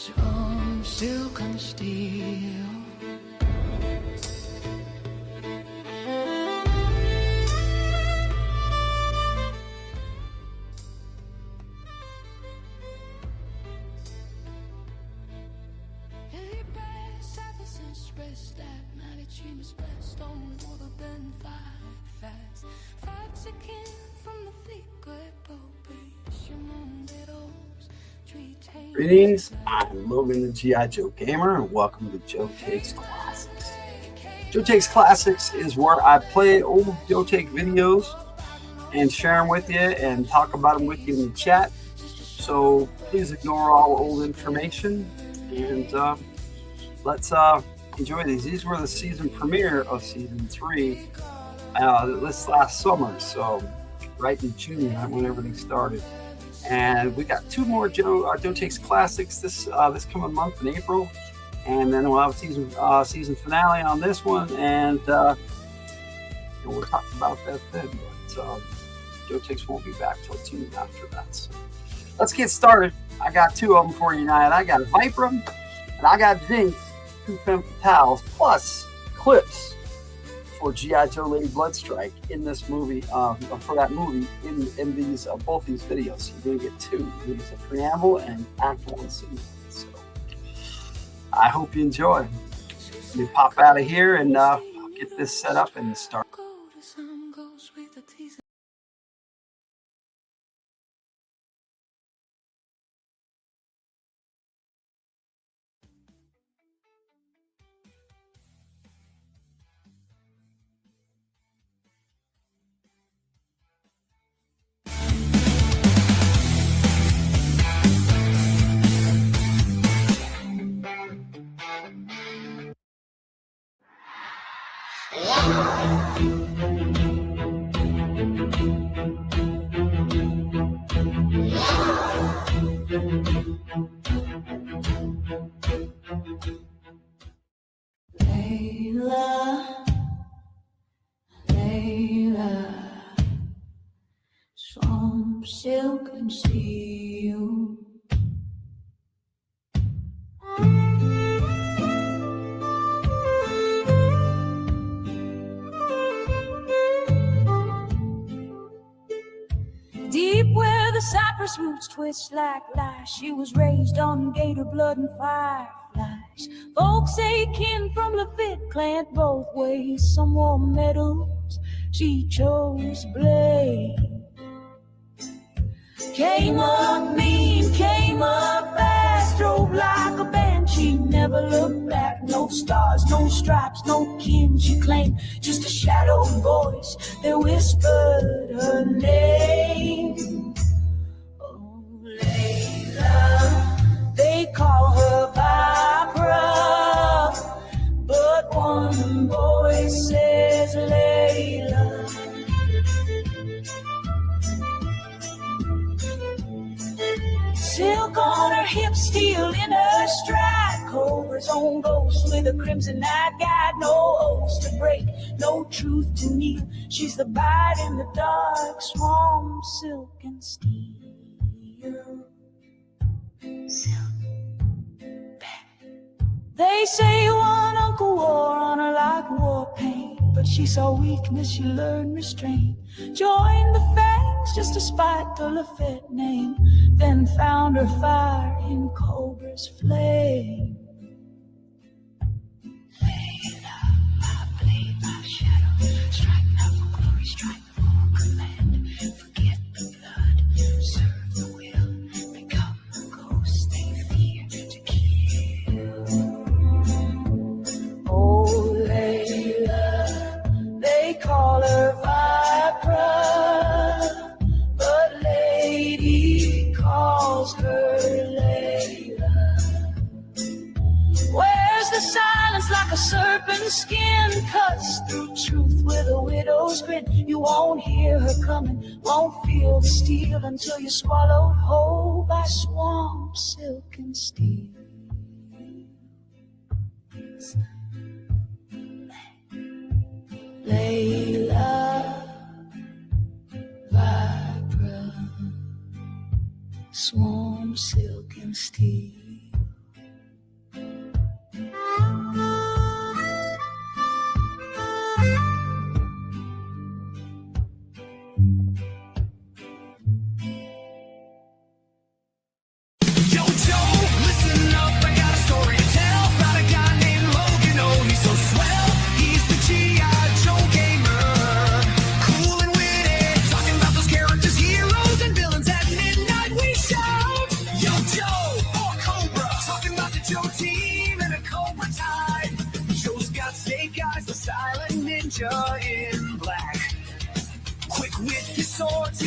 Some silk and steel. Greetings, I'm Logan the G.I. Joe Gamer, and welcome to Joe Takes Classics. Joe Takes Classics is where I play old Joe Take videos and share them with you and talk about them with you in the chat. So please ignore all old information and let's enjoy these. These were the season premiere of season 3 this last summer, so right in June, right when everything started. And we got 2 more Joe Takes Classics this coming month in April, and then we'll have a season finale on this one, and we'll talk about that then. But Joe Takes won't be back till June after that. So let's get started. I got 2 of them for you tonight. I got Vypra and I got Jinx, 2 femme fatales, plus clips for G.I. Joe Lady Bloodstrike in this movie, for that movie in these both these videos. So you're gonna get 2. There's a preamble and Act 1 scene. So I hope you enjoy. Let me pop out of here and get this set up and start. Layla, swamp silk and steel. Deep where the cypress roots twist like lies, she was raised on gator blood and fireflies. Folks say kin from the fit clan both ways. Some wore medals, she chose blade. Came up mean, came up fast, drove like a banshee, never looked back. No stars, no stripes, no kin she claimed, just a shadowed voice that whispered her name. Oh, Layla, they call her Vypra, but one voice says Layla. Silk on her hips, steel in her stride, cobra's own ghost with a crimson night guide. No oaths to break, no truth to kneel. She's the bite in the dark, swamp silk and steel. Silk. They say one uncle wore on her like war paint, but she saw weakness, she learned restraint. Joined the fangs just to spite the Lafette name, then found her fire in cobra's flame. Layla, I blade my shadow, strike not for glory, strike for command. Forget the blood, serve the will, become a ghost they fear to kill. Oh, Layla, they call her Vypra, but lady calls her Layla. Wears the silence like a serpent's skin, cuts through truth with a widow's grin. You won't hear her coming, won't feel the steel until you're swallowed whole by swamp silk and steel. Layla, Vypra, swamp silk and steel.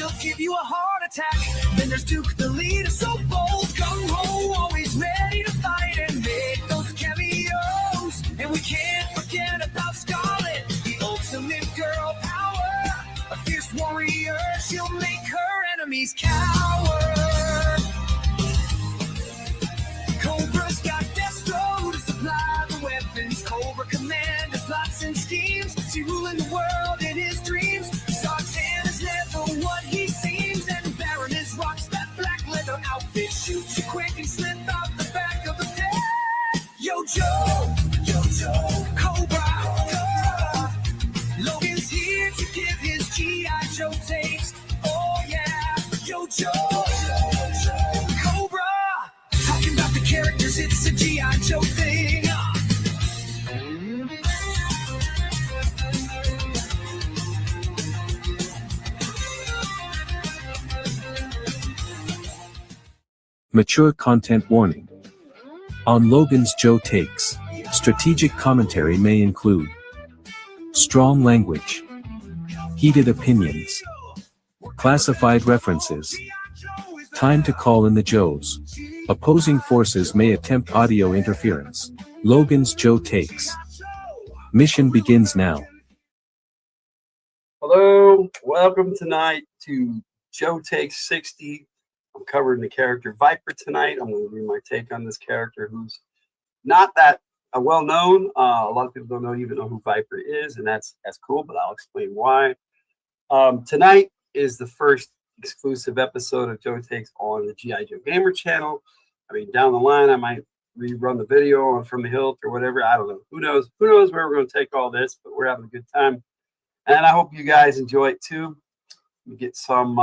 he'll give you a heart attack. Then there's Duke, the leader, so bold, gung-ho, always ready to fight and make those cameos. And we can't forget about Scarlet, the ultimate girl power. A fierce warrior, she'll make her enemies cower. Cobra's got Destro to supply the weapons. Cobra commander plots and schemes to ruling the world in his dreams. Sartan is never what he seems, and Baroness rocks that black leather outfit. Shoots you quick and slip out the back of the head. Yo Joe, Cobra, Cobra. Logan's here to give his G.I. Joe takes. Oh yeah, Yo Joe, Cobra. Talking about the characters, it's a G.I. Joe thing. Mature content warning. On Logan's Joe Takes, strategic commentary may include strong language, heated opinions, classified references. Time to call in the Joes. Opposing forces may attempt audio interference. Logan's Joe Takes. Mission begins now. Hello, welcome tonight to Joe Takes 60. I'm covering the character Vypra tonight. I'm going to read my take on this character who's not that well known. A lot of people don't even know who Vypra is, and that's cool, but I'll explain why. Tonight is the first exclusive episode of Joe Takes on the G.I. Joe Gamer channel. I mean, down the line, I might rerun the video on From the Hilt or whatever. I don't know. Who knows? Who knows where we're going to take all this, but we're having a good time. And I hope you guys enjoy it too. We get some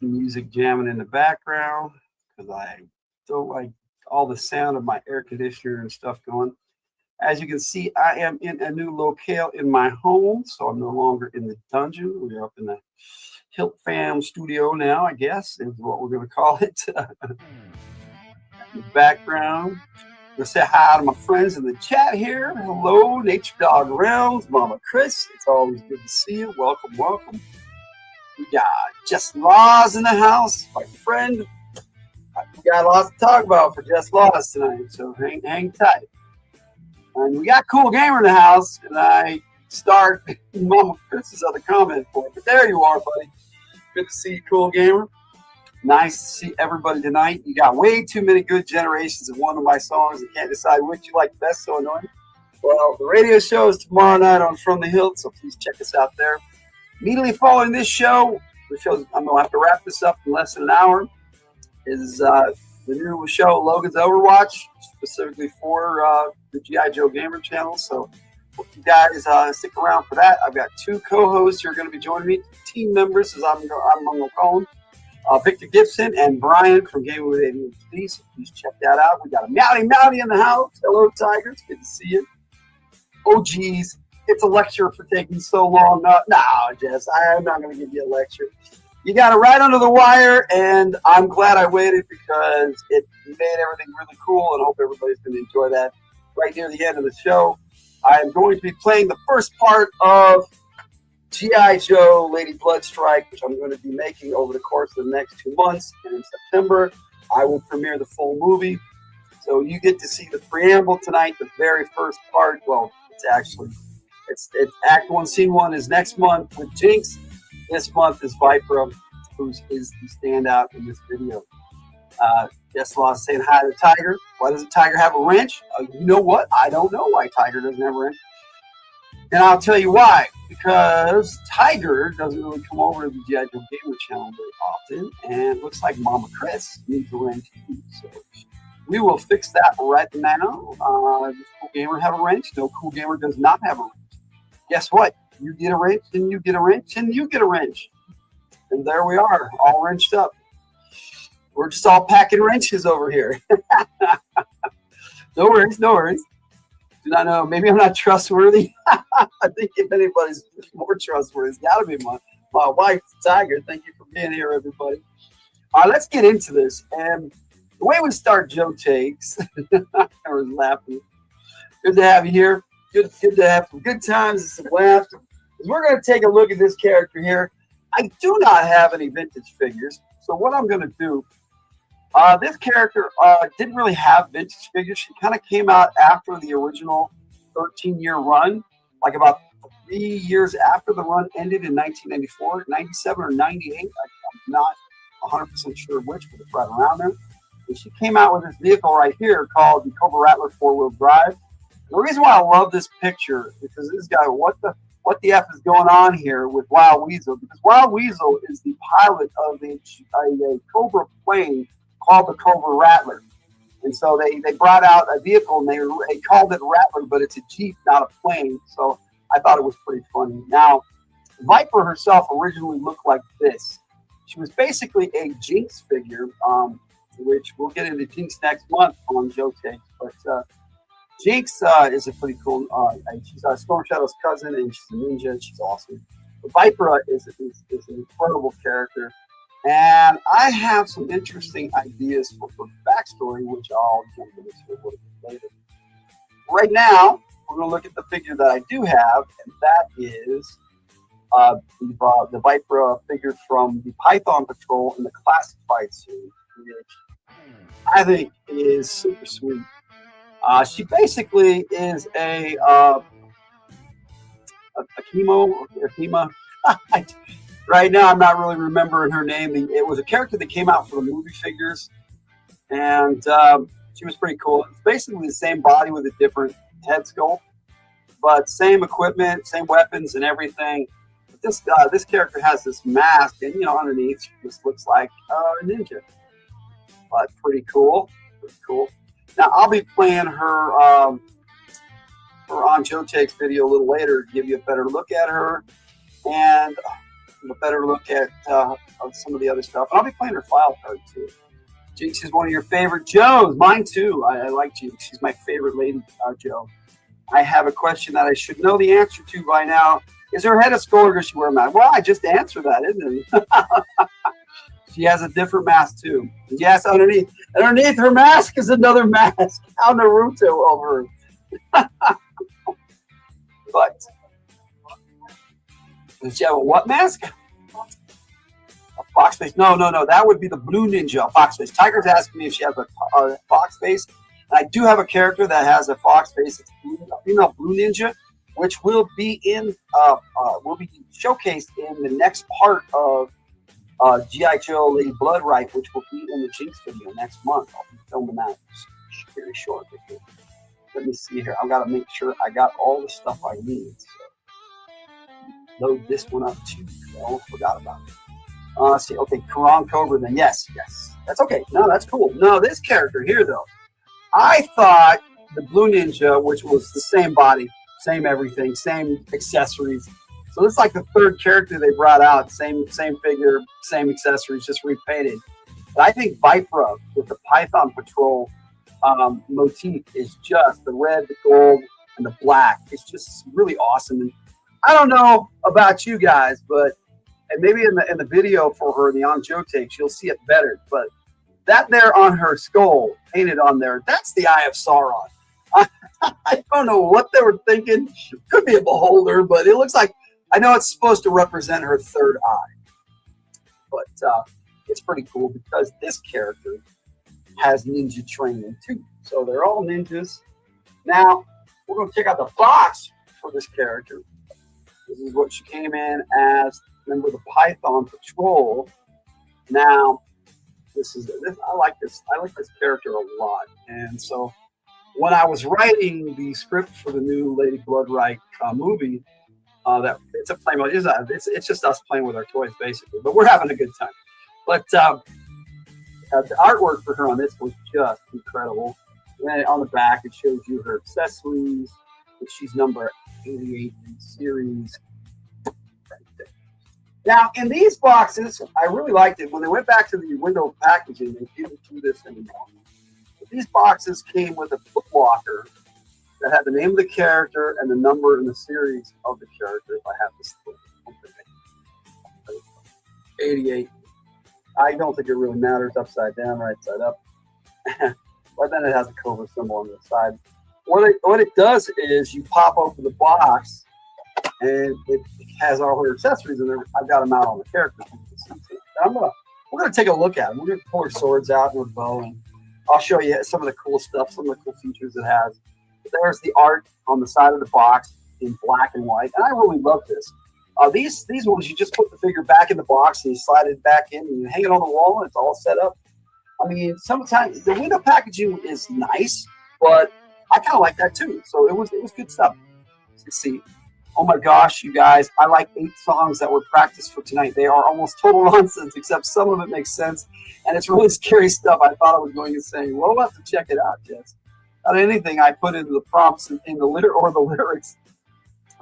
music jamming in the background because I don't like all the sound of my air conditioner and stuff going. As you can see, I am in a new locale in my home, so I'm no longer in the dungeon. We're up in the Hilt Fam studio now, I guess, is what we're going to call it. In the background, I'm going to say hi to my friends in the chat here. Hello, Nature Dog Realms, Mama Chris. It's always good to see you. Welcome, welcome. We got Just Laws in the house, my friend. We got lots to talk about for Just Laws tonight, so hang tight. And we got Cool Gamer in the house, and I start Mama Chris's other comment for it. But there you are, buddy. Good to see you, Cool Gamer. Nice to see everybody tonight. You got way too many good generations of one of my songs. I can't decide which you like best, so annoying. Well, the radio show is tomorrow night on From the Hilt, so please check us out there. Immediately following this show, I'm going to have to wrap this up in less than an hour, is the new show, Logan's Overwatch, specifically for the G.I. Joe Gamer channel. So hope you guys stick around for that. I've got two co-hosts who are going to be joining me, team members, as I'm going to call them, Victor Gibson and Brian from Gaming with ADHD. So please check that out. We got a Mowdy in the house. Hello, Tigers. Good to see you. Oh, geez. It's a lecture for taking so long. No, Jess, I'm not going to give you a lecture. You got it right under the wire, and I'm glad I waited because it made everything really cool, and I hope everybody's going to enjoy that right near the end of the show. I am going to be playing the first part of G.I. Joe Lady Bloodstrike, which I'm going to be making over the course of the next 2 months, and in September, I will premiere the full movie. So you get to see the preamble tonight, the very first part. Well, it's Act 1, Scene 1 is next month with Jinx. This month is Vypra, who is the standout in this video. Just Lost saying hi to Tiger. Why doesn't Tiger have a wrench? You know what? I don't know why Tiger doesn't have a wrench. And I'll tell you why. Because Tiger doesn't really come over to the G.I. Joe Gamer channel very often. And it looks like Mama Chris needs a wrench too. So we will fix that right now. Does Cool Gamer have a wrench? No, Cool Gamer does not have a wrench. Guess what? You get a wrench, and you get a wrench, and you get a wrench. And there we are, all wrenched up. We're just all packing wrenches over here. No worries, no worries. Do not know. Maybe I'm not trustworthy. I think if anybody's more trustworthy, it's got to be my wife, Tiger. Thank you for being here, everybody. All right, let's get into this. And the way we start Joe Takes, I was laughing. Good to have you here. Good to have some good times and some laughs. We're going to take a look at this character here. I do not have any vintage figures. So what I'm going to do, this character didn't really have vintage figures. She kind of came out after the original 13-year run, like about 3 years after the run ended in 1994, 97 or 98. I'm not 100% sure which, but it's right around there. And she came out with this vehicle right here called the Cobra Rattler 4-wheel drive. And the reason why I love this picture is because this guy, what the F is going on here with Wild Weasel? Because Wild Weasel is the pilot of a Cobra plane called the Cobra Rattler. And so they brought out a vehicle and they called it Rattler, but it's a Jeep, not a plane. So I thought it was pretty funny. Now, Vypra herself originally looked like this. She was basically a Jinx figure, which we'll get into Jinx next month on Joe Takes. But Jinx is a pretty cool. She's Storm Shadow's cousin, and she's a ninja, and she's awesome. But Vypra is an incredible character, and I have some interesting ideas for backstory, which I'll jump into a little bit later. Right now, we're going to look at the figure that I do have, and that is the Vypra figure from the Python Patrol in the Classified series, which I think is super sweet. She basically is a chemo. Right now, I'm not really remembering her name. It was a character that came out for the movie figures, and she was pretty cool. It's basically the same body with a different head sculpt, but same equipment, same weapons, and everything. But this character has this mask, and underneath she just looks like a ninja. But pretty cool. Pretty cool. Now I'll be playing her on Joe Takes video a little later to give you a better look at her and a better look at some of the other stuff. And I'll be playing her file card too. Jinx is one of your favorite Joes. Mine too. I like Jinx. She's my favorite lady Joe. I have a question that I should know the answer to by now. Is her head a skull or does she wear a mask? Well, I just answered that, isn't it? She has a different mask too. Yes, underneath her mask is another mask. How Naruto over her. But does she have a what mask? A fox face? No. That would be the blue ninja. A fox face. Tiger's asking me if she has a fox face. And I do have a character that has a fox face. It's a female blue ninja, which will be showcased in the next part of G.I. Joe Lady Blood Right, which will be in the Jinx video next month. I'll be filming that very short. Let me see here. I've got to make sure I got all the stuff I need. So load this one up too. I almost forgot about it. Let's see. Okay, Karan Cobra then. Yes. That's okay. No, that's cool. No, this character here though. I thought the Blue Ninja, which was the same body, same everything, same accessories. So this is like the third character they brought out. Same figure, same accessories, just repainted. But I think Vypra with the Python Patrol motif is just the red, the gold, and the black. It's just really awesome. And I don't know about you guys, but and maybe in the video for her, the On Joe Takes, you'll see it better. But that there on her skull, painted on there, that's the Eye of Sauron. I don't know what they were thinking. Could be a beholder, but it looks like, I know it's supposed to represent her third eye. But it's pretty cool because this character has ninja training too. So they're all ninjas. Now, we're going to check out the box for this character. This is what she came in as, member of the Python Patrol. Now, I like this character a lot. And so when I was writing the script for the new Lady Blood Right movie, that it's a play mode. It's just us playing with our toys basically, but we're having a good time. But the artwork for her on this was just incredible. And on the back, it shows you her accessories, which she's number 88 in the series. Right there. Now, in these boxes, I really liked it. When they went back to the window packaging, they didn't do this anymore. But these boxes came with a foot locker that had the name of the character and the number and the series of the character. If I have this thing, 88. I don't think it really matters upside down, right side up. But then it has a Cobra symbol on the side. What it does is you pop open the box, and it has all her accessories in there. I've got them out on the character. We're gonna take a look at them. We're gonna pull her swords out and her bow, and I'll show you some of the cool stuff, some of the cool features it has. There's the art on the side of the box in black and white, and I really love this. These ones, you just put the figure back in the box and you slide it back in and you hang it on the wall and it's all set up. I mean, sometimes the window packaging is nice, but I kind of like that too. So it was good stuff. Let's see. Oh my gosh, you guys, I like 8 songs that were practiced for tonight. They are almost total nonsense, except some of it makes sense. And it's really scary stuff. I thought I was going insane. Well, we'll have to check it out, Jess. Not anything I put into the prompts in the lyrics.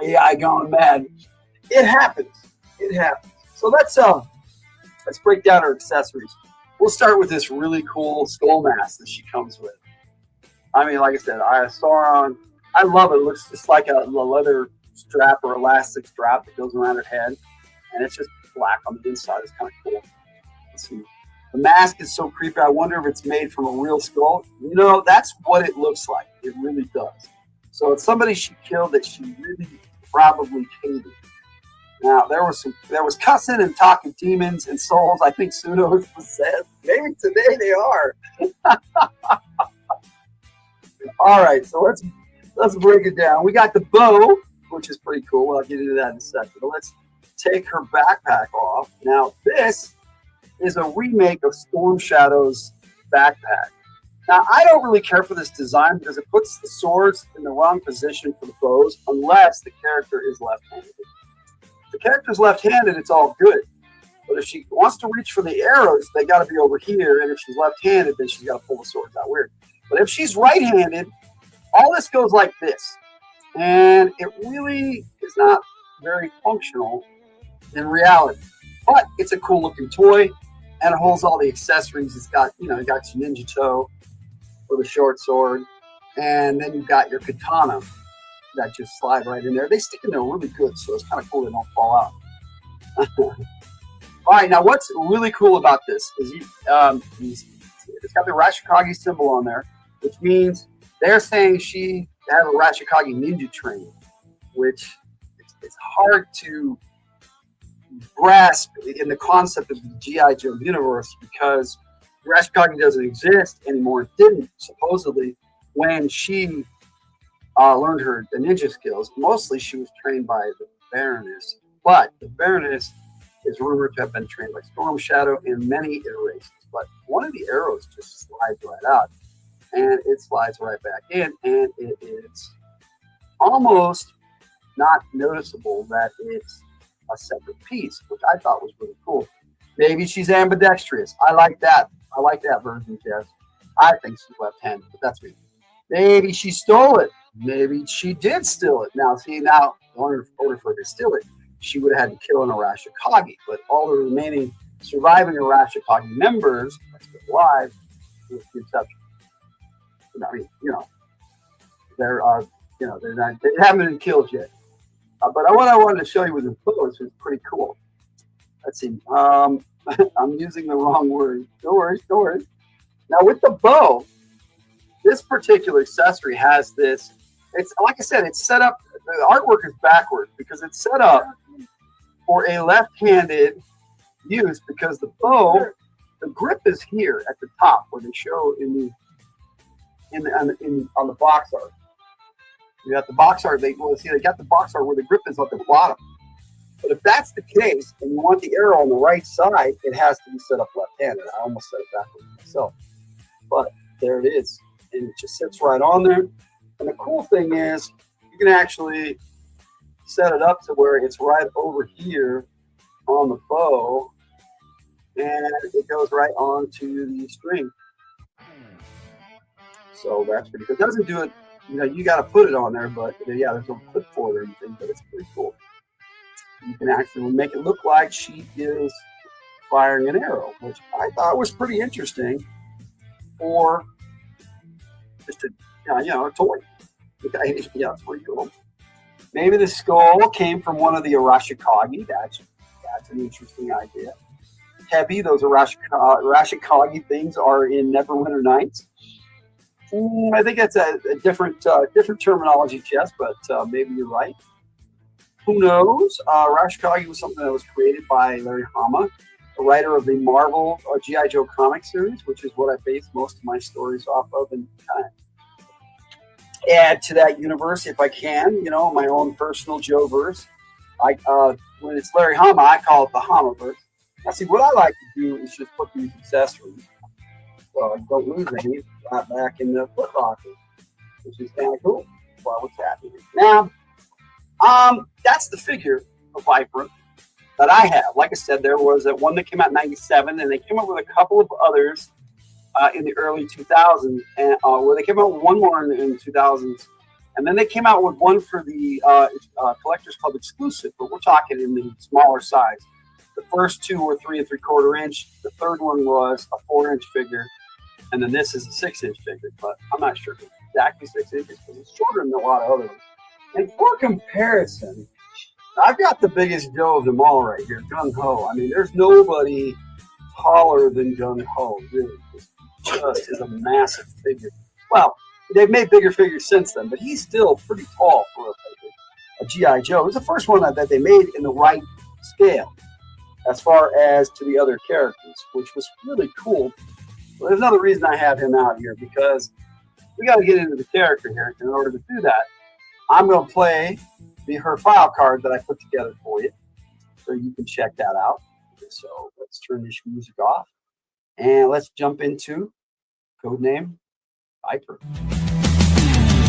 Yeah, I gone mad. It happens. It happens. So let's break down her accessories. We'll start with this really cool skull mask that she comes with. I mean, like I said, I saw her on. I love it. It looks just like a leather strap or elastic strap that goes around her head, and it's just black on the inside. It's kind of cool. Let's see. The mask is so creepy. I wonder if it's made from a real skull. You know, that's what it looks like. It really does. So it's somebody she killed that she really probably hated. Now there was cussing and talking demons and souls. I think Pseudo is possessed. Maybe today they are. All right, so let's break it down. We got the bow, which is pretty cool. I'll get into that in a second. But let's take her backpack off. Now this is a remake of Storm Shadow's backpack. Now I don't really care for this design because it puts the swords in the wrong position for the bows unless the character is left-handed. If the character's left-handed, it's all good. But if she wants to reach for the arrows, they got to be over here. And if she's left-handed, then she's got to pull the swords out. Weird. But if she's right-handed, all this goes like this. And it really is not very functional in reality. But it's a cool looking toy and it holds all the accessories. It's got, you got your ninja toe for the short sword. And then you've got your katana that just slide right in there. They stick in there really good, so it's kind of cool they don't fall out. All right, now what's really cool about this is it's got the Rashikage symbol on there, which means they're saying she had a Rashikage ninja training, which it's hard to grasp in the concept of the G.I. Joe universe because Rashikage doesn't exist anymore. It didn't, supposedly, when she learned her ninja skills. Mostly she was trained by the Baroness, but the Baroness is rumored to have been trained by Storm Shadow in many iterations. But one of the arrows just slides right out, and it slides right back in, and it is almost not noticeable that it's a separate piece, which I thought was really cool. Maybe she's ambidextrous. I like that. I like that version, Jess. I think she's left-handed, but that's me. Maybe she stole it. Maybe she did steal it. Now, in order for her to steal it, she would have had to kill an Arashikage. But all the remaining surviving Arashikage members are still alive, with the exception. I mean, they haven't been killed yet. But what I wanted to show you with the photos is pretty cool. Let's see. I'm using the wrong word. Don't worry. Now with the bow, this particular accessory has this. It's like I said, it's set up. The artwork is backwards because it's set up for a left-handed use because the bow, the grip is here at the top where they show on the box art. You got the box art. They got the box art where the grip is at the bottom. But if that's the case, and you want the arrow on the right side, it has to be set up left-handed. I almost set it backwards myself, but there it is, and it just sits right on there. And the cool thing is, you can actually set it up to where it's right over here on the bow, and it goes right onto the string. So that's pretty good. It doesn't do it. You got to put it on there, but yeah, there's no clip for it or anything, but it's pretty cool. You can actually make it look like she is firing an arrow, which I thought was pretty interesting for just a toy. Yeah, it's pretty cool. Maybe the skull came from one of the Arashikage. That's an interesting idea. Heavy, those Arashikage things are in Neverwinter Nights. I think that's a different terminology, Jess, but maybe you're right. Who knows? Rashkagi was something that was created by Larry Hama, the writer of the Marvel G.I. Joe comic series, which is what I base most of my stories off of, and kind of add to that universe if I can, you know, my own personal Joe verse. When it's Larry Hama, I call it the Hama verse. Now, see, what I like to do is just put these accessories, well, don't lose any, right back in the foot locker, which is kind of cool. Well, what's happening now? That's the figure of Vypra that I have. Like I said, there was one that came out in '97, and they came up with a couple of others in the early 2000s, and where they came out with one more in the 2000s, and then they came out with one for the Collectors Club exclusive, but we're talking in the smaller size. The first two were 3 3/4 inch. The third one was a 4-inch figure, and then this is a 6-inch figure, but I'm not sure if it's exactly 6 inches because it's shorter than a lot of other ones. And for comparison, I've got the biggest Joe of them all right here, Gung Ho. I mean, there's nobody taller than Gung Ho. Really, just is a massive figure. Well, they've made bigger figures since then, but he's still pretty tall for a G.I. Joe. It was the first one that they made in the right scale as far as to the other characters, which was really cool. Well, there's another reason I have him out here, because we got to get into the character here. In order to do that, I'm going to play her file card that I put together for you, so you can check that out. So let's turn this music off, and let's jump into codename Vypra.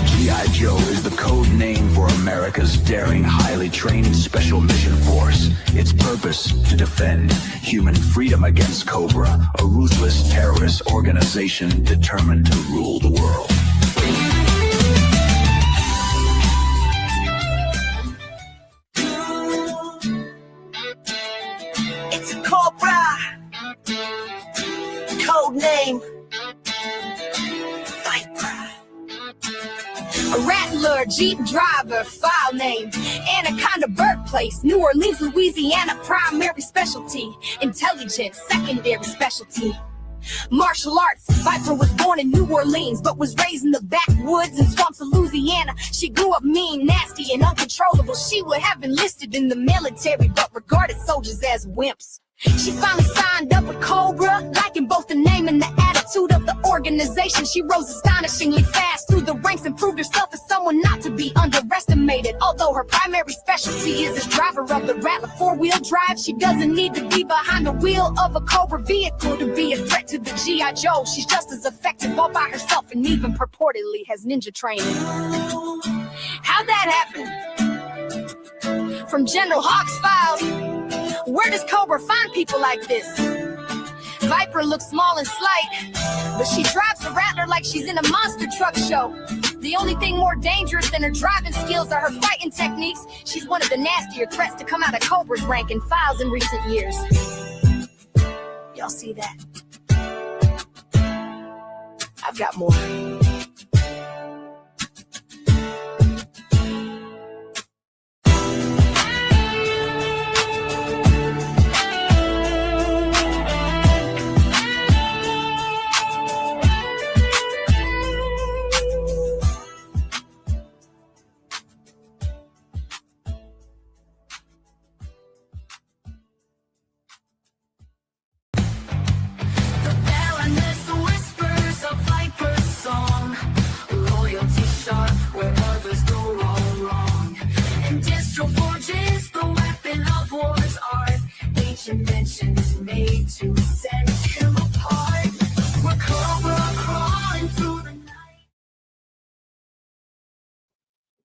G.I. Joe is the code name for America's daring, highly trained special mission force. Its purpose, to defend human freedom against Cobra, a ruthless terrorist organization determined to rule the world. It's a Cobra. Code name Vypra. A rattler, Jeep driver, file name, Anaconda birthplace, New Orleans, Louisiana, primary specialty, intelligence, secondary specialty. Martial arts, Vypra was born in New Orleans, but was raised in the backwoods and swamps of Louisiana. She grew up mean, nasty, and uncontrollable. She would have enlisted in the military, but regarded soldiers as wimps. She finally signed up with Cobra, liking both the name and the attitude of the organization. She rose astonishingly fast through the ranks and proved herself as someone not to be underestimated. Although her primary specialty is as driver of the Rattler 4-wheel drive, she doesn't need to be behind the wheel of a Cobra vehicle to be a threat to the G.I. Joe. She's just as effective all by herself, and even purportedly has ninja training. How'd that happen? From General Hawk's files. Where does Cobra find people like this? Vypra looks small and slight, but she drives the Rattler like she's in a monster truck show. The only thing more dangerous than her driving skills are her fighting techniques. She's one of the nastier threats to come out of Cobra's rank and files in recent years. Y'all see that? I've got more. Inventions made to set him apart. We're Cobra crawling through the night.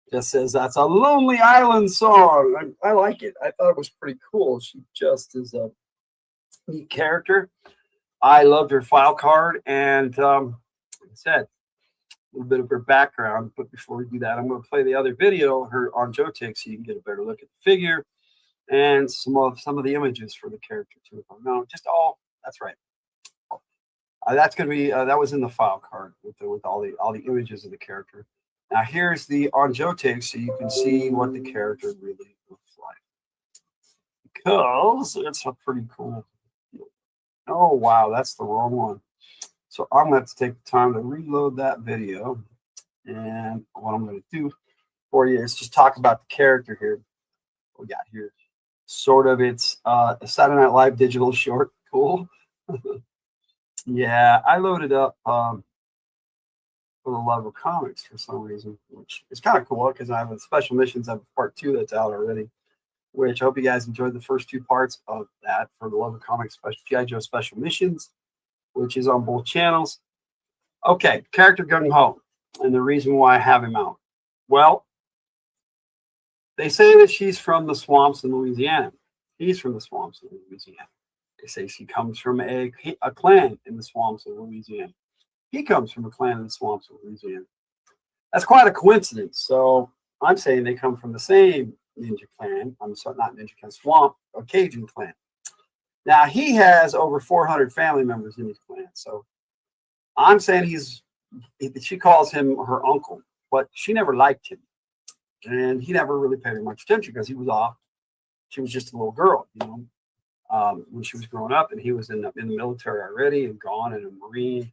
Just says that's a Lonely Island song. I like it. I thought it was pretty cool. She just is a neat character. I loved her file card, and like I said, a little bit of her background. But before we do that, I'm going to play the other video her on Joe Takes, so you can get a better look at the figure and some of the images for the character too. No, just all. That's right. That's going to be that was in the file card with all the images of the character. Now here's the on Joe Takes, so you can see what the character really looks like, because it's a pretty cool. Oh wow, that's the wrong one. So I'm going to have to take the time to reload that video, and what I'm going to do for you is just talk about the character here. we got here? Sort of, it's a Saturday Night Live digital short. Cool. Yeah, I loaded up for the love of comics for some reason, which is kind of cool because I have a special missions. I have part 2 that's out already, which I hope you guys enjoyed the first 2 parts of that for the love of comics special G.I. Joe special missions, which is on both channels. Okay, character Gung Ho, and the reason why I have him out. Well, they say that she's from the swamps in Louisiana. He's from the swamps in Louisiana. They say she comes from a clan in the swamps of Louisiana. He comes from a clan in the swamps of Louisiana. That's quite a coincidence. So I'm saying they come from the same ninja clan. I'm sorry, not ninja clan, swamp or Cajun clan. Now he has over 400 family members in his clan. So I'm saying she calls him her uncle, but she never liked him. And he never really paid her much attention because he was off. She was just a little girl, when she was growing up, and he was in the military already and gone and a Marine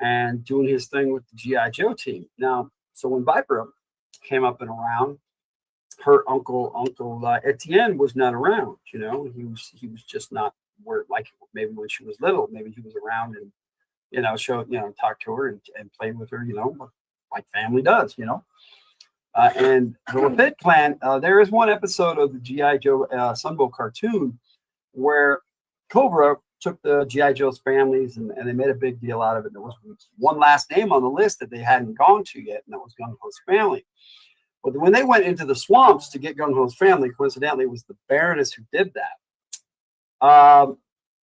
and doing his thing with the G.I. Joe team. Now, so when Vypra came up and around, her uncle Etienne was not around. He was just not where, like maybe when she was little, maybe he was around and talked to her and played with her, like family does, and the Lafitte clan, there is one episode of the G.I. Joe Sunbow cartoon where Cobra took the G.I. Joe's families and they made a big deal out of it. There was one last name on the list that they hadn't gone to yet, and that was Gung Ho's family. But when they went into the swamps to get Gung Ho's family, coincidentally, it was the Baroness who did that.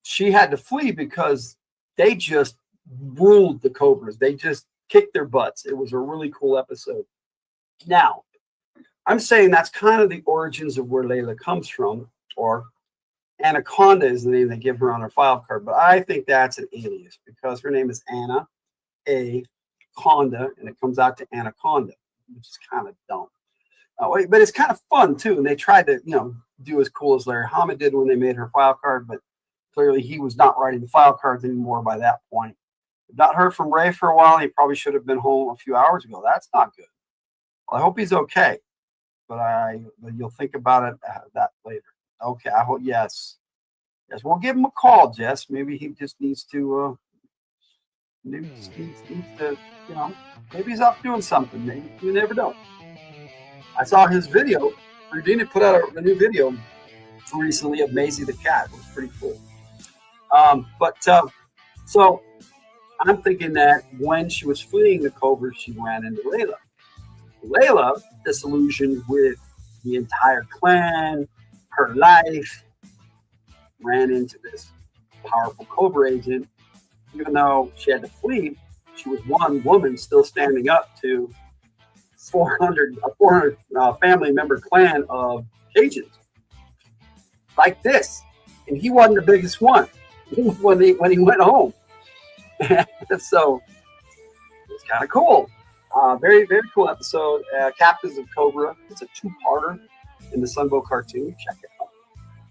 She had to flee because they just ruled the Cobras. They just kicked their butts. It was a really cool episode. Now, I'm saying that's kind of the origins of where Layla comes from, or Anaconda is the name they give her on her file card, but I think that's an alias because her name is Anna A. Conda, and it comes out to Anaconda, which is kind of dumb. But it's kind of fun, too, and they tried to, do as cool as Larry Hama did when they made her file card, but clearly he was not writing the file cards anymore by that point. Not heard from Ray for a while. He probably should have been home a few hours ago. That's not good. Well, I hope he's okay, but you'll think about it that later. Okay, I hope yes, we'll give him a call, Jess. Maybe he just needs to, maybe he's off doing something. Maybe you never know. I saw his video. Regina put out a new video recently of Maisie the cat. It was pretty cool. So I'm thinking that when she was fleeing the Cobra, she ran into Layla. Layla, disillusioned with the entire clan, her life, ran into this powerful Cobra agent. Even though she had to flee, she was one woman still standing up to 400 family member clan of Cajuns. Like this. And he wasn't the biggest one when he went home. So it was kind of cool. Very, very cool episode. Captains of Cobra. It's a 2-parter in the Sunbow cartoon. Check it out.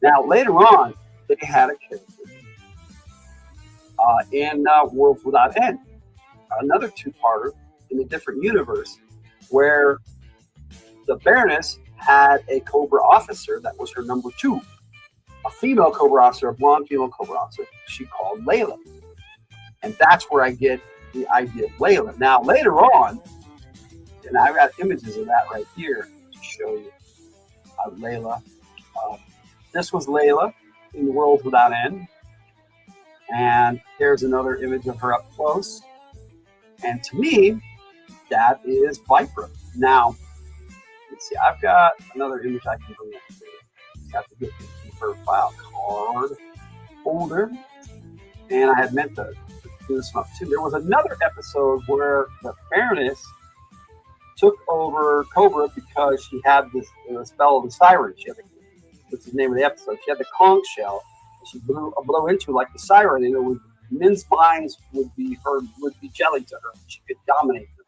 Now, later on, they had a character in Worlds Without End. Another 2-parter in a different universe where the Baroness had a Cobra officer that was her number 2. A female Cobra officer, a blonde female Cobra officer, she called Layla. And that's where I get the idea of Layla. Now, later on, and I've got images of that right here to show you Layla. This was Layla in Worlds Without End. And here's another image of her up close. And to me, that is Vypra. Now, let's see, I've got another image I can bring up to you. Got to get her file card folder. And I had meant to do this up too. There was another episode where the Baroness took over Cobra because she had this spell of the siren. She had what's the name of the episode? She had the conch shell. She blew into like the siren, and it was men's minds would be jelly to her. She could dominate them.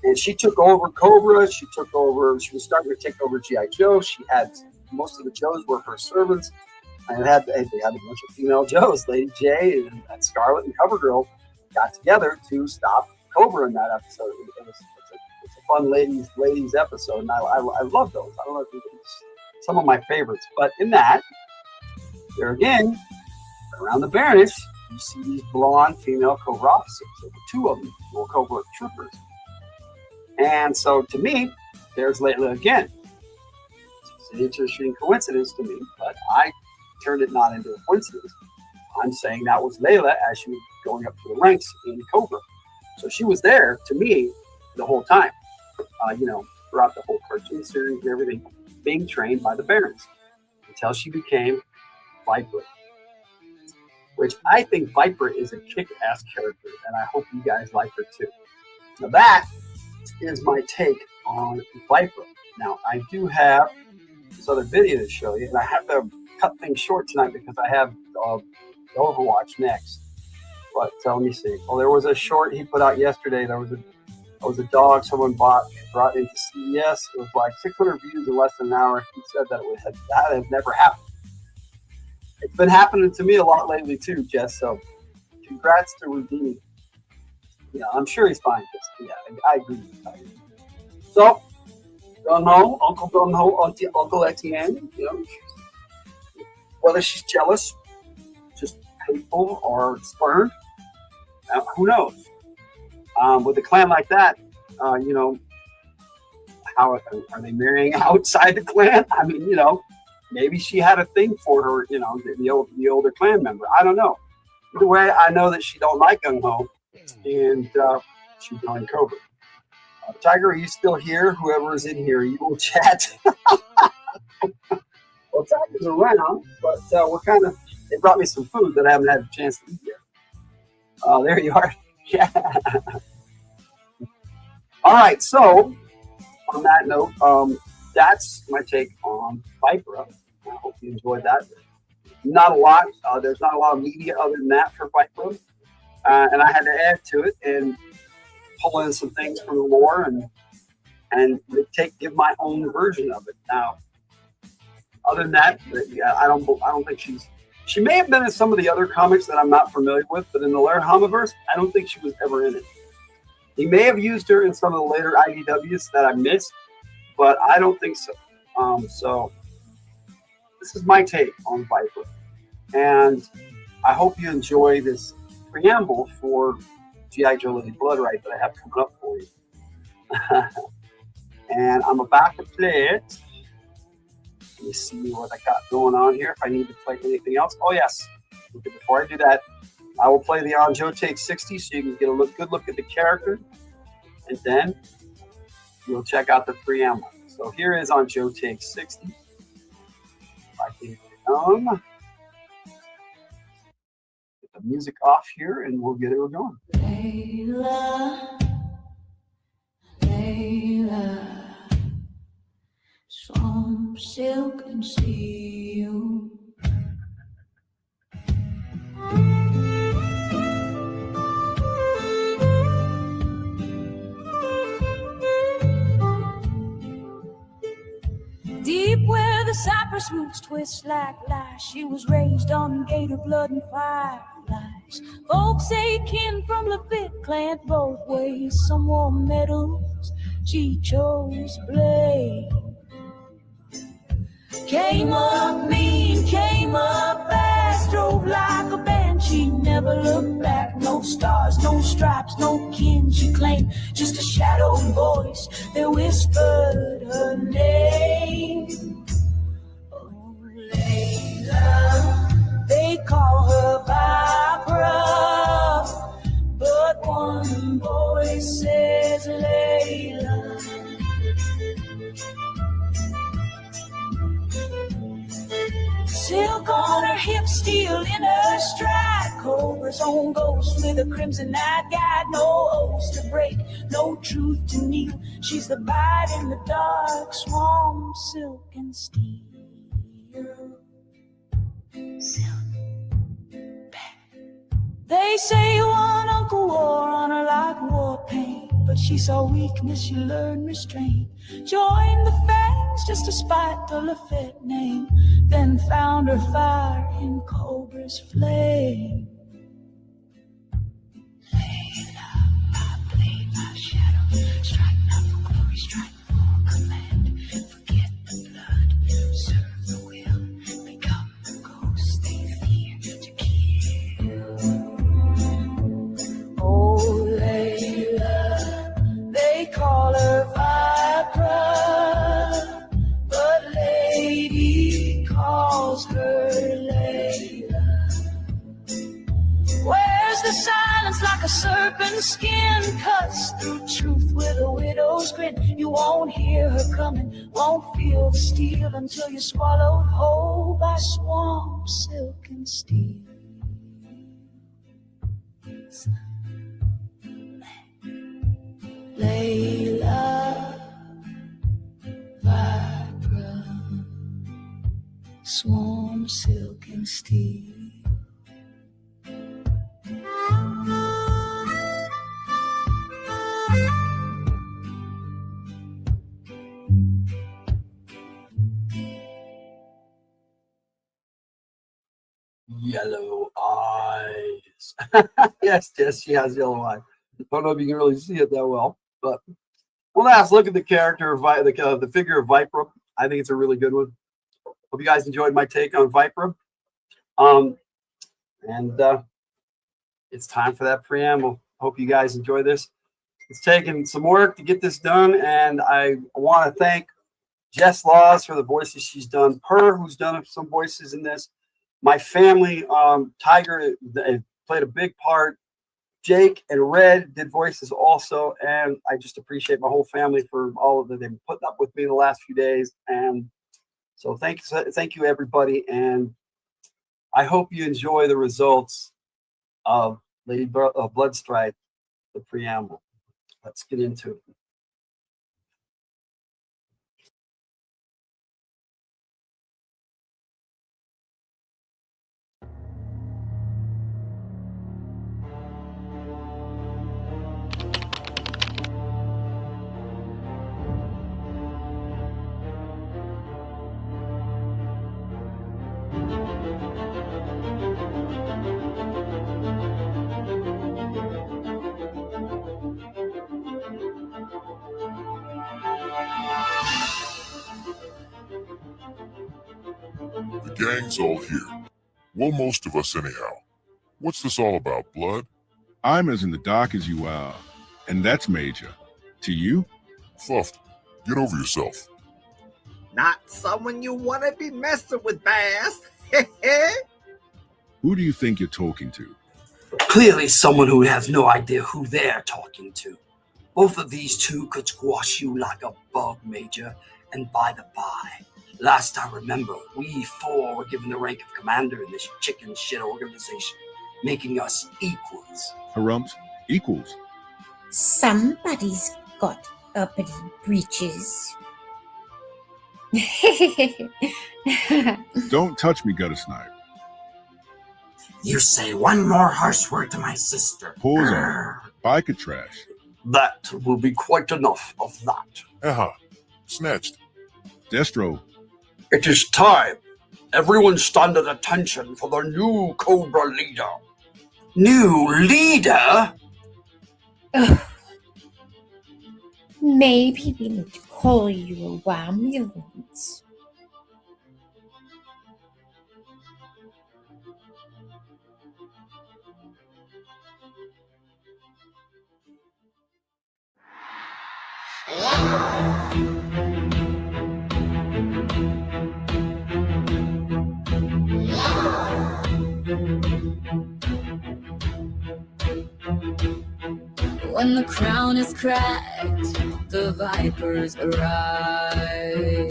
And she took over Cobra. She was starting to take over G.I. Joe. She had most of the Joes were her servants. And they had a bunch of female Joes. Lady J and Scarlet and CoverGirl got together to stop Cobra in that episode. It's a fun ladies episode, and I love those. I don't know if some of my favorites. But in that, there again, around the Baroness, you see these blonde female Cobra officers. There were two of them, little Cobra troopers. And so to me, there's Layla again. It's an interesting coincidence to me, but I turned it not into a coincidence. I'm saying that was Layla as she was going up to the ranks in Cobra. So she was there to me the whole time, throughout the whole cartoon series and everything, being trained by the Barons until she became Vypra. Which I think Vypra is a kick-ass character, and I hope you guys like her too. Now that is my take on Vypra. Now I do have this other video to show you, and I have to cut things short tonight because I have Overwatch next. But let me see. Well, there was a short he put out yesterday. There was a dog someone brought into CES. It was like 600 views in less than an hour. He said that that has never happened. It's been happening to me a lot lately too, Jess. So congrats to Rudini. Yeah, I'm sure he's fine. Yeah, I agree. So, Dunho, Uncle Dunho, Uncle Etienne, whether she's jealous, just hateful, or spurned, who knows? With a clan like that, how are they marrying outside the clan? I mean, maybe she had a thing for her, the older clan member. I don't know. Either way, I know that she don't like Gung Ho, and she joined Cobra. Tiger, are you still here? Whoever is in here, you will chat. Well, Tiger's around, but they brought me some food that I haven't had a chance to eat yet. There you are. Yeah. All right, so on that note, that's my take on Vypra. I hope you enjoyed that. Not a lot. There's not a lot of media other than that for Vypra. And I had to add to it and pull in some things from the lore and give my own version of it. Now, other than that, I don't think she may have been in some of the other comics that I'm not familiar with, but in the Laird Hamaverse, I don't think she was ever in it. He may have used her in some of the later IDWs that I missed, but I don't think so. So this is my take on Vypra, and I hope you enjoy this preamble for G.I. Joe Living Blood Right that I have coming up for you. And I'm about to play it. Let me see what I got going on here. If I need to play anything else. Oh, yes. Okay, before I do that, I will play the On Joe Take 60 so you can get a good look at the character. And then we'll check out the preamble. So here is On Joe Take 60. If I can get the music off here and we'll get it going. Layla, Layla. Swamp, silk, and steel. Deep where the cypress roots twist like lies, she was raised on gator blood and fireflies. Folks say kin from Lafitte clan both ways. Some wore medals, she chose blade. Came up mean, came up fast, drove like a banshee, never looked back. No stars, no stripes, no kin she claimed, just a shadow voice that whispered her name. Oh, Layla, they call her Vypra, but one voice says Layla. Silk on her hips, steel in her stride. Cobra's own ghost with a crimson night guide. No oaths to break, no truth to kneel. She's the bite in the dark, swamp, silk and steel. Silk, back. They say one uncle wore on her like war paint, but she saw weakness, she learned restraint. Joined the fangs just to spite the Lafitte name, then found her fire in Cobra's flame. Layla, my blade, my shadow, strike not for glory, strike for command. Forget the blood, so as the silence like a serpent's skin cuts through truth with a widow's grin. You won't hear her coming, won't feel the steel until you're swallowed whole by swamp, silk, and steel. Layla, Vypra, swarm, silk, and steel. Yellow eyes. Yes, she has yellow eyes. Don't know if you can really see it that well, but one last look at the character of the figure of Vypra. I think it's a really good one. Hope you guys enjoyed my take on Vypra. It's time for that preamble. Hope you guys enjoy this. It's taken some work to get this done, and I want to thank Jess Laws for the voices she's done. Per, who's done some voices in this. My family, Tiger played a big part. Jake and Red did voices also, and I just appreciate my whole family for all of that they've been putting up with me the last few days. And so thank you everybody, and I hope you enjoy the results of Lady Bloodstrike, the preamble. Let's get into it. The gang's all here. Well, most of us anyhow. What's this all about, Blood? I'm as in the dark as you are, and that's major. To you? Fluffed, get over yourself. Not someone you want to be messing with, Bass. Who do you think you're talking to? Clearly someone who has no idea who they're talking to. Both of these two could squash you like a bug, Major. And by the by, last I remember, we four were given the rank of commander in this chicken shit organization, making us equals. Harumps? Equals? Somebody's got uppity breeches. Don't touch me, gutter snipe. You say one more harsh word to my sister. Pause on. Biker trash. That will be quite enough of that. Aha, snatched. Destro. It is time. Everyone stand at attention for the new Cobra leader. New leader? Ugh. Maybe we need to call you a ambulance. When the crown is cracked, the vipers arrive.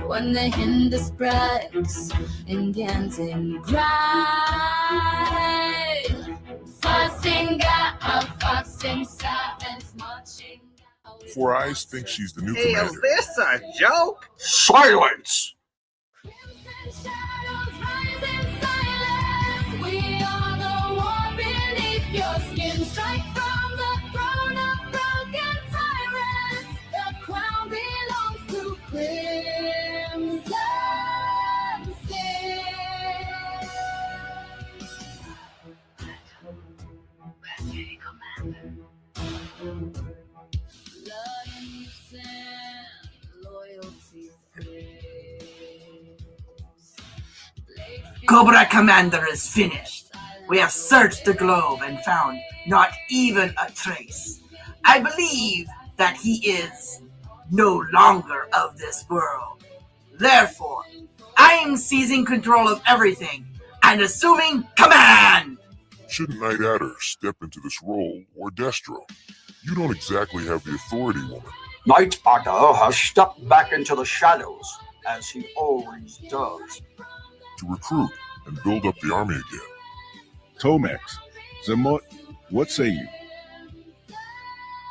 When the hind spreads in dancing grind, fussing got a fussing silence marching. Four Eyes thinks she's the new Is commander. this a joke? Silence! Crimson shadows rise in silence. We are the war beneath your skin. Strike from the throne of broken tyrants. The crown belongs to Crimson Skin. Blood and sin, loyalty free. Cobra Commander is finished. We have searched the globe and found not even a trace. I believe that he is no longer of this world. Therefore, I am seizing control of everything and assuming command. Shouldn't Night Adder step into this role or Destro? You don't exactly have the authority, woman. Night Adder has stepped back into the shadows, as he always does. To recruit and build up the army again. Tomex, Zamot, what say you?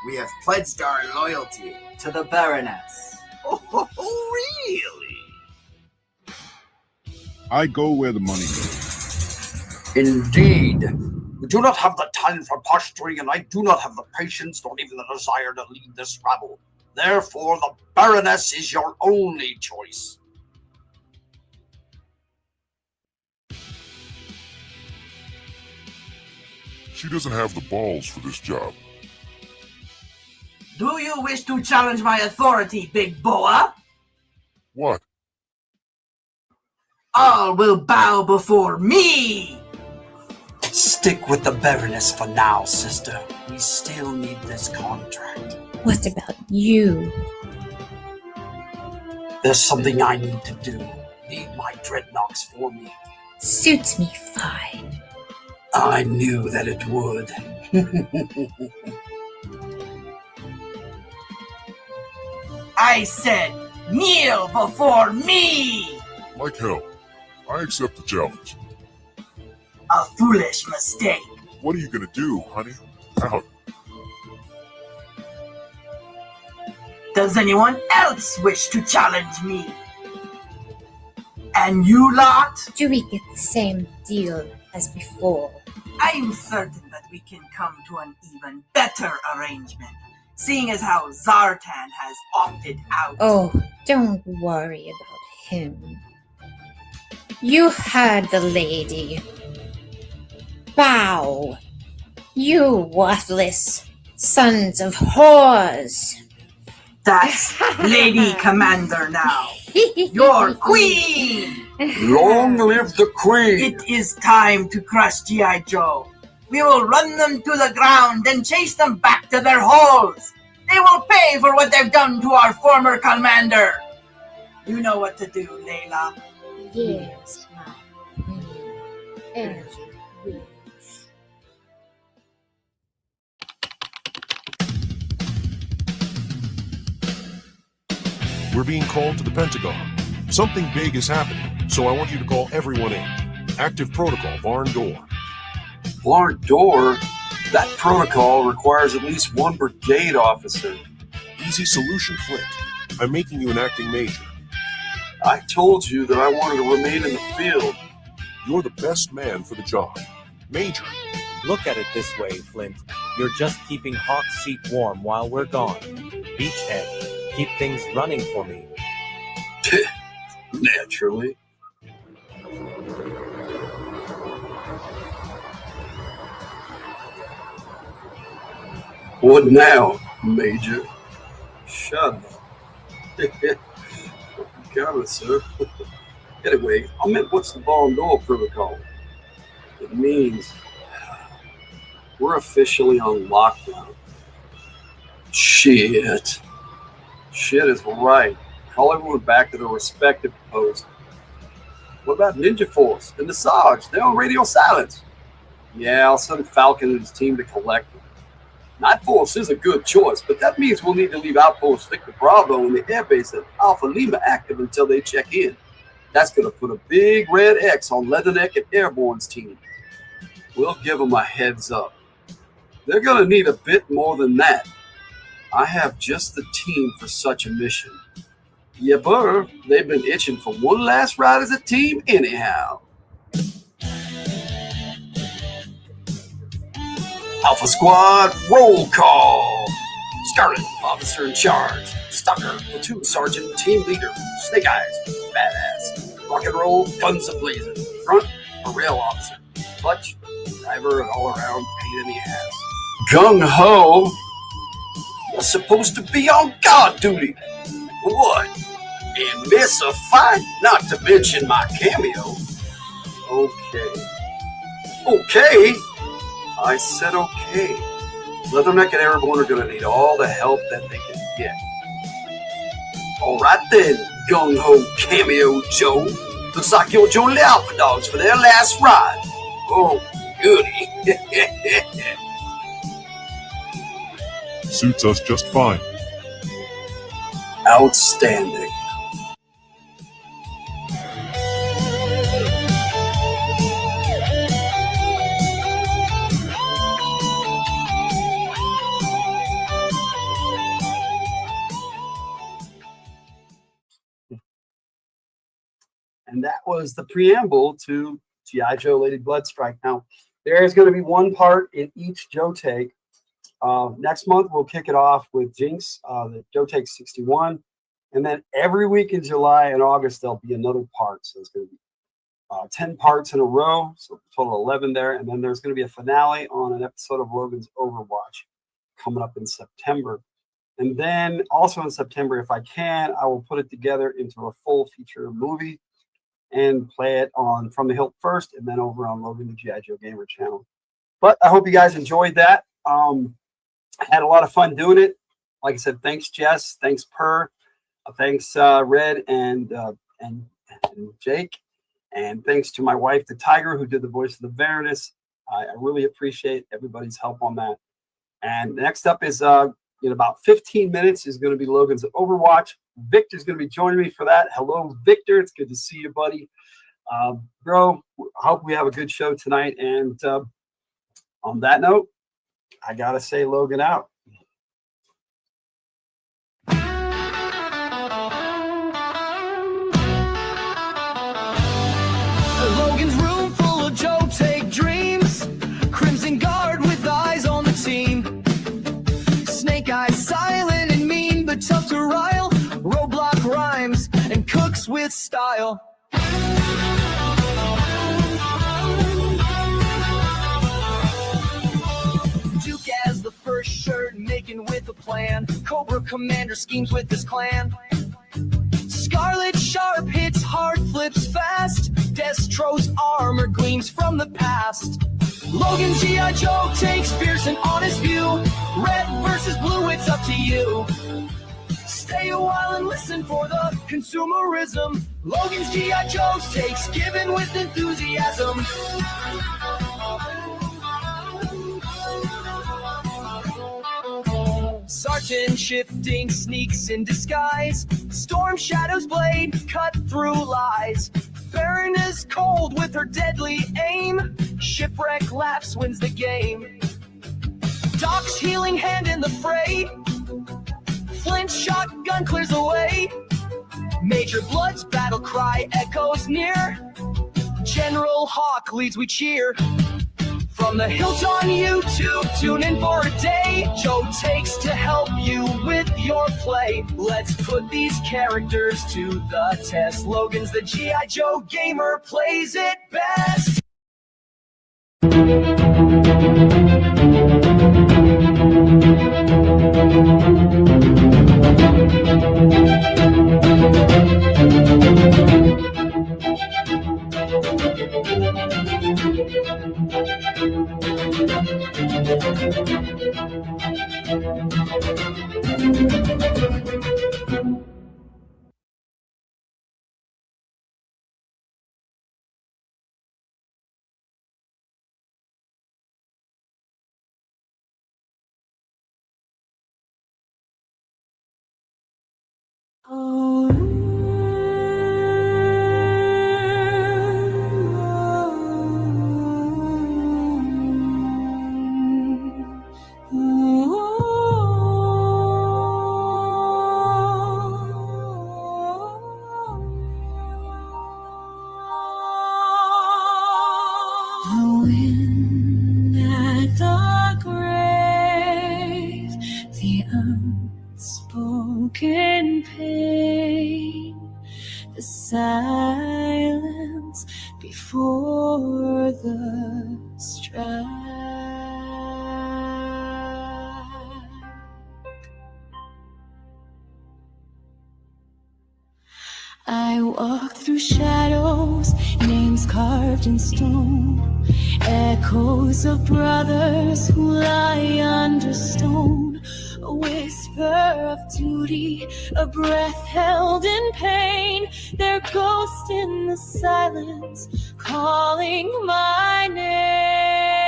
We have pledged our loyalty to the Baroness. Oh, really? I go where the money goes. Indeed. We do not have the time for posturing, and I do not have the patience nor even the desire to lead this rabble. Therefore, the Baroness is your only choice. She doesn't have the balls for this job. Do you wish to challenge my authority, Big Boa? What? All will bow before me! Stick with the Baroness for now, sister. We still need this contract. What about you? There's something I need to do. Lead my dreadnoks for me. Suits me fine. I knew that it would. I said, kneel before me! Like hell. I accept the challenge. A foolish mistake. What are you gonna do, honey? Out. Does anyone else wish to challenge me? And you lot? Do we get the same deal as before? I'm certain that we can come to an even better arrangement, seeing as how Zartan has opted out. Oh, don't worry about him. You heard the lady. Bow. You worthless sons of whores. That's Lady Commander now. Your queen! Long live the queen! It is time to crush G.I. Joe. We will run them to the ground and chase them back to their holes. They will pay for what they've done to our former commander. You know what to do, Layla. Yes, my queen. As you wish. We're being called to the Pentagon. Something big is happening, so I want you to call everyone in. Active protocol, barn door. Barn door? That protocol requires at least one brigade officer. Easy solution, Flint. I'm making you an acting major. I told you that I wanted to remain in the field. You're the best man for the job. Major. Look at it this way, Flint. You're just keeping Hawk's seat warm while we're gone. Beachhead. Keep things running for me. Naturally. What now, Major? Shut up. Got it, sir. Anyway, I meant what's the barn door protocol? It means we're officially on lockdown. Shit. Shit is right. Call everyone back to their respective posts. What about Ninja Force and the Sarge? They're on radio silence. Yeah, I'll send Falcon and his team to collect them. Night Force is a good choice, but that means we'll need to leave Outpost Victor Bravo and the airbase at Alpha Lima active until they check in. That's going to put a big red X on Leatherneck and Airborne's team. We'll give them a heads up. They're going to need a bit more than that. I have just the team for such a mission. Yeah, but they've been itching for one last ride as a team anyhow. Alpha Squad, roll call. Scarlet, officer in charge. Stalker, platoon sergeant, team leader. Snake Eyes, badass. Rock and roll, guns a-blazing. Front, a rail officer. Clutch, driver, and all-around pain in the ass. Gung-ho. You're supposed to be on guard duty. What? And miss a fight? Not to mention my cameo. Okay. Okay? I said okay. Leatherneck and Airborne are going to need all the help that they can get. All right then, gung-ho cameo Joe. Looks like you're joining the Alpha Dogs for their last ride. Oh, goody. Suits us just fine. Outstanding. And that was the preamble to G.I. Joe Lady Bloodstrike. Now, there's going to be one part in each Joe Take. Next month, we'll kick it off with Jinx, the Joe Take 61. And then every week in July and August, there'll be another part. So it's going to be 10 parts in a row, so total 11 there. And then there's going to be a finale on an episode of Logan's Overwatch coming up in September. And then also in September, if I can, I will put it together into a full feature movie and play it on From the Hilt first and then over on Logan the G.I. Joe Gamer channel. But I hope you guys enjoyed that. I had a lot of fun doing it. Like I said, thanks, Jess. Thanks, Per. Thanks, Red and Jake. And thanks to my wife, the Tiger, who did the voice of the Baroness. I really appreciate everybody's help on that. And next up is in about 15 minutes is going to be Logan's Overwatch. Victor's going to be joining me for that. Hello, Victor. It's good to see you, buddy. Bro, I hope we have a good show tonight. And on that note, I got to say Logan out. Logan's room full of Joe Take dreams. Crimson Guard with eyes on the team. Snake Eyes silent and mean, but tough to rile. Roblox rhymes and cooks with style. Duke as the first shirt, making with a plan. Cobra Commander schemes with his clan. Scarlet Sharp hits hard, flips fast. Destro's armor gleams from the past. Logan G.I. Joe takes fierce and honest view. Red versus blue, it's up to you. Stay a while and listen for the consumerism. Logan's G.I. Joe's takes given with enthusiasm. Sergeant shifting sneaks in disguise. Storm Shadow's blade cut through lies. Baron is cold with her deadly aim. Shipwreck laughs, wins the game. Doc's healing hand in the fray. Flint shotgun clears away. Major Blood's battle cry echoes near. General Hawk leads, we cheer. From the Hilt on YouTube, tune in for a day. Joe takes to help you with your play. Let's put these characters to the test. Logan's the G.I. Joe gamer, plays it best. Unspoken pain, the silence before the strike. I walk through shadows, names carved in stone, echoes of brothers who lie under stone. A whisper of duty, a breath held in pain, their ghost in the silence, calling my name.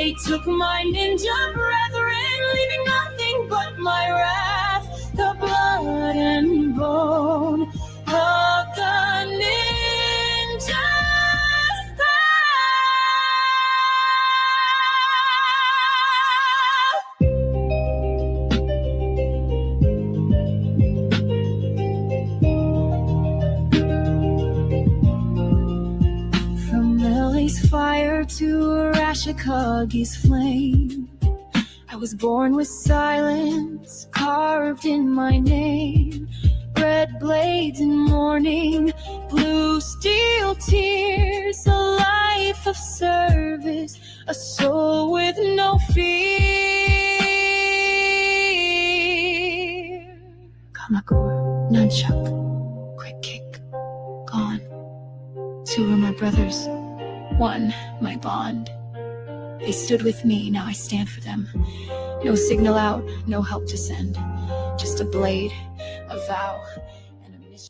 They took my ninja brethren, leaving nothing but my wrath, the blood and bone of the ninja's From LA's fire to Arashikagi's flame, I was born with silence carved in my name. Red blades in mourning, blue steel tears, a life of service, a soul with no fear. Kamakura, nunchuck, quick kick, gone. Two were my brothers, one my bond. They stood with me, now I stand for them. No signal out, no help to send. Just a blade, a vow, and a mission.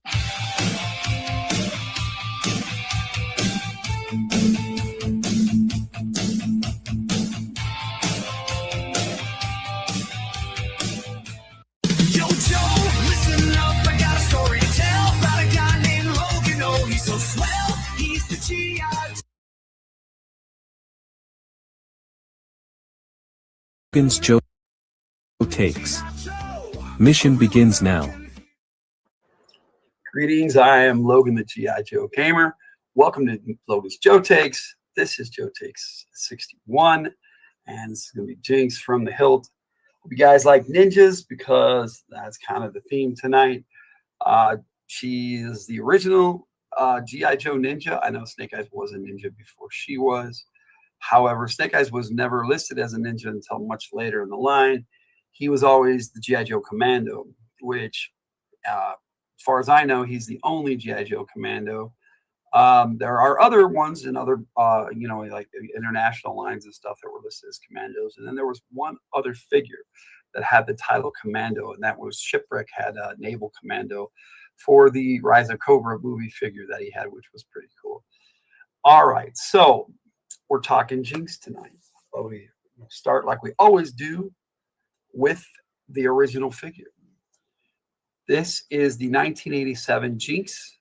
Yo, Joe, listen up, I got a story to tell about a guy named Logan. Oh, he's so swell, he's the G.I. Logan's Joe Takes. Mission begins now. Greetings, I am Logan, the G.I. Joe Gamer. Welcome to Logan's Joe Takes. This is Joe Takes 61, and this is going to be Jinx from the Hilt. Hope you guys like ninjas, because that's kind of the theme tonight. She is the original G.I. Joe ninja. I know Snake Eyes was a ninja before she was. However, Snake Eyes was never listed as a ninja until much later in the line. He was always the G.I. Joe Commando, which, as far as I know, he's the only G.I. Joe Commando. There are other ones in other, like international lines and stuff that were listed as commandos. And then there was one other figure that had the title Commando, and that was Shipwreck had a naval commando for the Rise of Cobra movie figure that he had, which was pretty cool. All right, so we're talking Jinx tonight. So we start like we always do with the original figure. This is the 1987 Jinx.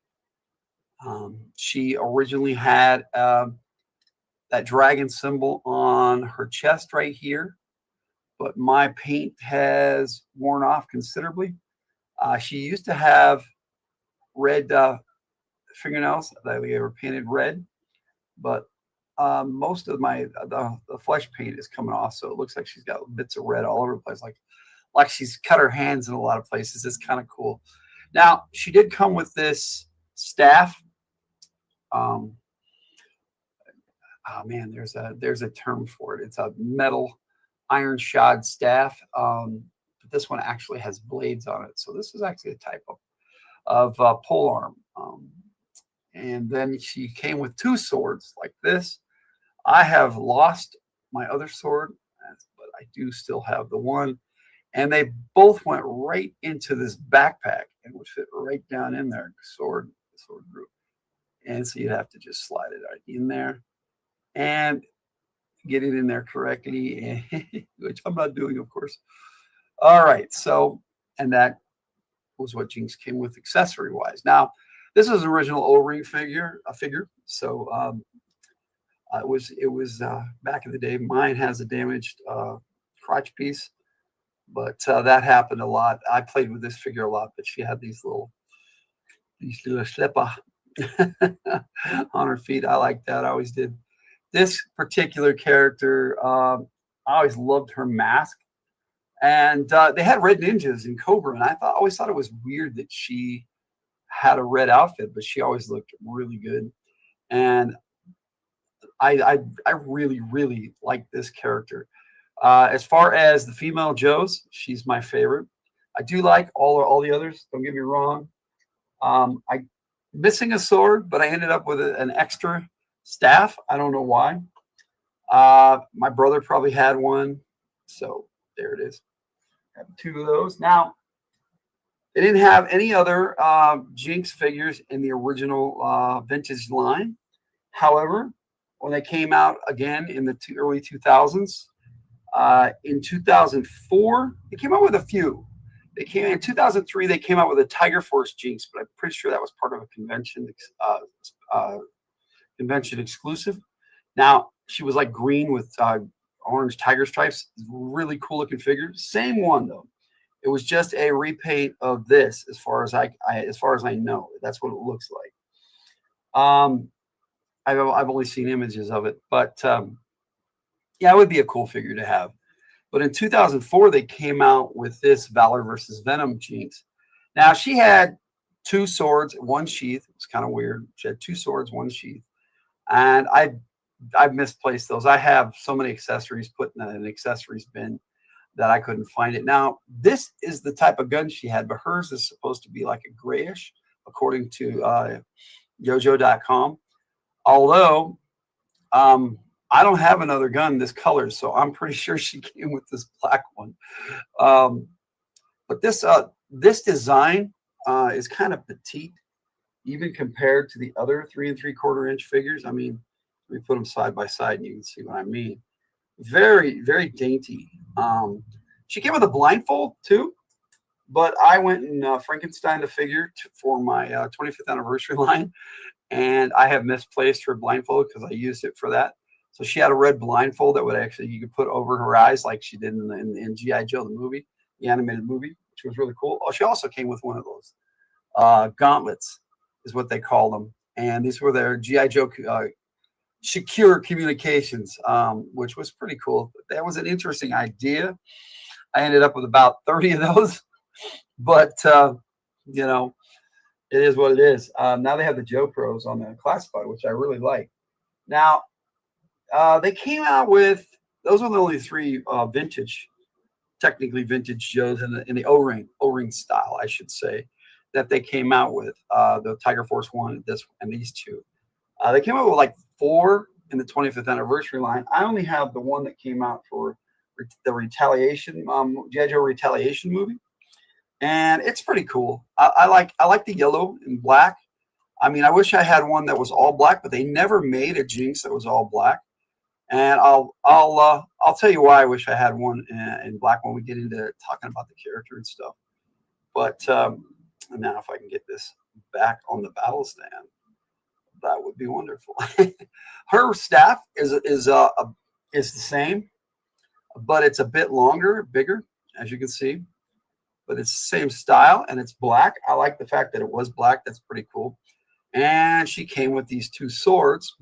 She originally had that dragon symbol on her chest right here, but my paint has worn off considerably. She used to have red fingernails that we were painted red, but most of the flesh paint is coming off, so it looks like she's got bits of red all over the place, like she's cut her hands in a lot of places. It's kind of cool. Now, she did come with this staff. Oh man, there's a term for it. It's a metal iron shod staff. But this one actually has blades on it, so this is actually a type of pole arm. And then she came with two swords like this. I have lost my other sword, but I do still have the one. And they both went right into this backpack and would fit right down in there. Sword group. And so you'd have to just slide it right in there and get it in there correctly, which I'm not doing, of course. All right, so, and that was what Jinx came with accessory wise. Now, this is an original O-ring figure, so it was back in the day. Mine has a damaged crotch piece, but that happened a lot. I played with this figure a lot, but she had these little slipper on her feet. I like that. I always did. This particular character, I always loved her mask. And they had red ninjas in Cobra, and I always thought it was weird that she had a red outfit, but she always looked really good. And I really, really like this character. As far as the female Joes, she's my favorite. I do like all the others. Don't get me wrong. I missing a sword, but I ended up with an extra staff. I don't know why. My brother probably had one, so there it is. I have two of those. Now, they didn't have any other Jinx figures in the original vintage line. However, when they came out again in the early 2000s. In 2004, they came out with a few. They came in 2003. They came out with a Tiger Force Jinx, but I'm pretty sure that was part of a convention exclusive. Now she was like green with orange tiger stripes. Really cool looking figure. Same one though. It was just a repaint of this, as far as I know. That's what it looks like. I've only seen images of it, but yeah, it would be a cool figure to have. But in 2004, they came out with this Valor versus Venom Jinx. Now she had 2 swords, 1 sheath. It's kind of weird. She had 2 swords, 1 sheath, and I've misplaced those. I have so many accessories put in an accessories bin that I couldn't find it. Now, this is the type of gun she had, but hers is supposed to be like a grayish, according to Yojo.com. Although, I don't have another gun this color, so I'm pretty sure she came with this black one. But this design is kind of petite, even compared to the other 3 3/4 inch figures. I mean, let me put them side by side and you can see what I mean. Very, very dainty. She came with a blindfold too, but I went and Frankenstein the figure for my 25th anniversary line, and I have misplaced her blindfold because I used it for that. So she had a red blindfold that would actually, you could put over her eyes like she did in G.I. Joe, the movie, the animated movie, which was really cool. Oh, she also came with one of those gauntlets, is what they call them. And these were their G.I. Joe secure communications, which was pretty cool. That was an interesting idea. I ended up with about 30 of those, but you know, it is what it is. Now they have the Joe Pros on the classified, which I really like. Now, they came out with, those were the only 3 vintage, technically vintage Joes in the O-ring style, I should say, that they came out with. The Tiger Force 1, this, and these 2. They came out with like 4 in the 25th anniversary line. I only have the one that came out for the Retaliation, G.I. Joe Retaliation movie, and it's pretty cool. I like the yellow and black. I mean, I wish I had one that was all black, but they never made a Jinx that was all black. And I'll tell you why I wish I had one in black when we get into talking about the character and stuff. But now if I can get this back on the battle stand, that would be wonderful. Her staff is the same, but it's a bit longer, bigger, as you can see. But it's the same style, and it's black. I like the fact that it was black. That's pretty cool. And she came with these 2 swords,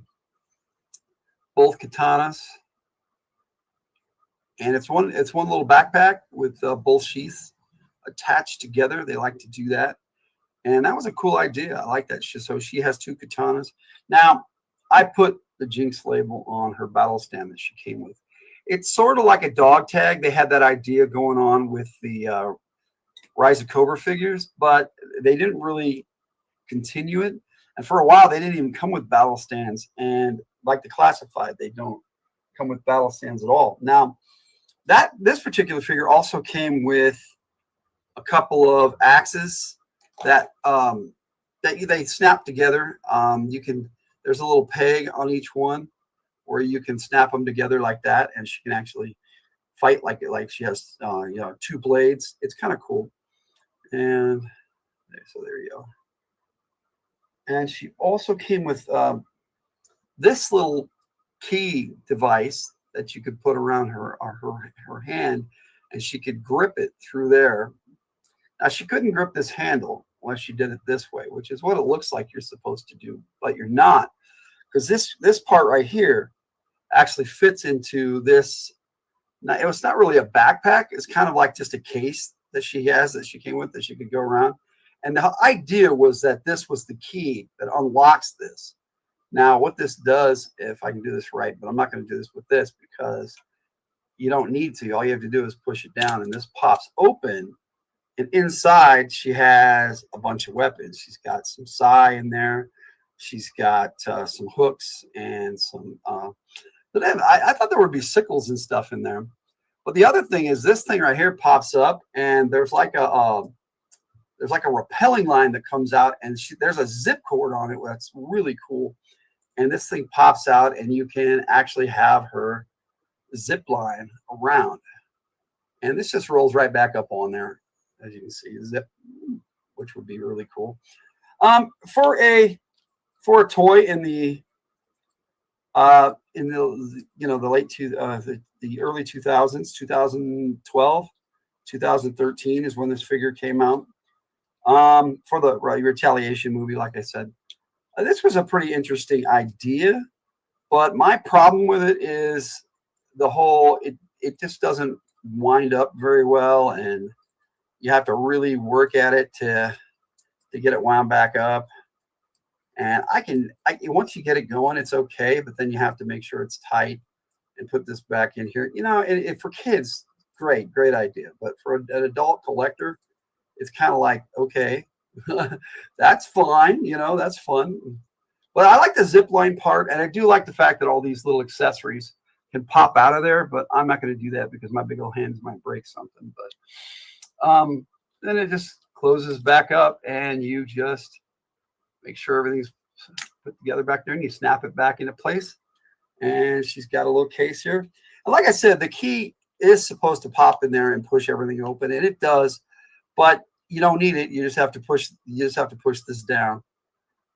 both katanas, and it's one little backpack with both sheaths attached together. They like to do that, and that was a cool idea. I like that. So she has 2 katanas. Now, I put the Jinx label on her battle stand that she came with. It's sort of like a dog tag. They had that idea going on with the Rise of Cobra figures, but they didn't really continue it. And for a while, they didn't even come with battle stands. And like the classified, they don't come with battle stands at all. Now, this particular figure also came with a couple of axes that they snap together. There's a little peg on each one where you can snap them together like that, and she can actually fight like she has 2 blades. It's kind of cool. And so there you go. And she also came with this little key device that you could put around her hand, and she could grip it through there. Now, she couldn't grip this handle unless she did it this way, which is what it looks like you're supposed to do, but you're not, because this part right here actually fits into this. Now, it's not really a backpack. It's kind of like just a case that she has that she came with that she could go around. And the idea was that this was the key that unlocks this. Now, what this does, if I can do this right, but I'm not going to do this with this because you don't need to. All you have to do is push it down, and this pops open. And inside, she has a bunch of weapons. She's got some sai in there. She's got some hooks and some. But then I thought there would be sickles and stuff in there. But the other thing is this thing right here pops up, and there's like a repelling line that comes out, and there's a zip cord on it. That's really cool. and this thing pops out, and you can actually have her zip line around. And this just rolls right back up on there, as you can see, zip, which would be really cool. For a toy in the the late the early 2000s, 2012, 2013 is when this figure came out. For the Retaliation movie, like I said, this was a pretty interesting idea, but my problem with it is the whole it just doesn't wind up very well, and you have to really work at it to get it wound back up. And once you get it going, it's okay, but then you have to make sure it's tight and put this back in here. For kids, great idea, but for an adult collector, it's kind of like, okay, that's fine, that's fun. But I like the zip line part, and I do like the fact that all these little accessories can pop out of there, but I'm not going to do that because my big old hands might break something. But then it just closes back up, and you just make sure everything's put together back there, and you snap it back into place. And she's got a little case here. And like I said, the key is supposed to pop in there and push everything open, and it does, but you don't need it. You just have to push this down.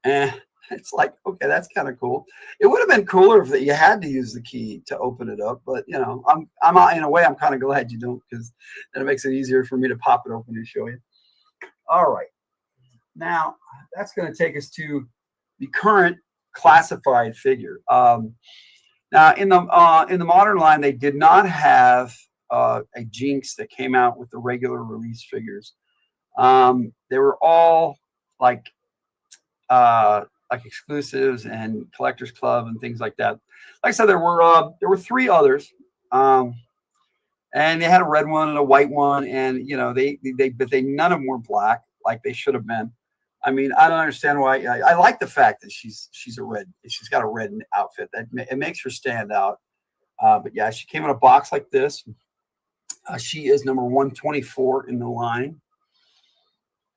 And it's like, okay, that's kind of cool. It would have been cooler if you had to use the key to open it up, but I'm in a way, I'm kind of glad you don't, because then it makes it easier for me to pop it open and show you. All right. Now that's going to take us to the current classified figure. Now in the modern line, they did not have a Jinx that came out with the regular release figures. They were all like exclusives and collectors club and things like that. Like I said, there were 3 others, and they had a red one and a white one, and but none of them were black like they should have been. I mean, I don't understand why. I like the fact that she's got a red outfit. It makes her stand out. But yeah, she came in a box like this. She is number 124 in the line.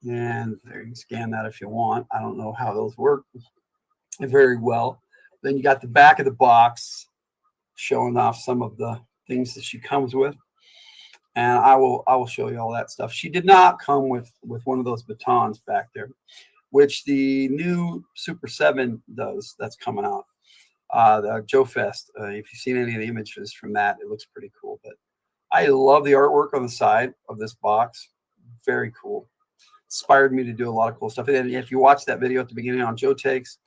And there, you can scan that if you want. I don't know how those work very well. Then you got the back of the box showing off some of the things that she comes with. And I will show you all that stuff. She did not come with one of those batons back there, which the new Super 7 does. That's coming out. The Joe Fest. If you've seen any of the images from that, it looks pretty cool. But I love the artwork on the side of this box. Very cool. Inspired me to do a lot of cool stuff. And if you watch that video at the beginning on Joe Takes,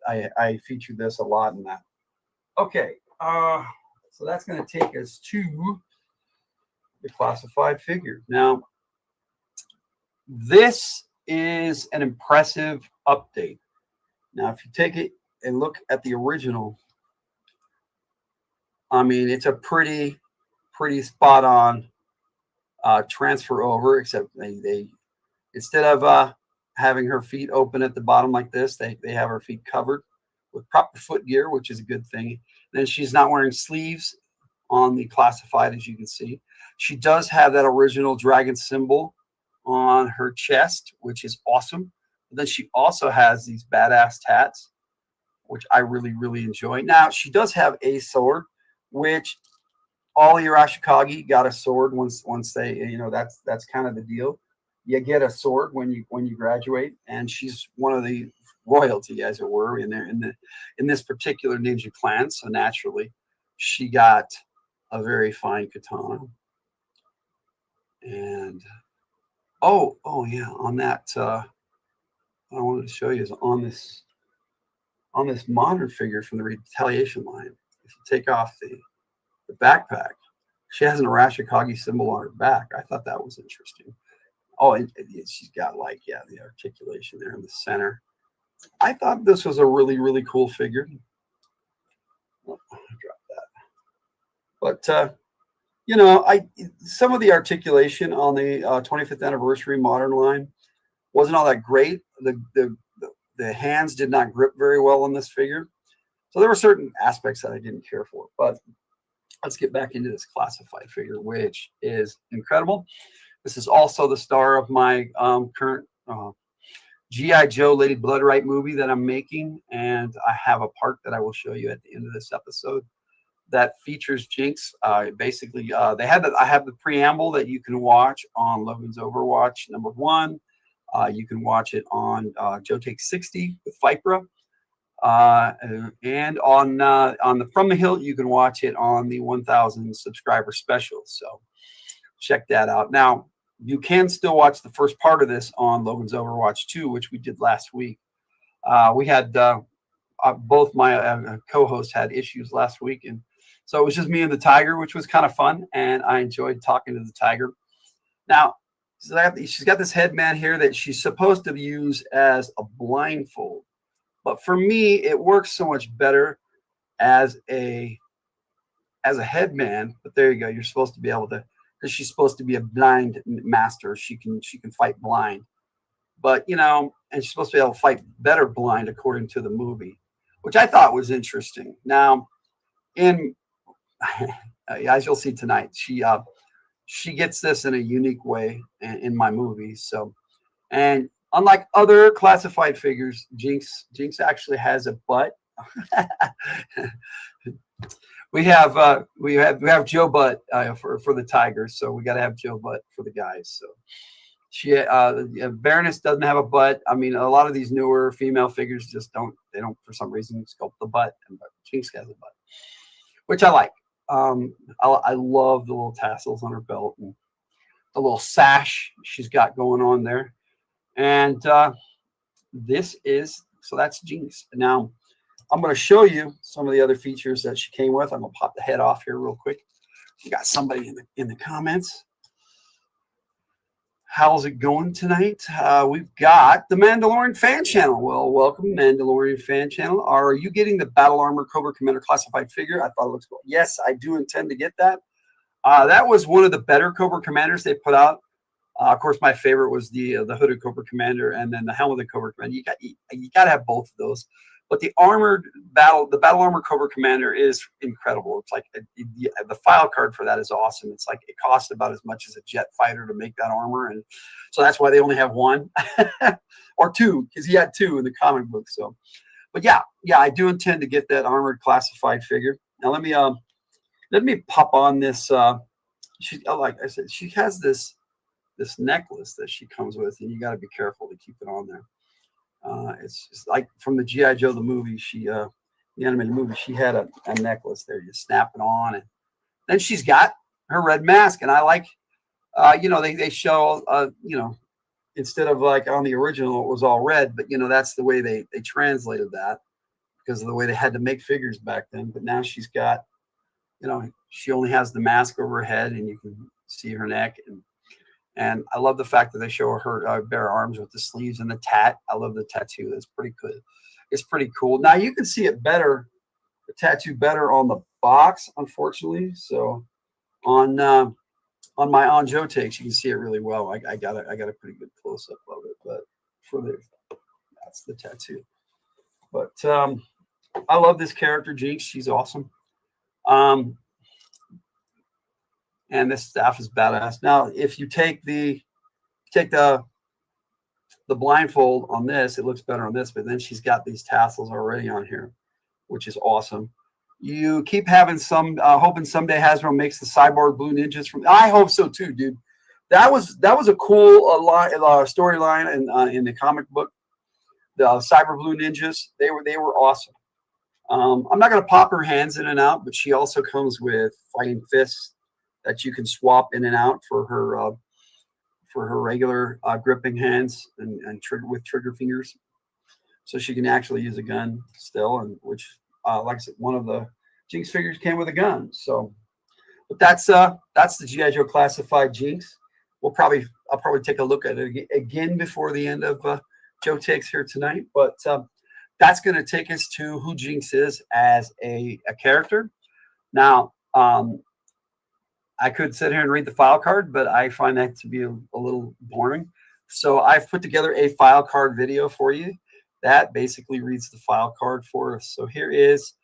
I featured this a lot in that. Okay, so that's going to take us to the classified figure. Now, this is an impressive update. Now, if you take it and look at the original, I mean, it's a pretty spot on transfer over, except they instead of having her feet open at the bottom like this, they have her feet covered with proper foot gear, which is a good thing. Then she's not wearing sleeves on the classified, as you can see. She does have that original dragon symbol on her chest, which is awesome. But then she also has these badass tats, which I really enjoy. Now, she does have a sword, which all your Ashikage got a sword once they, that's kind of the deal. You get a sword when you graduate, and she's one of the royalty, as it were, in this particular ninja clan. So naturally, she got a very fine katana. And oh yeah, on that what I wanted to show you is on this modern figure from the Retaliation line. If you take off the backpack, she has an Arashikage symbol on her back. I thought that was interesting. Oh, and she's got the articulation there in the center. I thought this was a really cool figure. Oh, I dropped that. But some of the articulation on the 25th anniversary modern line wasn't all that great. The hands did not grip very well on this figure. So there were certain aspects that I didn't care for. But let's get back into this classified figure, which is incredible. This is also the star of my current G.I. Joe Lady Bloodright movie that I'm making, and I have a part that I will show you at the end of this episode that features Jinx. Basically, I have the preamble that you can watch on Logan's Overwatch #1. You can watch it on Joe Takes 60 with Vypra. And on the From the Hilt, you can watch it on the 1,000 subscriber special. So check that out. Now, you can still watch the first part of this on Logan's Overwatch 2, which we did last week. We had both my co-hosts had issues last week, and so it was just me and the tiger, which was kind of fun, and I enjoyed talking to the tiger. Now, she's got this headband here that she's supposed to use as a blindfold. But for me, it works so much better as a headband. But there you go. You're supposed to be able to, because she's supposed to be a blind master. She can fight blind. But and she's supposed to be able to fight better blind according to the movie, which I thought was interesting. Now, as you'll see tonight, she gets this in a unique way in my movie. So, and unlike other classified figures, Jinx actually has a butt. we have Joe Butt for the Tigers, so we got to have Joe Butt for the guys. So Baroness doesn't have a butt. I mean, a lot of these newer female figures just don't for some reason sculpt the butt, and Jinx has a butt, which I like. I love the little tassels on her belt and the little sash she's got going on there. And that's Jinx. Now, I'm going to show you some of the other features that she came with. I'm going to pop the head off here real quick. We got somebody in the comments. How's it going tonight? We've got the Mandalorian fan channel. Well, welcome, Mandalorian fan channel. Are you getting the Battle Armor Cobra Commander classified figure? I thought it looks cool. Yes, I do intend to get that. That was one of the better Cobra Commanders they put out. Of course, my favorite was the hooded Cobra Commander, and then the helmeted Cobra Commander. You got to have both of those. But the Battle Armor Cobra Commander is incredible. It's like the file card for that is awesome. It's like it costs about as much as a jet fighter to make that armor, and so that's why they only have one or two, because he had two in the comic book. So, but yeah, I do intend to get that armored classified figure. Now let me pop on this. Like I said, she has this necklace that she comes with, and you got to be careful to keep it on there. It's just like from the G.I. Joe the movie. The animated movie, she had a necklace there. You snap it on, and then she's got her red mask. And I like, they show, instead of like on the original, it was all red, but that's the way they translated that because of the way they had to make figures back then. But now she's got, she only has the mask over her head, and you can see her neck. And I love the fact that they show her bare arms with the sleeves and the tat. I love the tattoo. That's pretty good. It's pretty cool. Now you can see it better, the tattoo better on the box, unfortunately. So on my On Joe Takes, you can see it really well. I got a pretty good close up of it, but that's the tattoo. But I love this character, Jinx. She's awesome. And this staff is badass. Now, if you take the blindfold on this, it looks better on this, but then she's got these tassels already on here, which is awesome. You keep having hoping someday Hasbro makes the cyborg blue ninjas from. I hope so too, dude. That was a cool storyline in the comic book. The cyber blue ninjas, they were awesome. I'm not going to pop her hands in and out, but she also comes with fighting fists that you can swap in and out for her regular gripping hands and with trigger fingers, so she can actually use a gun still. And which, like I said, one of the Jinx figures came with a gun. So, but that's the G.I. Joe classified Jinx. I'll probably take a look at it again before the end of Joe Takes here tonight. But that's going to take us to who Jinx is as a character. Now, I could sit here and read the file card, but I find that to be a little boring. So I've put together a file card video for you that basically reads the file card for us. So here is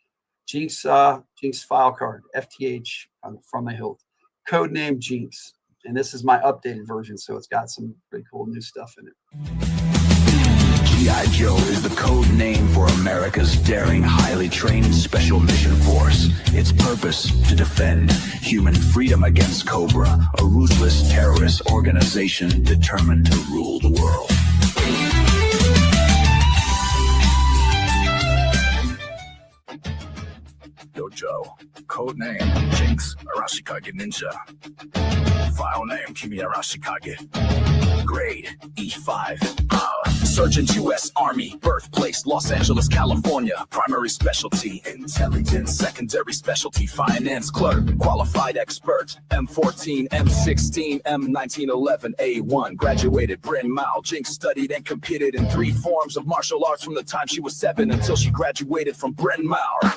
Jinx file card, FTH from the Hilt, codename Jinx. And this is my updated version, so it's got some pretty cool new stuff in it. G.I. Joe is the code name for America's daring, highly trained special mission force. Its purpose, to defend human freedom against Cobra, a ruthless terrorist organization determined to rule the world. Yo, Joe. Code name, Jinx, Arashikage Ninja. File name, Kimi Arashikage. Grade, E5. Sergeant U.S. Army. Birthplace, Los Angeles, California. Primary specialty, intelligence. Secondary specialty, finance clerk. Qualified expert, M14, M16, M1911, A1. Graduated Bryn Mawr. Jinx studied and competed in 3 forms of martial arts from the time she was 7 until she graduated from Bryn Mawr.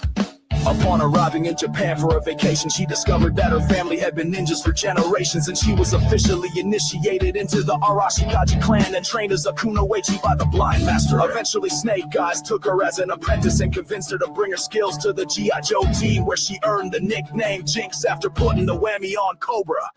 Upon arriving in Japan for a vacation, she discovered that her family had been ninjas for generations, and she was officially initiated into the Arashikage clan and trained as a kunoichi by the blind master. Eventually, Snake Eyes took her as an apprentice and convinced her to bring her skills to the G.I. Joe team, where she earned the nickname Jinx after putting the whammy on Cobra.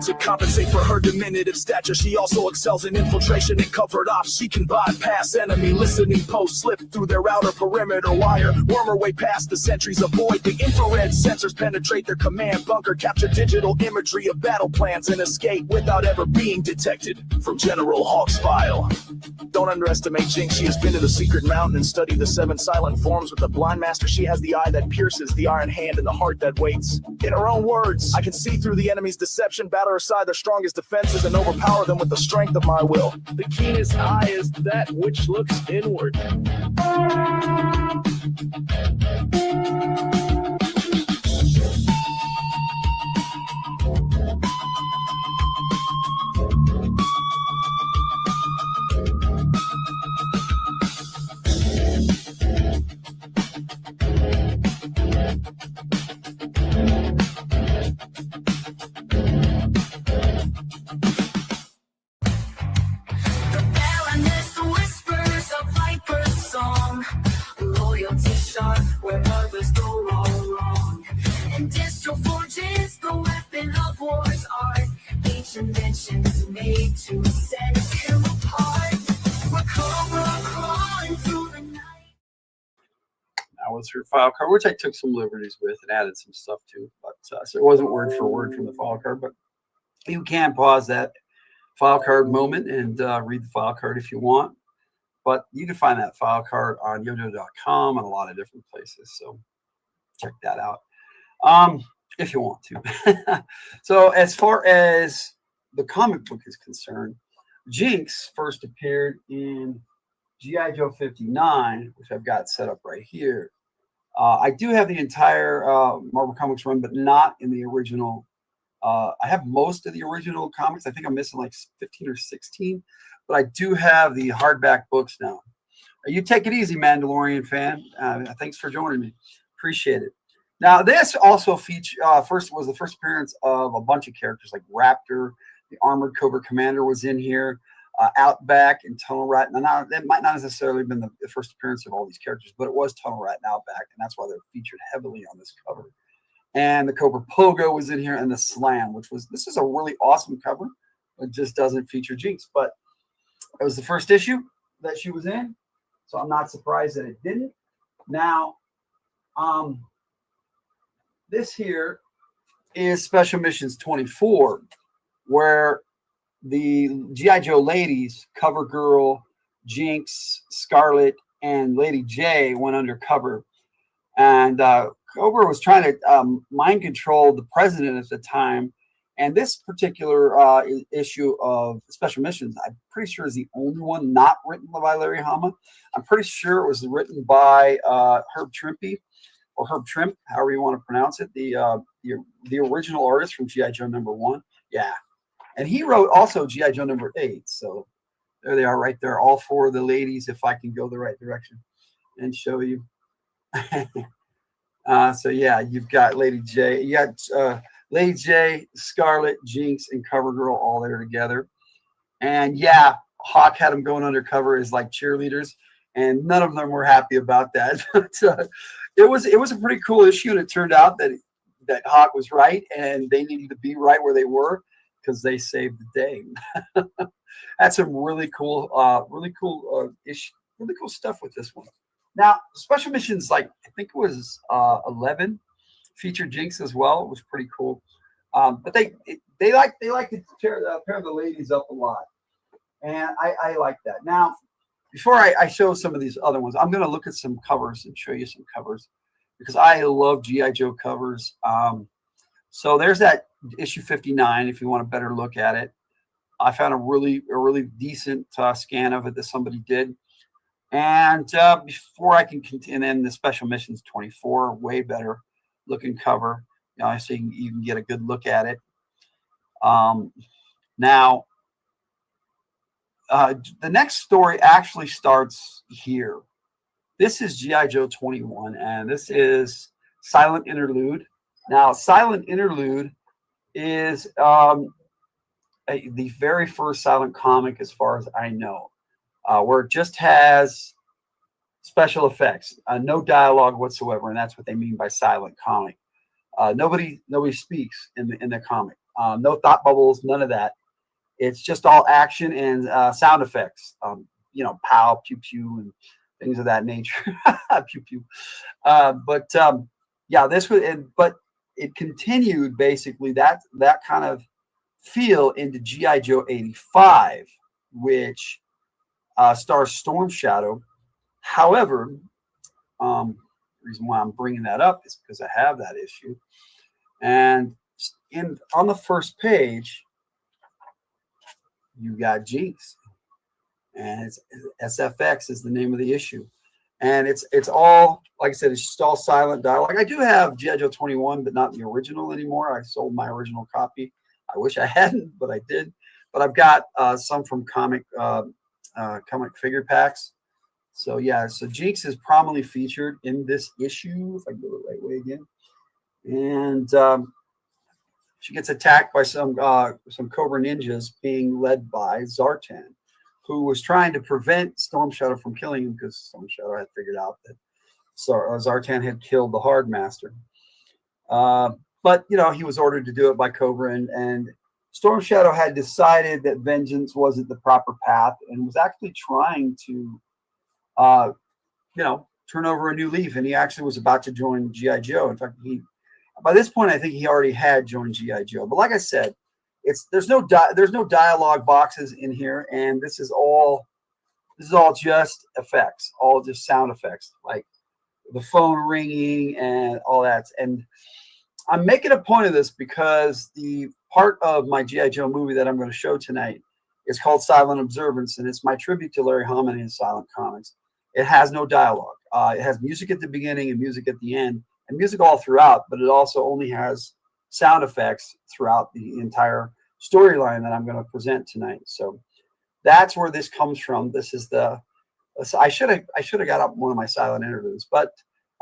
To compensate for her diminutive stature, she also excels in infiltration and covert ops. She can bypass enemy listening posts, slip through their outer perimeter wire, worm her way past the sentries, avoid the infrared sensors, penetrate their command bunker, capture digital imagery of battle plans, and escape without ever being detected. From General Hawk's file. Don't underestimate Jinx. She has been to the secret mountain and studied the 7 silent forms with the blind master. She has the eye that pierces, the iron hand, and the heart that waits. In her own words, I can see through the enemy's deception, batter aside their strongest defenses, and overpower them with the strength of my will. The keenest eye is that which looks inward. Where others go wrong. And distro forges the weapon of war's art. Each invention's made to set him apart. We're crawling through the night. That was her file card, which I took some liberties with and added some stuff to. But so it wasn't word for word from the file card, but you can pause that file card moment and read the file card if you want. But you can find that file card on yojo.com and a lot of different places. So check that out if you want to. So as far as the comic book is concerned, Jinx first appeared in G.I. Joe 59, which I've got set up right here. I do have the entire Marvel Comics run, but not in the original. I have most of the original comics. I think I'm missing like 15 or 16. But I do have the hardback books now. You take it easy, Mandalorian fan. Thanks for joining me. Appreciate it. Now, this also was the first appearance of a bunch of characters like Raptor, the Armored Cobra Commander was in here, Outback, and Tunnel Rat. Now, that might not necessarily have been the first appearance of all these characters, but it was Tunnel Rat and Outback, and that's why they're featured heavily on this cover. And the Cobra Pogo was in here, and the Slam, this is a really awesome cover. It just doesn't feature Jinx, but it was the first issue that she was in, so I'm not surprised that it didn't. Now, this here is Special Missions 24, where the G.I. Joe ladies, Cover Girl, Jinx, Scarlet, and Lady J went undercover. And Cobra was trying to mind control the president at the time. And this particular issue of Special Missions, I'm pretty sure is the only one not written by Larry Hama. I'm pretty sure it was written by Herb Trimpe, or Herb Trimp, however you want to pronounce it, the original artist from G.I. Joe #1. Yeah. And he wrote also G.I. Joe #8. So there they are right there, all 4 of the ladies, if I can go the right direction and show you. So, yeah, you've got Lady J. You got Lady J, Scarlet, Jinx, and CoverGirl all there together. And yeah, Hawk had them going undercover as like cheerleaders, and none of them were happy about that. But it was a pretty cool issue, and it turned out that Hawk was right, and they needed to be right where they were because they saved the day. That's some really cool really cool stuff with this one. Now, special missions, like I think it was 11, featured Jinx as well. It was pretty cool. But they like to pair the ladies up a lot, and I like that. Now, before I show some of these other ones, I'm going to look at some covers and show you some covers because I love GI Joe covers. So there's that issue 59. If you want a better look at it, I found a really decent scan of it that somebody did. And before I can continue, and then the special missions 24, way better looking cover. So you can get a good look at it. Now, the next story actually starts here. This is G.I. Joe 21, and this is Silent Interlude. Now, Silent Interlude is the very first silent comic, as far as I know, where it just has special effects, no dialogue whatsoever, and that's what they mean by silent comic. Nobody speaks in the comic. No thought bubbles, none of that. It's just all action and sound effects. Pow, pew pew, and things of that nature. Pew pew. Yeah, this was, but it continued basically that kind of feel into G.I. Joe 85, which stars Storm Shadow. However, the reason why I'm bringing that up is because I have that issue, and on the first page, you got Jinx, and it's SFX is the name of the issue, and it's all, like I said, it's just all silent dialogue. I do have G.I. Joe 21, but not the original anymore. I sold my original copy. I wish I hadn't, but I did. But I've got some from comic figure packs. So yeah, so Jinx is prominently featured in this issue, if I go the right way again, and she gets attacked by some Cobra ninjas being led by Zartan, who was trying to prevent Storm Shadow from killing him because Storm Shadow had figured out that Zartan had killed the Hard Master. But he was ordered to do it by Cobra, and Storm Shadow had decided that vengeance wasn't the proper path and was actually trying to turn over a new leaf, and he actually was about to join G.I. Joe. In fact, by this point, I think he already had joined G.I. Joe. But like I said, there's no dialogue boxes in here, and this is all just effects, all just sound effects, like the phone ringing and all that. And I'm making a point of this because the part of my G.I. Joe movie that I'm going to show tonight is called Silent Observance, and it's my tribute to Larry Hama and silent comics. It has no dialogue. It has music at the beginning and music at the end, and music all throughout, but it also only has sound effects throughout the entire storyline that I'm going to present tonight. So that's where this comes from. This is I should have got up one of my silent interludes, but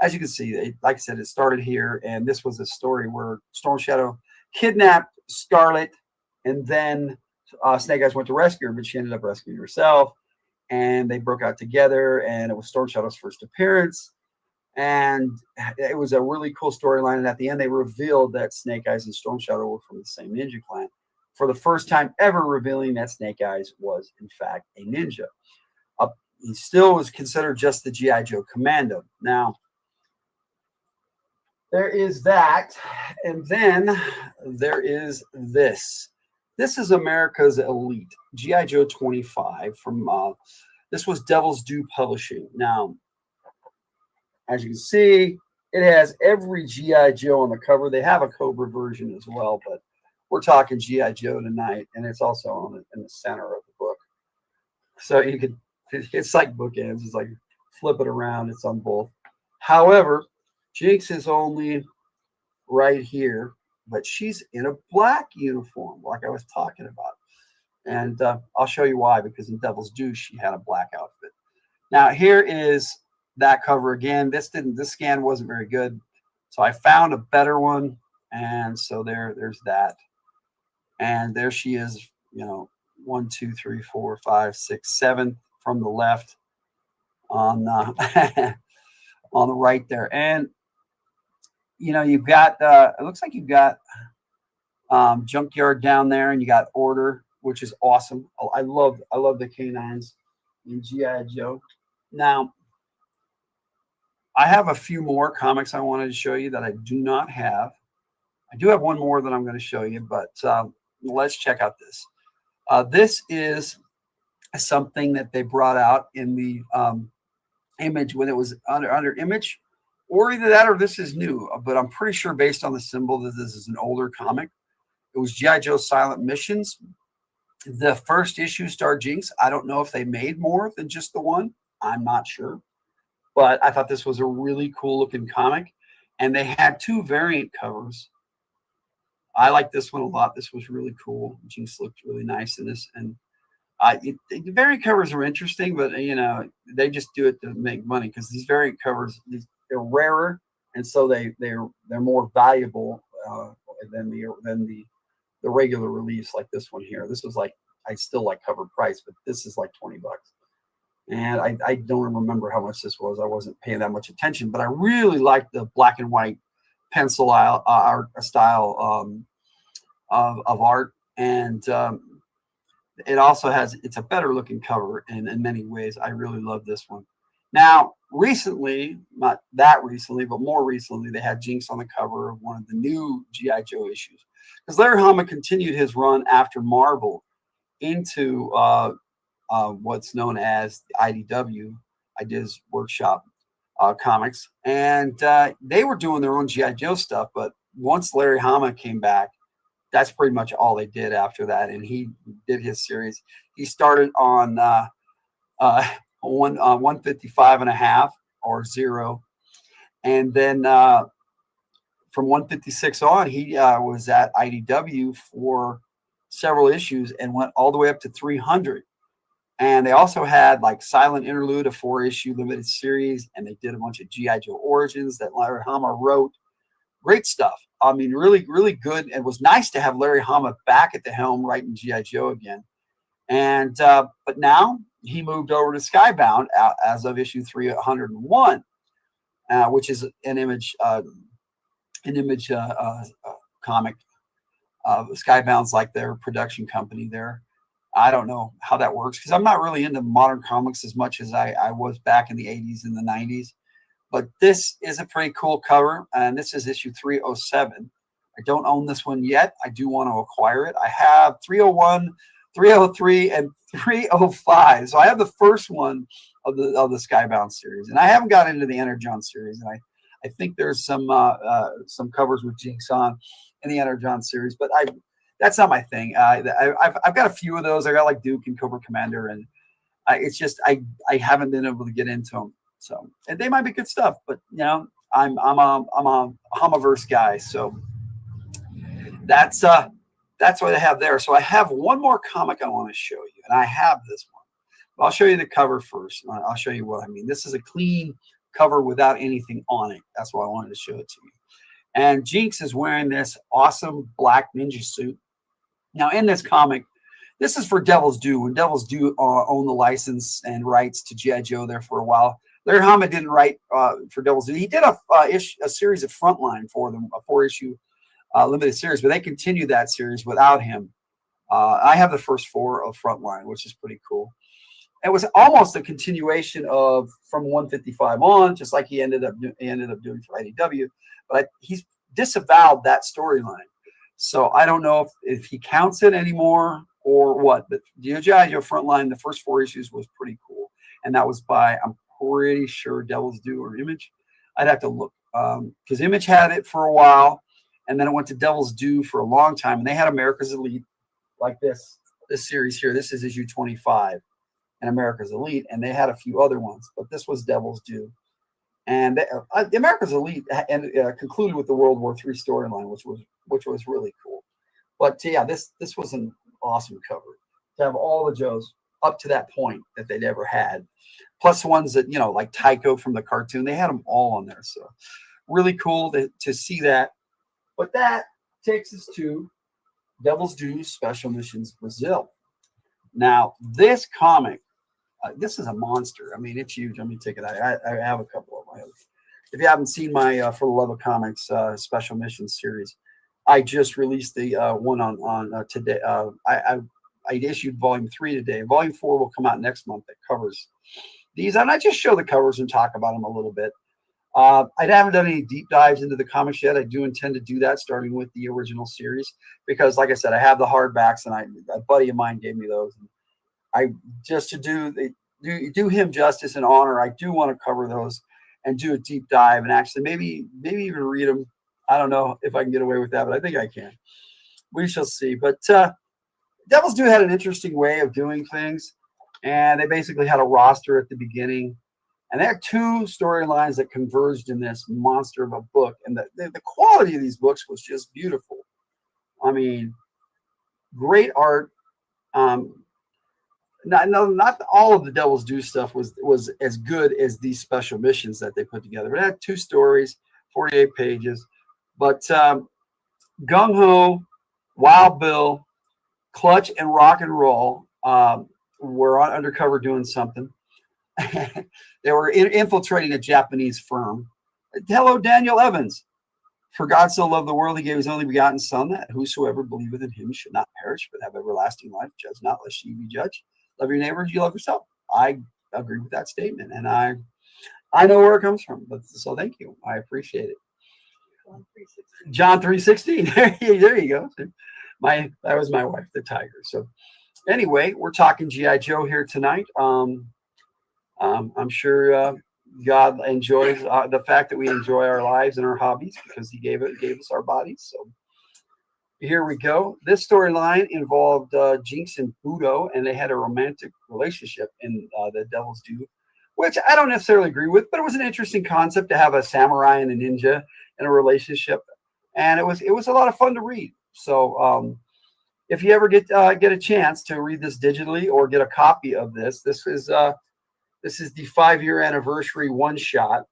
as you can see, like I said, it started here, and this was a story where Storm Shadow kidnapped Scarlet, and then Snake Eyes went to rescue her, but she ended up rescuing herself, and they broke out together, and it was Storm Shadow's first appearance, and it was a really cool storyline. And at the end, they revealed that Snake Eyes and Storm Shadow were from the same ninja clan, for the first time ever revealing that Snake Eyes was, in fact, a ninja. He still was considered just the G.I. Joe Commando. Now, there is that, and then there is this. This is America's Elite, G.I. Joe 25 from, this was Devil's Due Publishing. Now, as you can see, it has every G.I. Joe on the cover. They have a Cobra version as well, but we're talking G.I. Joe tonight, and it's also in the center of the book. So you can, it's like bookends. It's like flip it around. It's on both. However, Jinx is only right here, but she's in a black uniform, like I was talking about. And I'll show you why, because in Devil's Due, she had a black outfit. Now, here is that cover again. This scan wasn't very good, so I found a better one, and so there's that. And there she is, 1, 2, 3, 4, 5, 6, 7 from the left on on the right there. And you've got it looks like you've got Junkyard down there, and you got Order, which is awesome. I love the canines in G.I. Joe. Now, I have a few more comics I wanted to show you that I do not have. I do have one more that I'm going to show you, but let's check out this. This is something that they brought out in the image when it was under image, or either that or this is new, but I'm pretty sure based on the symbol that this is an older comic. It was G.I. Joe Silent Missions. The first issue starred Jinx. I don't know if they made more than just the one. I'm not sure. But I thought this was a really cool looking comic. And they had two variant covers. I like this one a lot. This was really cool. Jinx looked really nice in this. And the variant covers are interesting, but you know, they just do it to make money because these variant covers, they're rarer, and so they're more valuable than the regular release like this one here. This was like, I still like cover price, but this is like $20. And I don't remember how much this was. I wasn't paying that much attention, but I really like the black and white pencil art style of art. And it also has, it's a better looking cover in many ways. I really love this one. Now, recently, not that recently, but more recently, they had Jinx on the cover of one of the new G.I. Joe issues. Because Larry Hama continued his run after Marvel into what's known as the IDW, Ideas Workshop comics. And they were doing their own G.I. Joe stuff. But once Larry Hama came back, that's pretty much all they did after that. And he did his series. He started on 155.5 or 0. And then from 156 on, he was at IDW for several issues and went all the way up to 300. And they also had like Silent Interlude, a 4-issue limited series, and they did a bunch of G.I. Joe Origins that Larry Hama wrote. Great stuff. I mean, really, really good. It was nice to have Larry Hama back at the helm writing G.I. Joe again. And but now he moved over to Skybound as of issue 301, which is an image comic. Skybound's like their production company there. I don't know how that works because I'm not really into modern comics as much as I was back in the 80s and the 90s. But this is a pretty cool cover, and this is issue 307. I don't own this one yet. I do want to acquire it. I have 301, 303, and 305. So I have the first one of the Skybound series, and I haven't got into the Energon series. And I think there's some covers with Jinx on in the Energon series, but that's not my thing. I've got a few of those. I got like Duke and Cobra Commander, and it's just I haven't been able to get into them. So, and they might be good stuff, but you know, I'm a Hamaverse guy, so that's what I have there. So I have one more comic I want to show you, and I have this one. But I'll show you the cover first. I'll show you what I mean. This is a clean cover without anything on it. That's why I wanted to show it to you. And Jinx is wearing this awesome black ninja suit. Now, in this comic, this is for Devil's Due. When Devil's Due owned the license and rights to G.I. Joe there for a while. Larry Hama didn't write for Devil's Due. He did a series of Frontline for them, a 4-issue limited series, but they continued that series without him. I have the first 4 of Frontline, which is pretty cool. It was almost a continuation of from 155 on, just like he ended up doing for IDW, but he's disavowed that storyline. So I don't know if he counts it anymore or what, but G.I. Joe Frontline, the first 4 issues was pretty cool. And that was by, I'm pretty sure, Devil's Due or Image. I'd have to look because Image had it for a while, and then it went to Devil's Due for a long time, and they had America's Elite like this series here. This is issue 25 and America's Elite, and they had a few other ones, but this was Devil's Due. And the America's Elite concluded with the World War III storyline, which was really cool. But yeah, this was an awesome cover to have all the Joes up to that point that they'd ever had, plus ones that, you know, like Tycho from the cartoon. They had them all on there, so really cool to see that. But that takes us to Devil's Due Special Missions Brazil. Now, this comic, this is a monster. I mean, it's huge. Let me take it out. I have a couple of them. If you haven't seen my For the Love of Comics Special Missions series, I just released the one on today. I issued volume 3 today. Volume 4 will come out next month. That covers these, and I just show the covers and talk about them a little bit. I haven't done any deep dives into the comics yet. I do intend to do that, starting with the original series, because, like I said, I have the hardbacks, and a buddy of mine gave me those. And I just to do him justice and honor, I do want to cover those and do a deep dive, and actually maybe even read them. I don't know if I can get away with that, but I think I can. We shall see. But Devil's Due had an interesting way of doing things, and they basically had a roster at the beginning. And they had two storylines that converged in this monster of a book. And the quality of these books was just beautiful. I mean, great art. Not all of the Devil's Due stuff was as good as these special missions that they put together. It had two stories, 48 pages. But Gung Ho, Wild Bill, Clutch, and Rock and Roll were on undercover doing something. They were infiltrating a Japanese firm. Hello, Daniel Evans. For God so loved the world, he gave his only begotten Son, that whosoever believeth in him should not perish, but have everlasting life. Judge not, lest ye be judged. Love your neighbor as you love yourself. I agree with that statement, and I know where it comes from. But so thank you. I appreciate it. John 3:16. There you go. That was my wife, the tiger. So anyway, we're talking G.I. Joe here tonight. I'm sure God enjoys the fact that we enjoy our lives and our hobbies, because he gave us our bodies. So here we go. This storyline involved Jinx and Budo, and they had a romantic relationship in the Devil's Due, which I don't necessarily agree with, but it was an interesting concept to have a samurai and a ninja in a relationship, and it was a lot of fun to read. So if you ever get a chance to read this digitally or get a copy of this, this is the 5-year anniversary one shot.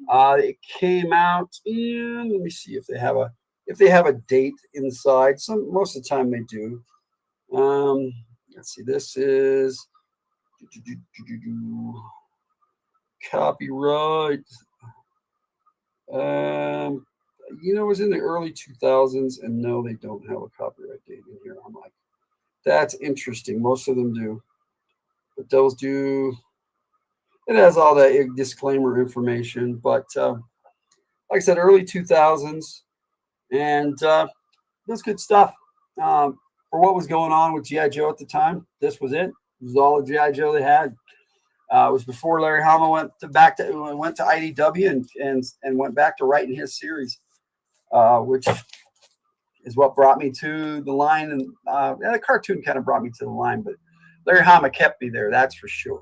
It came out in, let me see if they have a date inside. Most of the time they do. Let's see. This is copyright. It was in the early 2000s, and no, they don't have a copyright date in here. I'm like, that's interesting. Most of them do, but those do. It has all that disclaimer information, but like I said, early 2000s, and that's good stuff. For what was going on with G.I. Joe at the time, this was it. It was all of G.I. Joe they had. It was before Larry Hama went to IDW and went back to writing his series, which is what brought me to the line. And the cartoon kind of brought me to the line, but Larry Hama kept me there, that's for sure.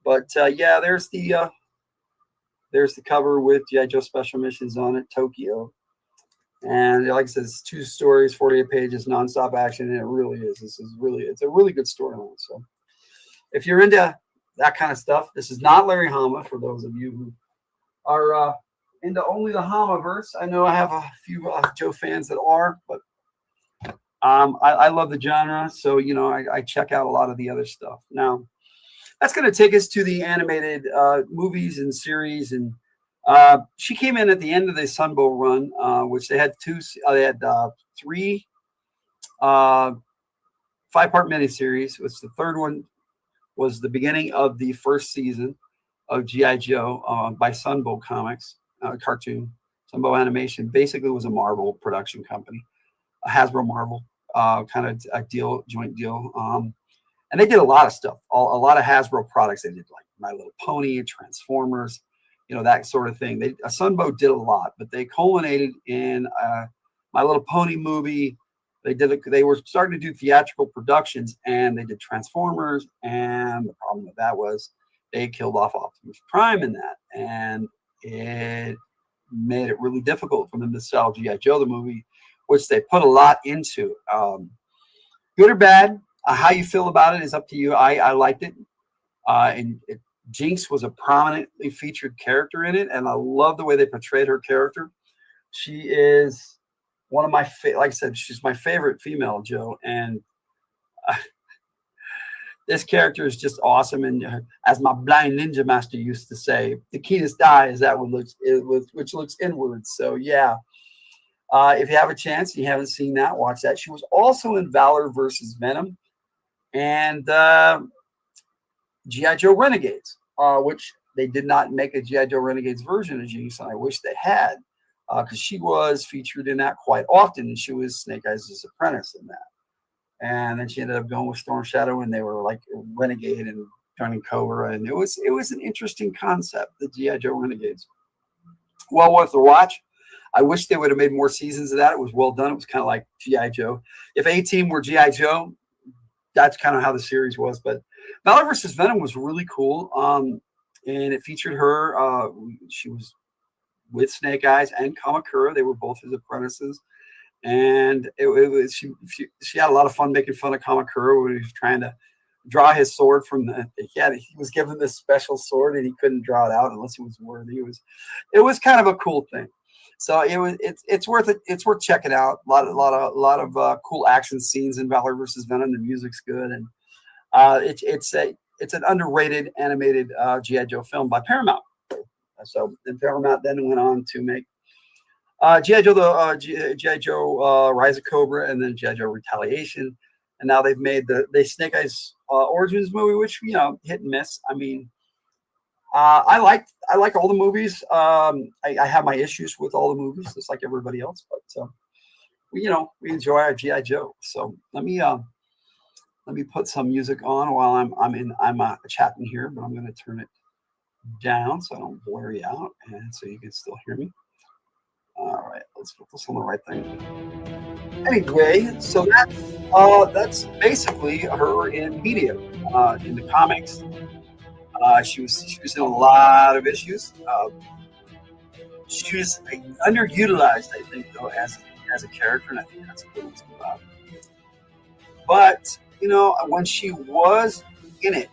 But yeah, there's the cover with G.I. Joe Special Missions on it, Tokyo. And like I said, it's 2 stories, 48 pages, nonstop action, and it really is. It's a really good storyline. So if you're into that kind of stuff, this is not Larry Hama, for those of you who are into only the Hamaverse. I know I have a few Joe fans that are, but I love the genre, so I check out a lot of the other stuff. Now, that's going to take us to the animated movies and series, and she came in at the end of the Sunbow run, which they had 3 5-part miniseries. Which the third one was the beginning of the first season of G.I. Joe by Sunbow Comics, cartoon. Sunbow Animation basically was a Marvel production company, a Hasbro Marvel kind of a joint deal. And they did a lot of stuff, a lot of Hasbro products. They did like My Little Pony, Transformers, that sort of thing. Sunbow did a lot, but they culminated in My Little Pony movie. They were starting to do theatrical productions, and they did Transformers. And the problem with that was they killed off Optimus Prime in that, and it made it really difficult for them to sell G.I. Joe the movie, which they put a lot into. Good or bad, how you feel about it is up to you. I liked it, Jinx was a prominently featured character in it, and I love the way they portrayed her character. She is one of my like I said, she's my favorite female Joe, and this character is just awesome. And as my blind ninja master used to say, the keenest eye is that which looks inwards. So yeah, if you have a chance, you haven't seen that, watch that. She was also in Valor versus Venom and G.I. Joe Renegades. which they did not make a G.I. Joe Renegades version of Jinx, and I wish they had, because she was featured in that quite often, and she was Snake Eyes' apprentice in that. And then she ended up going with Storm Shadow, and they were like Renegade and joining Cobra, and it was an interesting concept, the G.I. Joe Renegades. Well worth the watch. I wish they would have made more seasons of that. It was well done. It was kind of like G.I. Joe. If A-Team were G.I. Joe, that's kind of how the series was. But Valor vs. Venom was really cool. And it featured her. She was with Snake Eyes and Kamakura. They were both his apprentices. And she had a lot of fun making fun of Kamakura when he was trying to draw his sword from he was given this special sword and he couldn't draw it out unless he was worthy. It was kind of a cool thing. So it's worth it. It's worth checking out. A lot of cool action scenes in Valor vs. Venom. The music's good, and it's an underrated animated G.I. Joe film by Paramount. So then Paramount then went on to make G.I. Joe, G.I. Joe Rise of Cobra, and then G.I. Joe Retaliation, and now they've made the Snake Eyes Origins movie, which hit and miss. I mean, I like all the movies. I have my issues with all the movies, just like everybody else. But we enjoy our GI Joe. So let me put some music on while I'm chatting here, but I'm going to turn it down so I don't blur you out, and so you can still hear me. All right, let's put this on the right thing. Anyway, so that's basically her in media, in the comics. She was in a lot of issues. She was underutilized, I think, though, as a character, and I think that's what it's about. But when she was in it,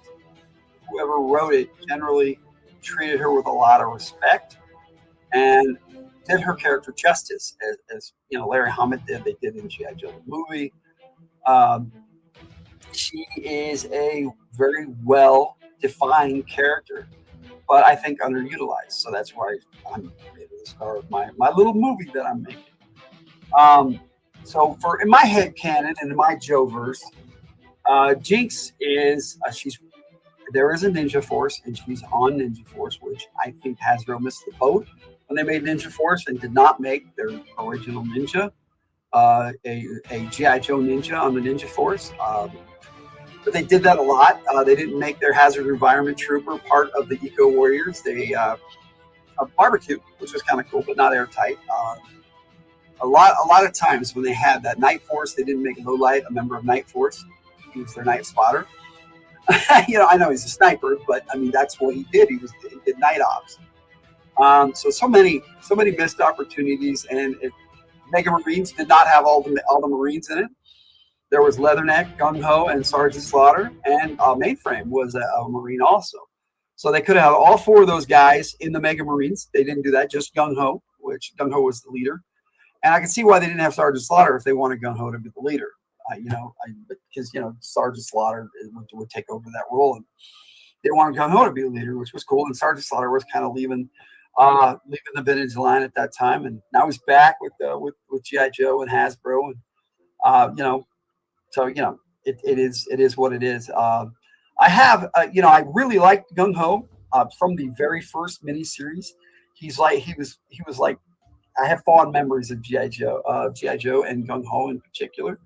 whoever wrote it generally treated her with a lot of respect and did her character justice, as Larry Hammond did. They did in G.I. Joe the movie. She is a very well defined character, but I think underutilized. So that's why I'm the star of my little movie that I'm making. So in my head canon and in my Joe-verse, Jinx is there is a Ninja Force, and she's on Ninja Force, which I think Hasbro missed the boat when they made Ninja Force and did not make their original Ninja, a G.I. Joe Ninja on the Ninja Force. But they did that a lot. They didn't make their Hazard Environment Trooper part of the Eco Warriors. They Barbecue, which was kind of cool, but not airtight. A lot of times when they had that Night Force, they didn't make Lowlight a member of Night Force. He was their night spotter. I know he's a sniper, but I mean that's what he did. He did night ops. So many missed opportunities, and Mega Marines did not have all the Marines in it. There was Leatherneck, Gung Ho, and Sergeant Slaughter, and Mainframe was a Marine also. So they could have all four of those guys in the Mega Marines. They didn't do that, just Gung Ho, which Gung Ho was the leader. And I can see why they didn't have Sergeant Slaughter if they wanted Gung Ho to be the leader. Because Sergeant Slaughter would take over that role, and they wanted Gung Ho to be the leader, which was cool. And Sergeant Slaughter was kind of leaving the vintage line at that time, and now he's back with GI Joe and Hasbro, and it is what it is. I really liked Gung Ho from the very first miniseries. He was like, I have fond memories of GI Joe and Gung Ho in particular.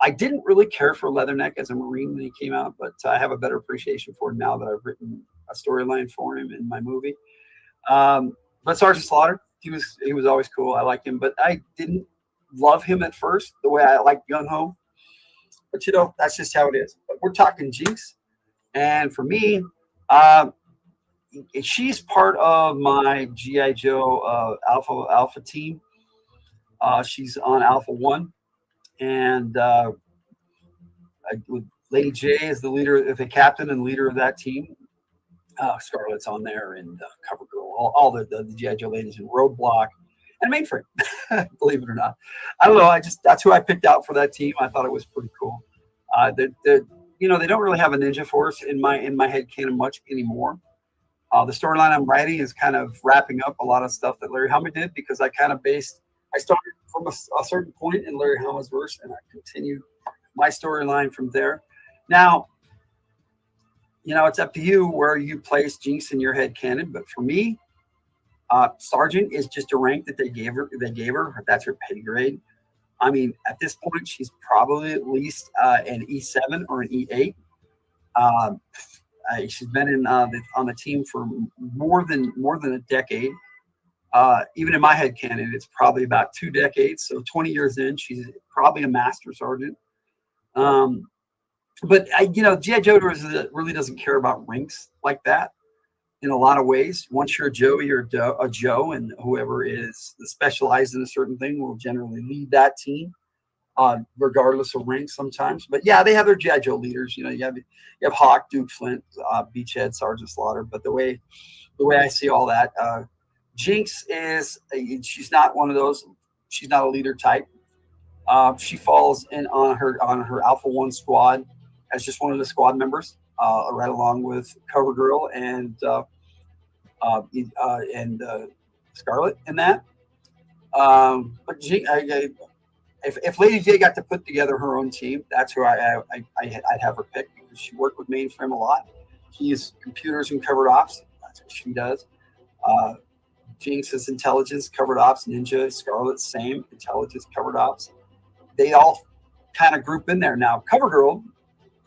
I didn't really care for Leatherneck as a Marine when he came out, but I have a better appreciation for him now that I've written a storyline for him in my movie. But Sergeant Slaughter, he was always cool. I liked him, but I didn't love him at first the way I liked Gung Ho. But that's just how it is. But we're talking Jinx, and for me, she's part of my GI Joe Alpha team. She's on Alpha 1. And Lady J is the leader, the captain and leader of that team. Scarlet's on there, and CoverGirl, all the G.I. Joe ladies in Roadblock, and Mainframe. Believe it or not, I don't know. That's who I picked out for that team. I thought it was pretty cool. They don't really have a Ninja Force in my headcanon much anymore. The storyline I'm writing is kind of wrapping up a lot of stuff that Larry Hama did, because I started from a certain point in Larry Hama's verse, and I continued my storyline from there. Now, you know, it's up to you where you place Jinx in your head canon. But for me, Sergeant is just a rank that they gave her. That's her pay grade. I mean, at this point, she's probably at least an E7 or an E8. She's been on the team for more than a decade. Even in my head canon, it's probably about 2 decades. So 20 years in, she's probably a master sergeant. But you know, G.I. Joe really doesn't care about ranks like that. In a lot of ways, once you're a Joe, you're a Joe, and whoever is specialized in a certain thing will generally lead that team, regardless of rank sometimes. But yeah, they have their G.I. Joe leaders. You know, you have Hawk, Duke Flint, Beachhead, Sergeant Slaughter. But the way I see all that, Jinx she's not one of those. She's not a leader type. She falls in on her Alpha 1 squad as just one of the squad members, right along with CoverGirl and Scarlet in that. But if Lady J got to put together her own team, that's who I'd have her pick, because she worked with Mainframe a lot. She uses computers and covered ops. That's what she does. Jinx is intelligence, covered ops, ninja. Scarlet, same, intelligence, covered ops. They all kind of group in there. Now, CoverGirl,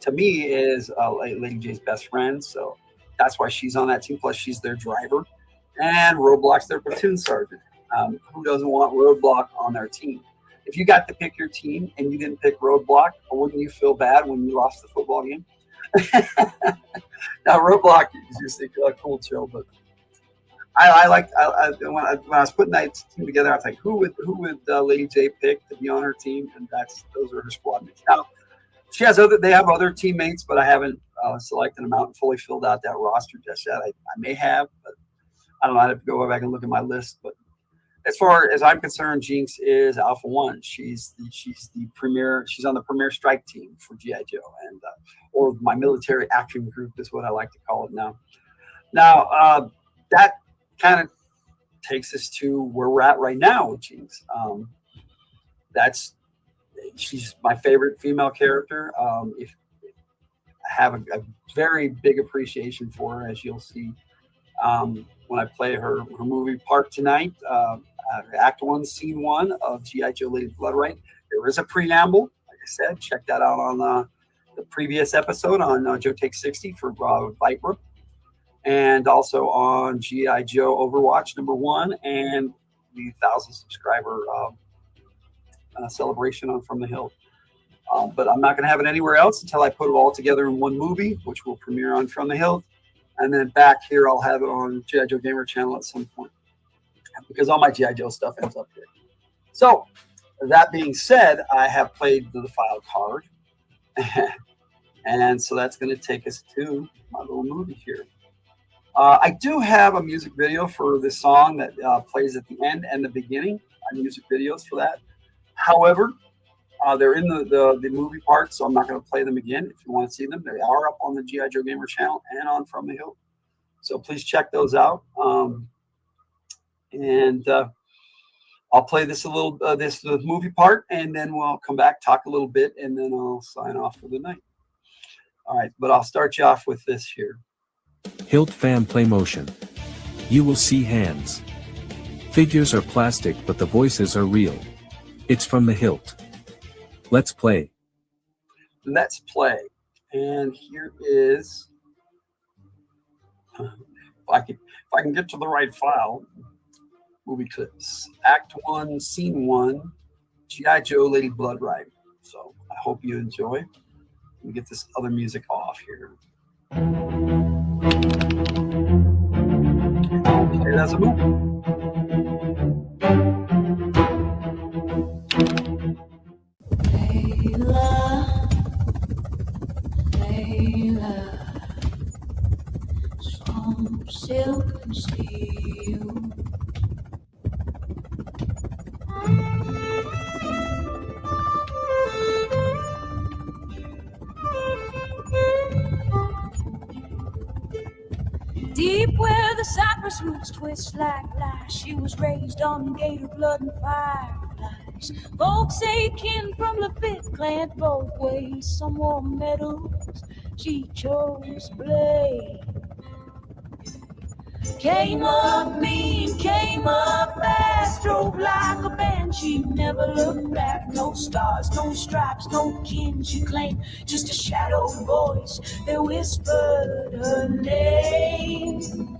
to me, is Lady J's best friend, so that's why she's on that team. Plus, she's their driver, and Roadblock's their platoon sergeant. Who doesn't want Roadblock on their team? If you got to pick your team and you didn't pick Roadblock, wouldn't you feel bad when you lost the football game? Now, Roadblock is just a cool chill, but when I was putting that team together, I was like, who would Lady J pick to be on her team? And those are her squad mates. Now, they have other teammates, but I haven't selected them out and fully filled out that roster just yet. I may have, but I don't know. I'd have to go back and look at my list. But as far as I'm concerned, Jinx is Alpha 1. She's the premier. She's on the premier strike team for G.I. Joe, and or my military action group is what I like to call it now. Now that kind of takes us to where we're at right now with Jinx. She's my favorite female character. If I have a very big appreciation for her, as you'll see when I play her movie part tonight, Act 1, Scene 1 of G.I. Joe Lady Blood Right. There is a preamble. Like I said, check that out on the previous episode on Joe Takes 60 for Vypra. And also on G.I. Joe Overwatch #1 and the 1,000 subscriber celebration on From the Hill. But I'm not going to have it anywhere else until I put it all together in one movie, which will premiere on From the Hill. And then back here, I'll have it on G.I. Joe Gamer channel at some point, because all my G.I. Joe stuff ends up here. So that being said, I have played the file card. And so that's going to take us to my little movie here. I do have a music video for this song that plays at the end and the beginning. I have music videos for that. However, they're in the movie part, so I'm not going to play them again. If you want to see them, they are up on the G.I. Joe Gamer channel and on From the Hill. So please check those out. And I'll play this the movie part, and then we'll come back, talk a little bit, and then I'll sign off for the night. All right, but I'll start you off with this here. Hilt fan play motion. You will see hands. Figures are plastic, but the voices are real. It's from the hilt. Let's play. Let's play. And here is, if I can get to the right file, movie clips. Act 1, Scene 1, G.I. Joe Lady Blood Right. So I hope you enjoy. Let me get this other music off here. I'll play it as a movie. From silk and steel. Deep where the cypress roots twist like lies, she was raised on gator blood and fireflies. stars. Folks say kin from the fifth plant both ways. Some wore medals, she chose blade. Came up mean, came up fast, drove like a banshee, never looked back. No stars, no stripes, no kin she claimed, just a shadow voice that whispered her name.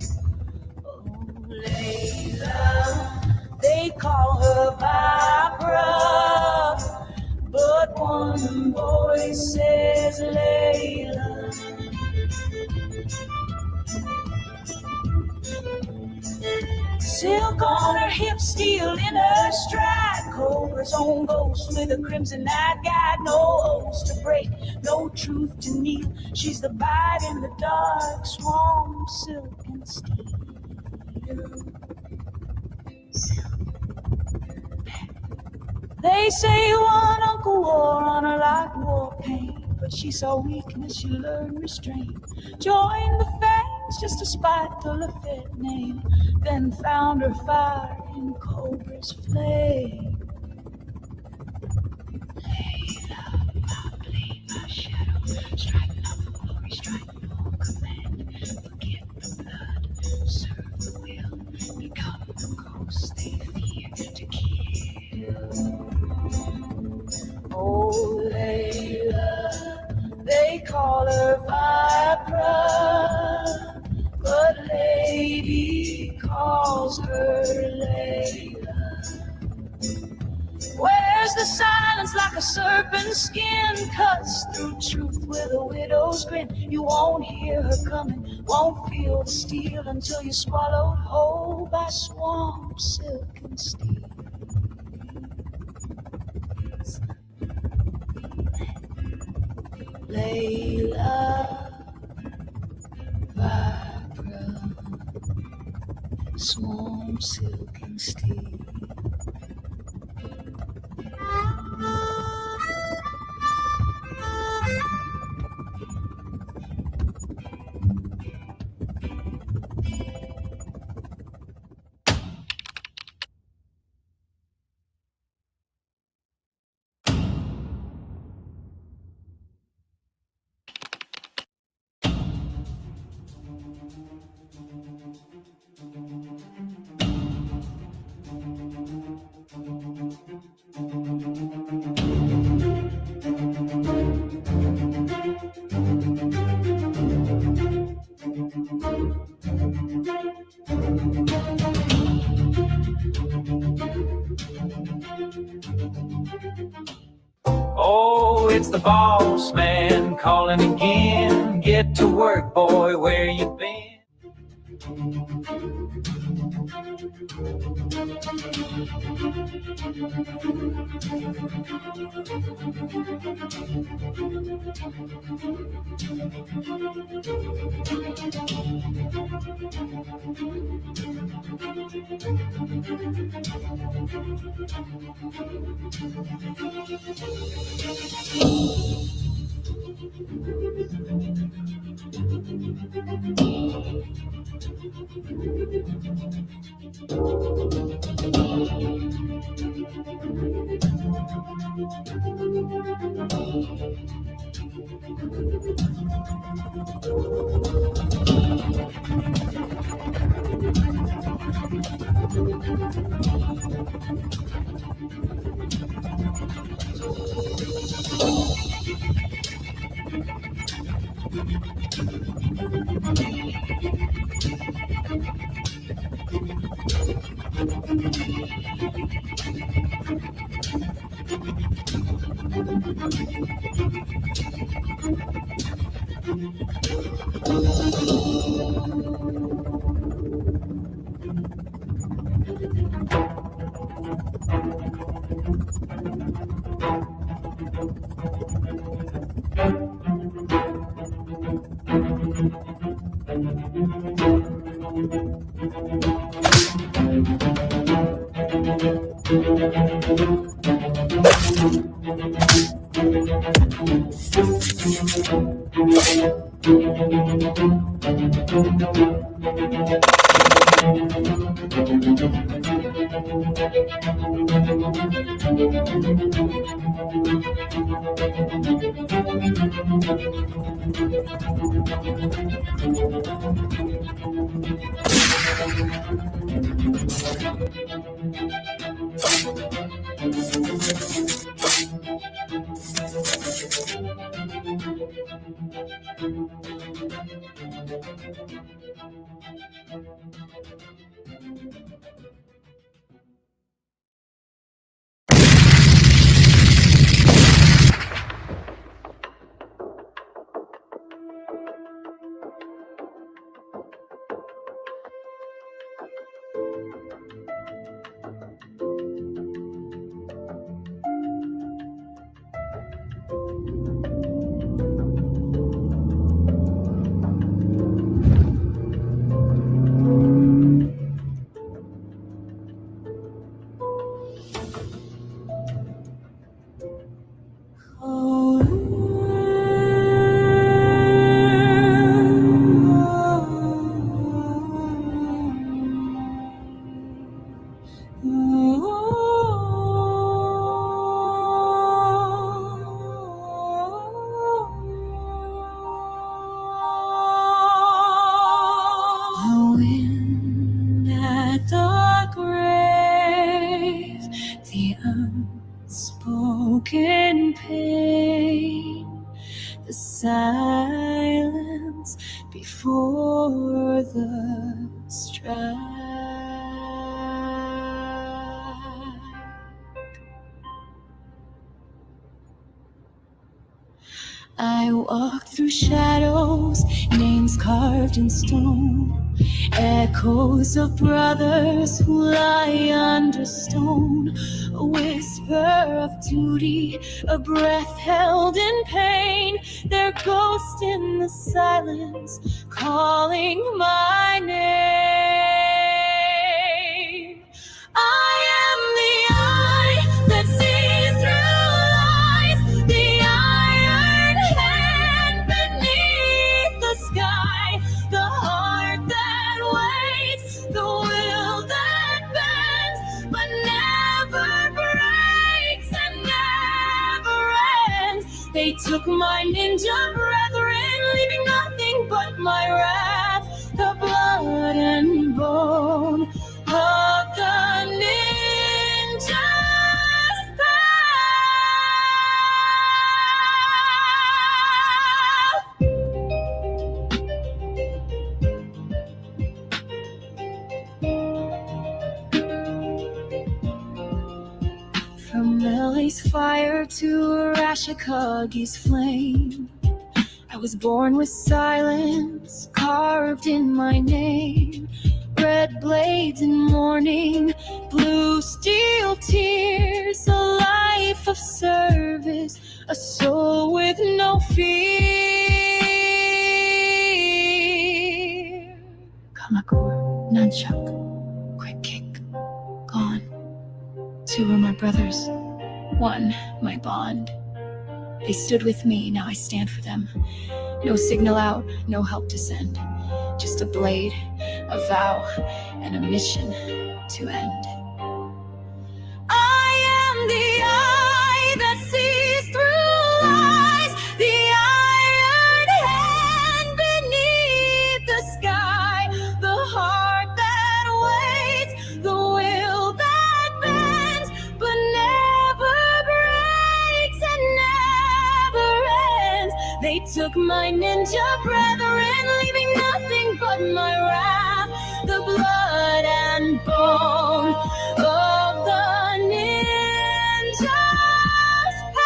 Oh, Layla, they call her Vypra, but one voice says Layla. Silk on her hips, steel in her stride. Cobra's own ghost with a crimson night guide. No oaths to break, no truth to kneel. She's the bite in the dark, swamp, silk and steel. They say one uncle wore on her like war paint, but she saw weakness, she learned restraint. Joined the fangs just to spite the Lafette name, then found her fire in Cobra's flame. Layla, I bleed my shadow, striking up for glory, striking for command. Forget the blood, serve the will, become the ghost they fear to kill. Oh, Layla, they call her Vypra, but lady calls her Layla. Wears the silence like a serpent's skin, cuts through truth with a widow's grin. You won't hear her coming, won't feel the steel until you're swallowed whole by swamp, silk and steel. Layla, Vypra, swamp, silk and steel. Oh, it's the boss man calling again. Get to work, boy, where you been? In that dark grave, the unspoken pain, the silence before the strike. I walk through shadows, names carved in stone, echoes of brothers who lie under stone, a whisper of duty, a breath held in pain, their ghost in the silence, calling my name. I am the eye that sees through lies, the iron hand beneath the sky, the heart that waits, the will that bends, but never breaks and never ends. They took my ninja brethren, leaving nothing but my wrath, the blood and bone of the ninja's path. From LA's fire to Arashikage's flame, I was born with silence carved in my name. Red blades in mourning, blue steel tears, a life of service, a soul with no fear. Kamakura, nunchuck, quick kick, gone. 2 were my brothers, 1 my bond. They stood with me, now I stand for them. No signal out, no help to send. Just a blade, a vow, and a mission to end. I am the eye that sees through lies, the iron hand beneath the sky, the heart that waits, the will that bends, but never breaks and never ends. They took my ninja brethren, leaving nothing but my wrath, the blood and bone of the ninja's path.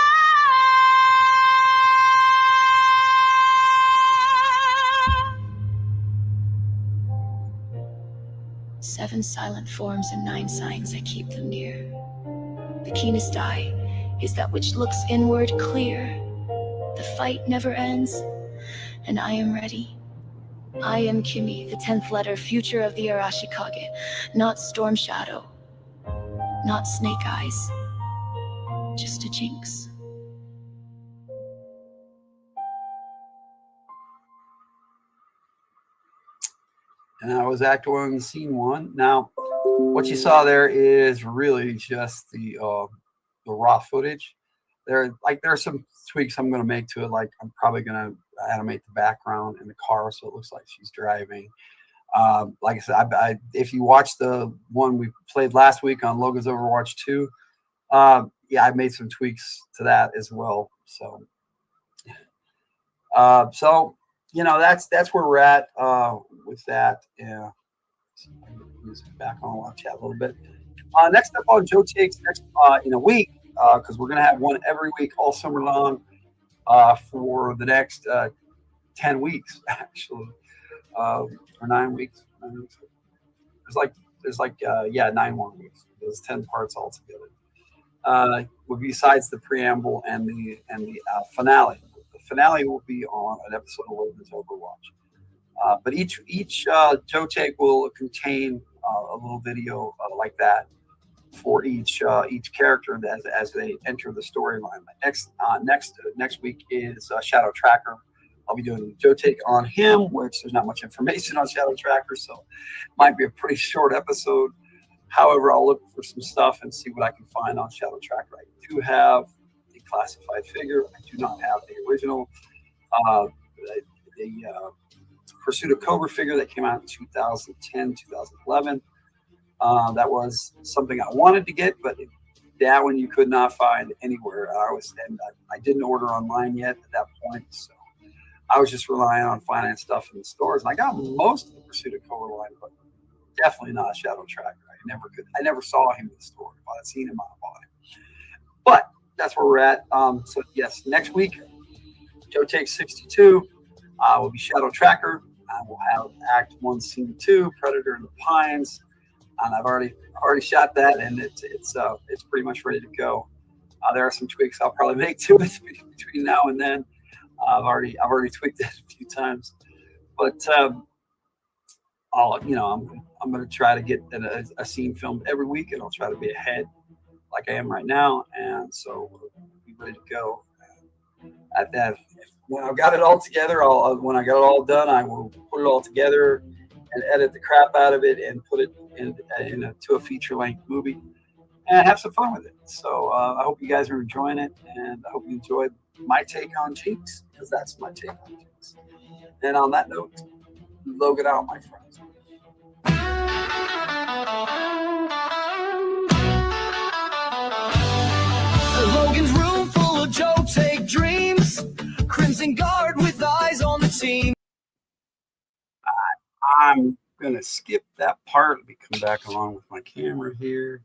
7 silent forms and 9 signs, I keep them near. The keenest eye is that which looks inward clear. The fight never ends, and I am ready. I am Kimi, the 10th letter, future of the Arashikage. Not Storm Shadow, not Snake Eyes, just a Jinx. And that was Act 1, Scene 1. Now, what you saw there is really just the raw footage. There are some tweaks I'm going to make to it. Like I'm probably going to animate the background in the car so it looks like she's driving. Like I said, if you watch the one we played last week on Logan's Overwatch 2, yeah, I made some tweaks to that as well. So, you know, that's where we're at with that. Yeah, music back on. I'll chat a little bit. Next up on Joe Takes next in a week, because we're gonna have one every week all summer long for the next 10 weeks, actually, or 9 weeks. There's like 9 more weeks. There's 10 parts altogether. Besides the preamble and the finale. The finale will be on an episode of Logan's Overwatch. But each Joe Take will contain a little video like that for each character as they enter the storyline. Next week is Shadow Tracker. I'll be doing Joe Take on him, which there's not much information on Shadow Tracker, so it might be a pretty short episode. However, I'll look for some stuff and see what I can find on Shadow Tracker. I do have the classified figure. I do not have the original, the Pursuit of Cobra figure that came out in 2010, 2011. That was something I wanted to get, but that one you could not find anywhere. I didn't order online yet at that point, so I was just relying on finding stuff in the stores. And I got most of the Pursuit of Cobra line, but definitely not Shadow Tracker. I never saw him in the store. If I'd seen him, I'd bought him. But that's where we're at. So yes, next week, Joe Takes 62 will be Shadow Tracker. We'll have Act 1, Scene 2, Predator in the Pines. And I've already shot that, and it's pretty much ready to go. There are some tweaks I'll probably make to it between now and then. I've already tweaked it a few times, but I'm going to try to get a scene filmed every week, and I'll try to be ahead like I am right now, and so we'll be ready to go at that. When I've got it all together, when I got it all done, I will put it all together and edit the crap out of it and put it into a feature-length movie and have some fun with it. So I hope you guys are enjoying it, and I hope you enjoyed my take on Jinx, because that's my take on Jinx. And on that note, Logan out, my friends. Logan's room full of Joe Take dreams. Crimson Guard with eyes on the team. I'm gonna skip that part. Let me come back along with my camera here.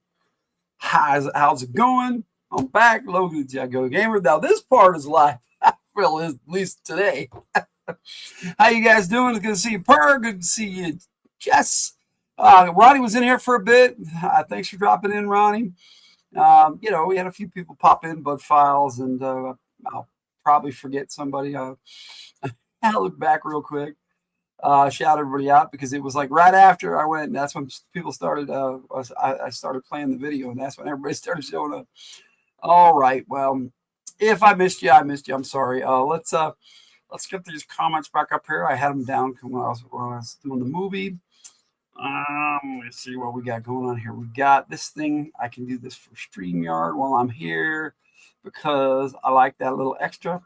How's it going? I'm back, Logan the Go Gamer. Now this part is live. Well, at least today. How you guys doing? It's good to see you, Per. Good to see you, Jess. Ronnie was in here for a bit. Thanks for dropping in, Ronnie. We had a few people pop in, Bud Files, and I'll probably forget somebody. I'll look back real quick. Shout everybody out, because it was like right after I went, and that's when people started. I started playing the video, and that's when everybody started showing up. All right, well, if I missed you, I missed you. I'm sorry. Let's get these comments back up here. I had them down when I was doing the movie. Let's see what we got going on here. We got this thing. I can do this for StreamYard while I'm here, because I like that little extra.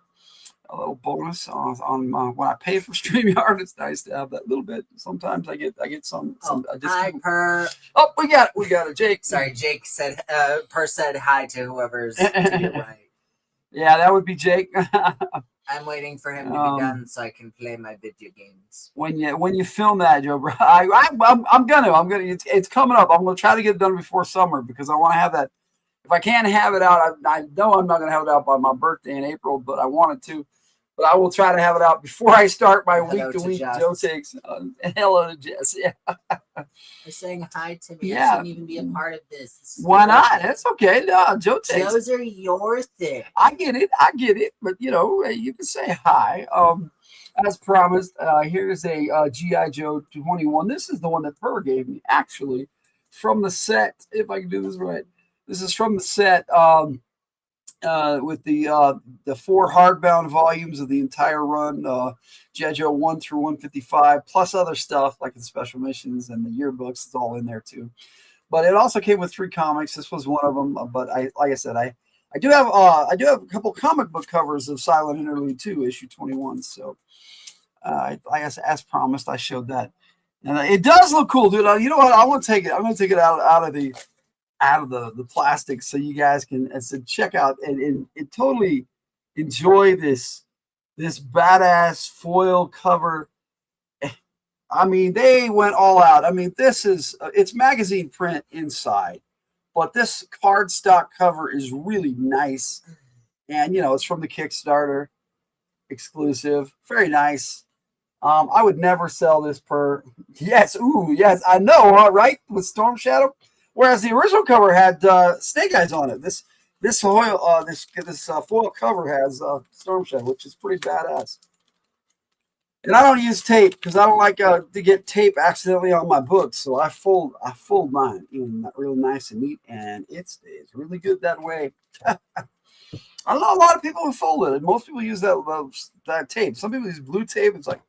A little bonus on when I pay for StreamYard. It's nice to have that little bit. Sometimes I get some. Hi, Per. Oh, we got it, Jake. Sorry, Jake said. Per said hi to whoever's to your right. Yeah, that would be Jake. I'm waiting for him to be done so I can play my video games. When you film that, Joe, bro, I'm gonna. It's coming up. I'm gonna try to get it done before summer, because I want to have that. If I can't have it out, I know I'm not gonna have it out by my birthday in April, but I wanted to. But I will try to have it out before I start my week-to-week Joe Takes. Hello to Jess. Yeah. You're saying hi to me. Yeah. I shouldn't even be a part of this. Why not? That's okay. No, Joe Takes. Those are your thing. I get it. But, you can say hi. As promised, here's a G.I. Joe 21. This is the one that Per gave me, actually, from the set. If I can do this right. This is from the set. with the 4 hardbound volumes of the entire run, G.I. Joe 1 through 155, plus other stuff like the special missions and the yearbooks. It's all in there too. But it also came with 3 comics. This was one of them. But like I said, I do have a couple comic book covers of Silent Interlude 2, issue 21. So I guess as promised, I showed that, and it does look cool, dude. You know what? I want to take it. I'm going to take it out of the plastic so you guys can check out and totally enjoy this badass foil cover. I mean, they went all out. I mean, it's magazine print inside, but this cardstock cover is really nice. And, it's from the Kickstarter exclusive. Very nice. I would never sell this per. Yes. Ooh, yes. I know, right? With Storm Shadow. Whereas the original cover had Snake Eyes on it. This foil cover has Storm Shadow, which is pretty badass. And I don't use tape because I don't like to get tape accidentally on my books. So I fold mine in really nice and neat, and it stays really good that way. I know a lot of people who fold it. Most people use that tape. Some people use blue tape. It's like,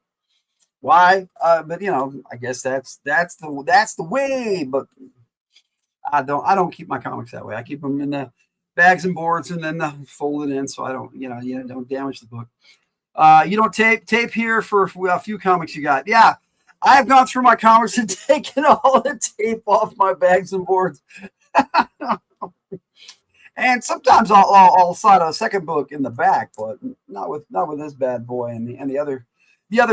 why? But I guess that's the way. But I don't keep my comics that way. I keep them in the bags and boards and then fold it in so I don't don't damage the book. You don't tape here for a few comics you got. Yeah, I've gone through my comics and taken all the tape off my bags and boards. And sometimes I'll slide a second book in the back, but not with this bad boy and the other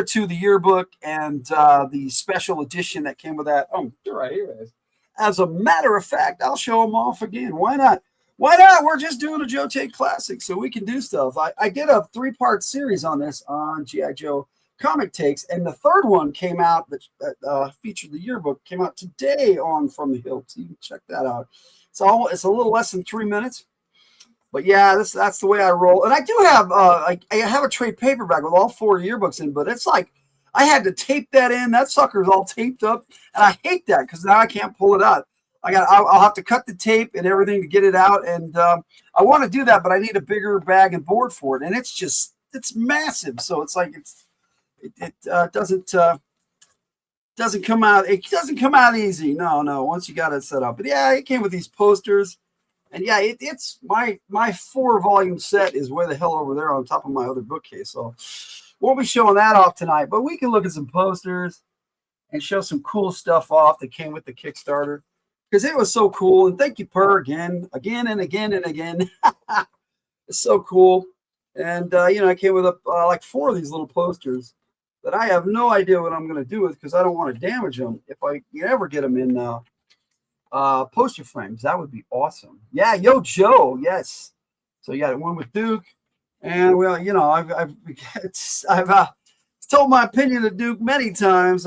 2, the yearbook and the special edition that came with that. Oh, right here it is. As a matter of fact, I'll show them off again. Why not? Why not? We're just doing a Joe Take Classic, so we can do stuff. I did a 3-part series on this on G.I. Joe Comic Takes, and the third one came out that featured the yearbook, came out today on From the Hilt. So you can check that out. It's a little less than 3 minutes. But yeah, that's the way I roll. And I do have I have a trade paperback with all 4 yearbooks in, but it's like I had to tape that in. That sucker's all taped up, and I hate that because now I can't pull it out. I'll have to cut the tape and everything to get it out, and I want to do that, but I need a bigger bag and board for it, and it's massive. So it's like it doesn't come out. It doesn't come out easy. No. Once you got it set up, but yeah, it came with these posters, and yeah, it's my 4-volume set is way the hell over there on top of my other bookcase. So won't be showing that off tonight, but we can look at some posters and show some cool stuff off that came with the Kickstarter. Because it was so cool, and thank you, Per, again and again. It's so cool, and I came with like 4 of these little posters that I have no idea what I'm going to do with because I don't want to damage them. If I ever get them in poster frames, that would be awesome. Yeah, Yo Joe, yes. So you got one with Duke, and well, I've told my opinion of Duke many times.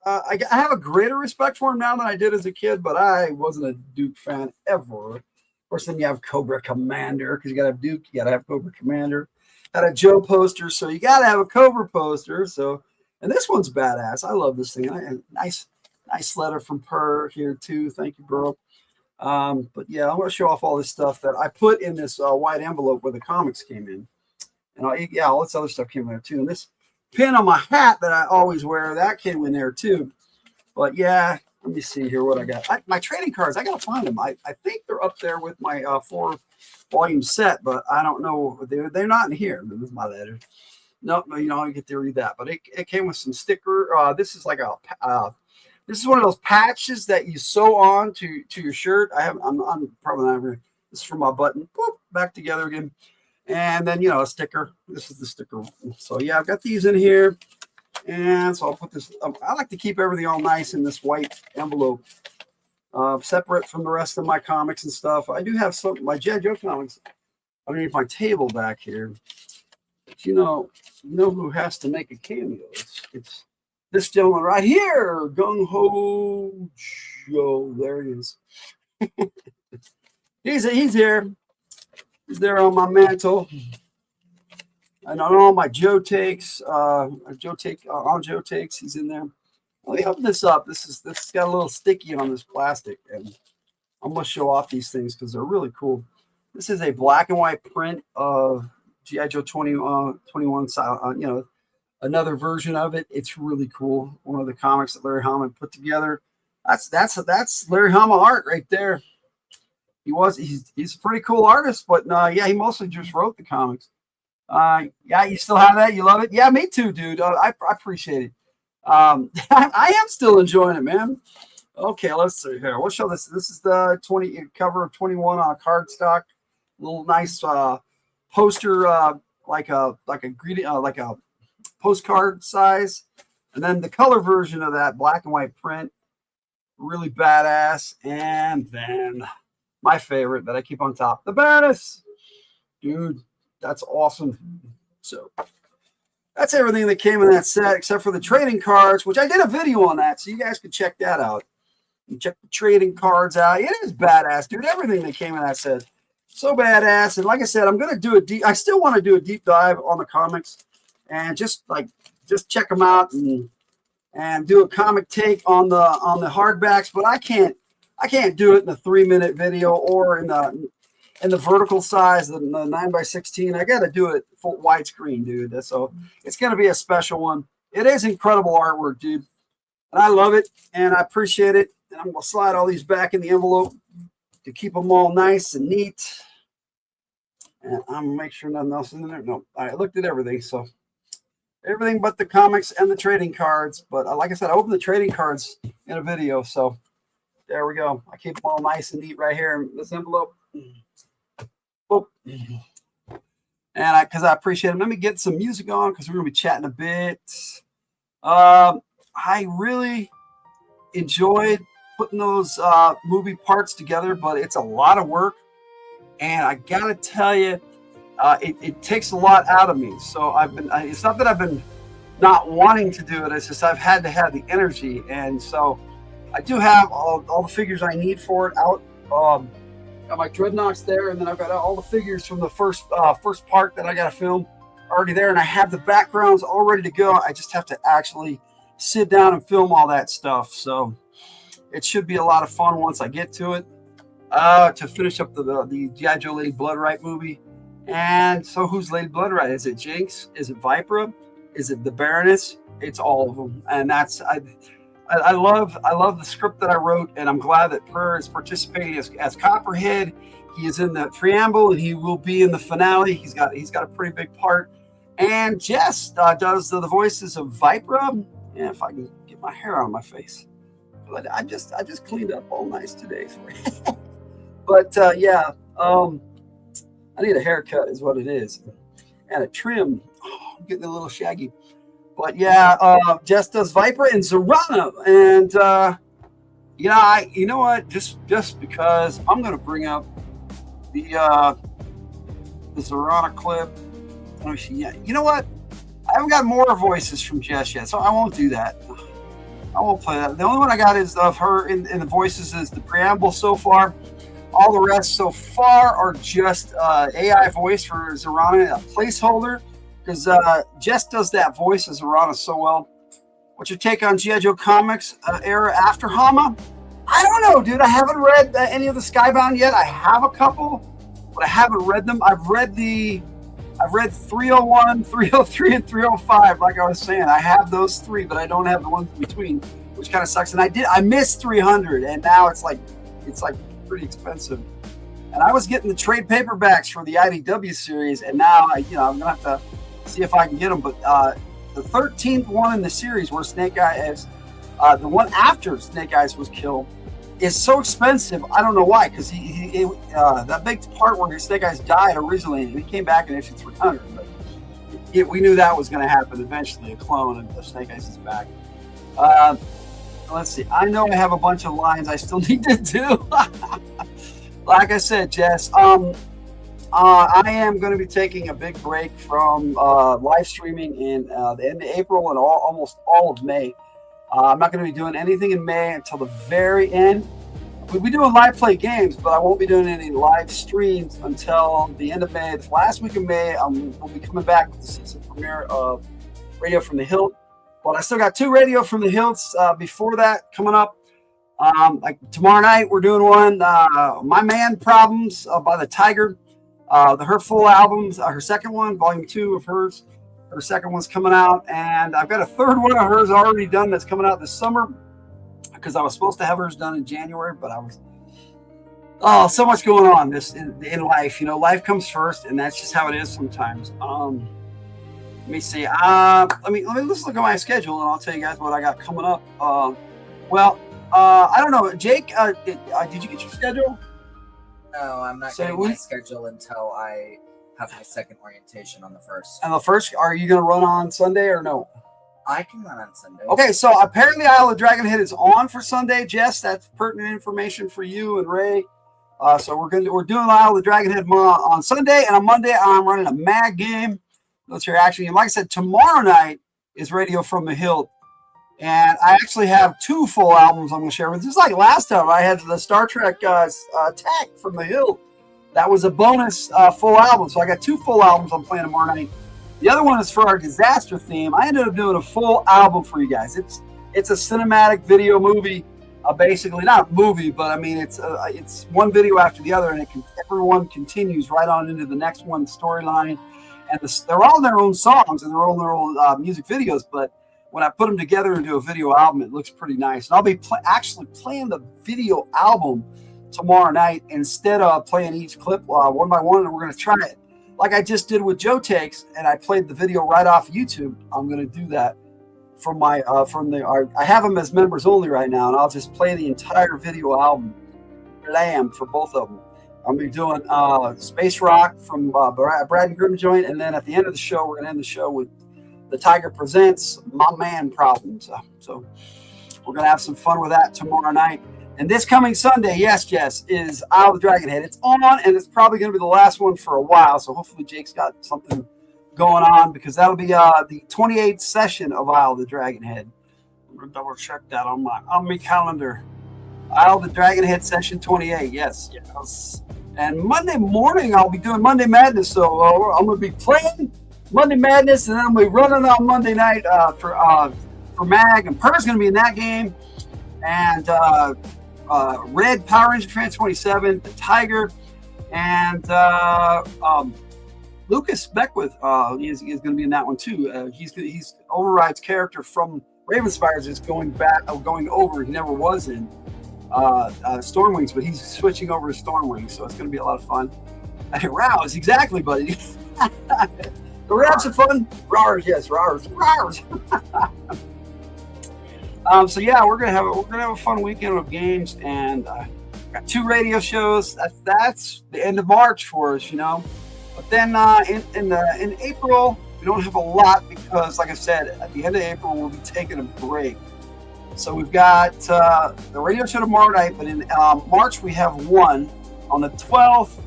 I have a greater respect for him now than I did as a kid, but I wasn't a Duke fan ever. Of course, then you have Cobra Commander because you got to have Duke, you got to have Cobra Commander. Had a Joe poster, so you got to have a Cobra poster. So, and this one's badass. I love this thing. Nice letter from Per here too. Thank you, bro. But yeah, I want to show off all this stuff that I put in this white envelope where the comics came in, and all this other stuff came in there too. And this pin on my hat that I always wear, that came in there too. But yeah, let me see here what I got. My trading cards, I gotta find them. I think they're up there with my 4-volume set, but I don't know. They're not in here. This is my letter. No, I get to read that. But it came with some sticker. This is like this is one of those patches that you sew on to your shirt. I'm probably not really. This is for my button. Boop, back together again. And then, a sticker. This is the sticker. So, yeah, I've got these in here. And so I'll put this. I like to keep everything all nice in this white envelope, separate from the rest of my comics and stuff. I do have my G.I. Joe comics underneath my table back here. But you know who has to make a cameo? It's this gentleman right here, Gung Ho Joe. There he is. He's here. He's there on my mantle. And on all my Joe takes, Joe takes, he's in there. Let me open this up. This got a little sticky on this plastic, and I'm gonna show off these things because they're really cool. This is a black and white print of G.I. Joe 21 style, you know, another version of it. It's really cool. One of the comics that Larry Hama put together. That's Larry Hama art right there. He's a pretty cool artist, but yeah, he mostly just wrote the comics. Yeah, you still have that? You love it? Yeah, me too, dude. I appreciate it. I am still enjoying it, man. Okay, let's see here. We'll show this. This is the cover of 21 on cardstock. Little nice poster, like a greeting, like a postcard size, and then the color version of that black and white print, really badass. And then my favorite that I keep on top, the Baroness, dude, that's awesome. So that's everything that came in that set except for the trading cards, which I did a video on that, so you guys can check that out. You check the trading cards out. It is badass, dude. Everything that came in that set, so badass. And like I said, I'm gonna do a deep. I still want to do a deep dive on the comics, and just check them out and do a comic take on the hardbacks. But I can't do it in a 3-minute video or in the vertical size, the 9x16. I got to do it full widescreen, dude. So it's gonna be a special one. It is incredible artwork, dude, and I love it and I appreciate it. And I'm gonna slide all these back in the envelope to keep them all nice and neat. And I'm gonna make sure nothing else is in there. No, I looked at everything, so everything but the comics and the trading cards. But like I said, I opened the trading cards in a video, so there we go. I keep them all nice and neat right here in this envelope. Oh. And because I appreciate it. Let me get some music on because we're gonna be chatting a bit. I really enjoyed putting those movie parts together, but it's a lot of work, and I gotta tell you, it takes a lot out of me. So it's not that I've been not wanting to do it, it's just I've had to have the energy. And so I do have all the figures I need for it out. Got my Dreadnoughts there, and then I've got all the figures from the first part that I gotta film already there, and I have the backgrounds all ready to go. I just have to actually sit down and film all that stuff. So it should be a lot of fun once I get to it, to finish up the G.I. Joe Lady Bloodright movie. And so who's Lady Bloodright? Is it Jinx? Is it Vypra? Is it the Baroness? It's all of them. And that's I love the script that I wrote, and I'm glad that Per is participating as Copperhead. He is in the preamble, and he will be in the finale. He's got a pretty big part. And Jess does the voices of Vypra. Yeah, if I can get my hair on my face. But I just cleaned up all nice today for you. But yeah, I need a haircut is what it is, and a trim. Oh, I'm getting a little shaggy. But yeah, Jess does Vypra and Zorana, and yeah, you know what? Just because I'm gonna bring up the Zorana clip. Oh, yeah, you know what? I haven't got more voices from Jess yet, so I won't do that. I won't play that. The only one I got is of her in the voices is the preamble so far. All the rest so far are just AI voice for Zorana, a placeholder, because Jess does that voice of Zorana so well. What's your take on G.I. Joe comics era after Hama? I don't know, dude. I haven't read any of the Skybound yet. I have a couple, but I haven't read them. I've read 301, 303, and 305. Like I was saying, I have those three, but I don't have the ones in between, which kind of sucks. And I missed 300, and now it's like pretty expensive. And I was getting the trade paperbacks for the IDW series, and now I'm gonna have to see if I can get them. But the 13th one in the series, where Snake Eyes, the one after Snake Eyes was killed, is so expensive. I don't know why, because that big part where Snake Eyes died originally, and he came back in issue 300. But we knew that was going to happen eventually. A clone of Snake Eyes is back. Let's see. I know I have a bunch of lines I still need to do. Like I said, Jess, I am going to be taking a big break from live streaming in the end of April and almost all of May. I'm not going to be doing anything in May until the very end. We'll be doing live play games, but I won't be doing any live streams until the end of May. The last week of May, we'll be coming back with the season premiere of Radio from the Hilt. But I still got 2 Radio from the Hilts before that coming up. Like tomorrow night, we're doing one, My Man Problems by the Tiger. Her full albums, her second one, volume 2 of hers. Her second one's coming out, and I've got a third one of hers already done that's coming out this summer because I was supposed to have hers done in January, but I was so much going on in life. You know, life comes first, and that's just how it is sometimes. Let me see. Let's look at my schedule, and I'll tell you guys what I got coming up. I don't know, Jake. Did you get your schedule? No, I'm not getting my schedule until I have my second orientation on the 1st. And the 1st, are you going to run on Sunday or no? I can run on Sunday. Okay, so apparently Isle of Dragonhead is on for Sunday. Jess, that's pertinent information for you and Ray. So we're doing Isle of Dragonhead on Sunday, and on Monday I'm running a mag game, military action game. Like I said, tomorrow night is Radio from the Hilt. And I actually have 2 full albums I'm going to share with you. Just like last time, I had the Star Trek Attack from the Hill. That was a bonus full album. So I got 2 full albums I'm playing tomorrow night. The other one is for our disaster theme. I ended up doing a full album for you guys. It's a cinematic video movie, basically not a movie, but I mean it's one video after the other, and everyone continues right on into the next one storyline. And they're all their own songs and they're all their own music videos, but when I put them together into a video album, it looks pretty nice. And I'll be actually playing the video album tomorrow night instead of playing each clip one by one, and we're going to try it like I just did with Joe Takes, and I played the video right off YouTube. I'm going to do that from my I have them as members only right now, and I'll just play the entire video album, blam, for both of them. I'm going to be doing Space Rock from Brad and Grimm joint, and then at the end of the show, we're going to end the show with The Tiger Presents My Man Problems. So we're going to have some fun with that tomorrow night. And this coming Sunday, yes, Jess, is Isle of Dragonhead. It's on, and it's probably going to be the last one for a while. So hopefully Jake's got something going on, because that'll be the 28th session of Isle of the Dragonhead. I'm going to double check that on my calendar. Isle of the Dragonhead session 28. Yes. And Monday morning, I'll be doing Monday Madness. So I'm going to be playing Monday Madness, and then I'm going to be running on Monday night for Mag. And Per's going to be in that game. And Red Power Ranger Trans 27, the Tiger, and Lucas Beckwith. He's going to be in that one too. He's Override's character from Ravenspires is going over. He never was in Stormwings, but he's switching over to Stormwings, so it's going to be a lot of fun. Rouse, exactly, buddy. We're having some fun. Rars, yes, Rars. So yeah, we're gonna have a fun weekend of games, and got 2 radio shows. That's the end of March for us, you know. But then in April, we don't have a lot because, like I said, at the end of April we'll be taking a break. So we've got the radio show tomorrow night, but in March we have one on the 12th,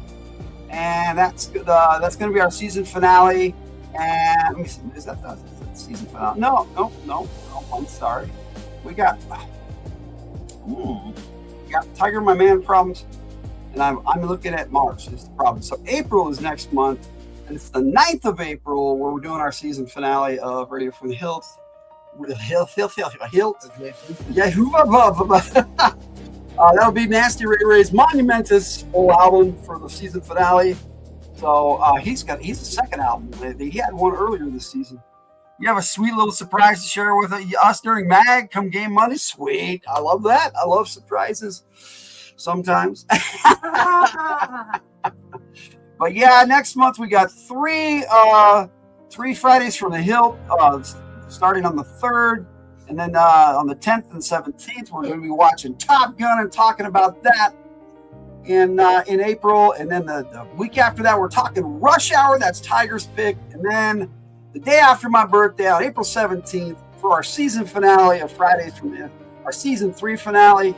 and that's going to be our season finale. And let me see, is that the season finale? No, I'm sorry. We got Tiger My Man Problems, and I'm looking at March is the problem. So April is next month, and it's the 9th of April where we're doing our season finale of Radio from the Hilt. Yeah, that'll be Nasty Ray Ray's Monumentous full album for the season finale. So he's the second album. He had one earlier this season. You have a sweet little surprise to share with us during Mag come game Monday. Sweet. I love that. I love surprises sometimes. But yeah, next month we got three Fridays from the Hilt, starting on the 3rd. And then on the 10th and 17th, we're going to be watching Top Gun and talking about that in April. And then the week after that, we're talking Rush Hour. That's Tiger's pick. And then the day after my birthday, on April 17th, for our season finale of Fridays from our season 3 finale,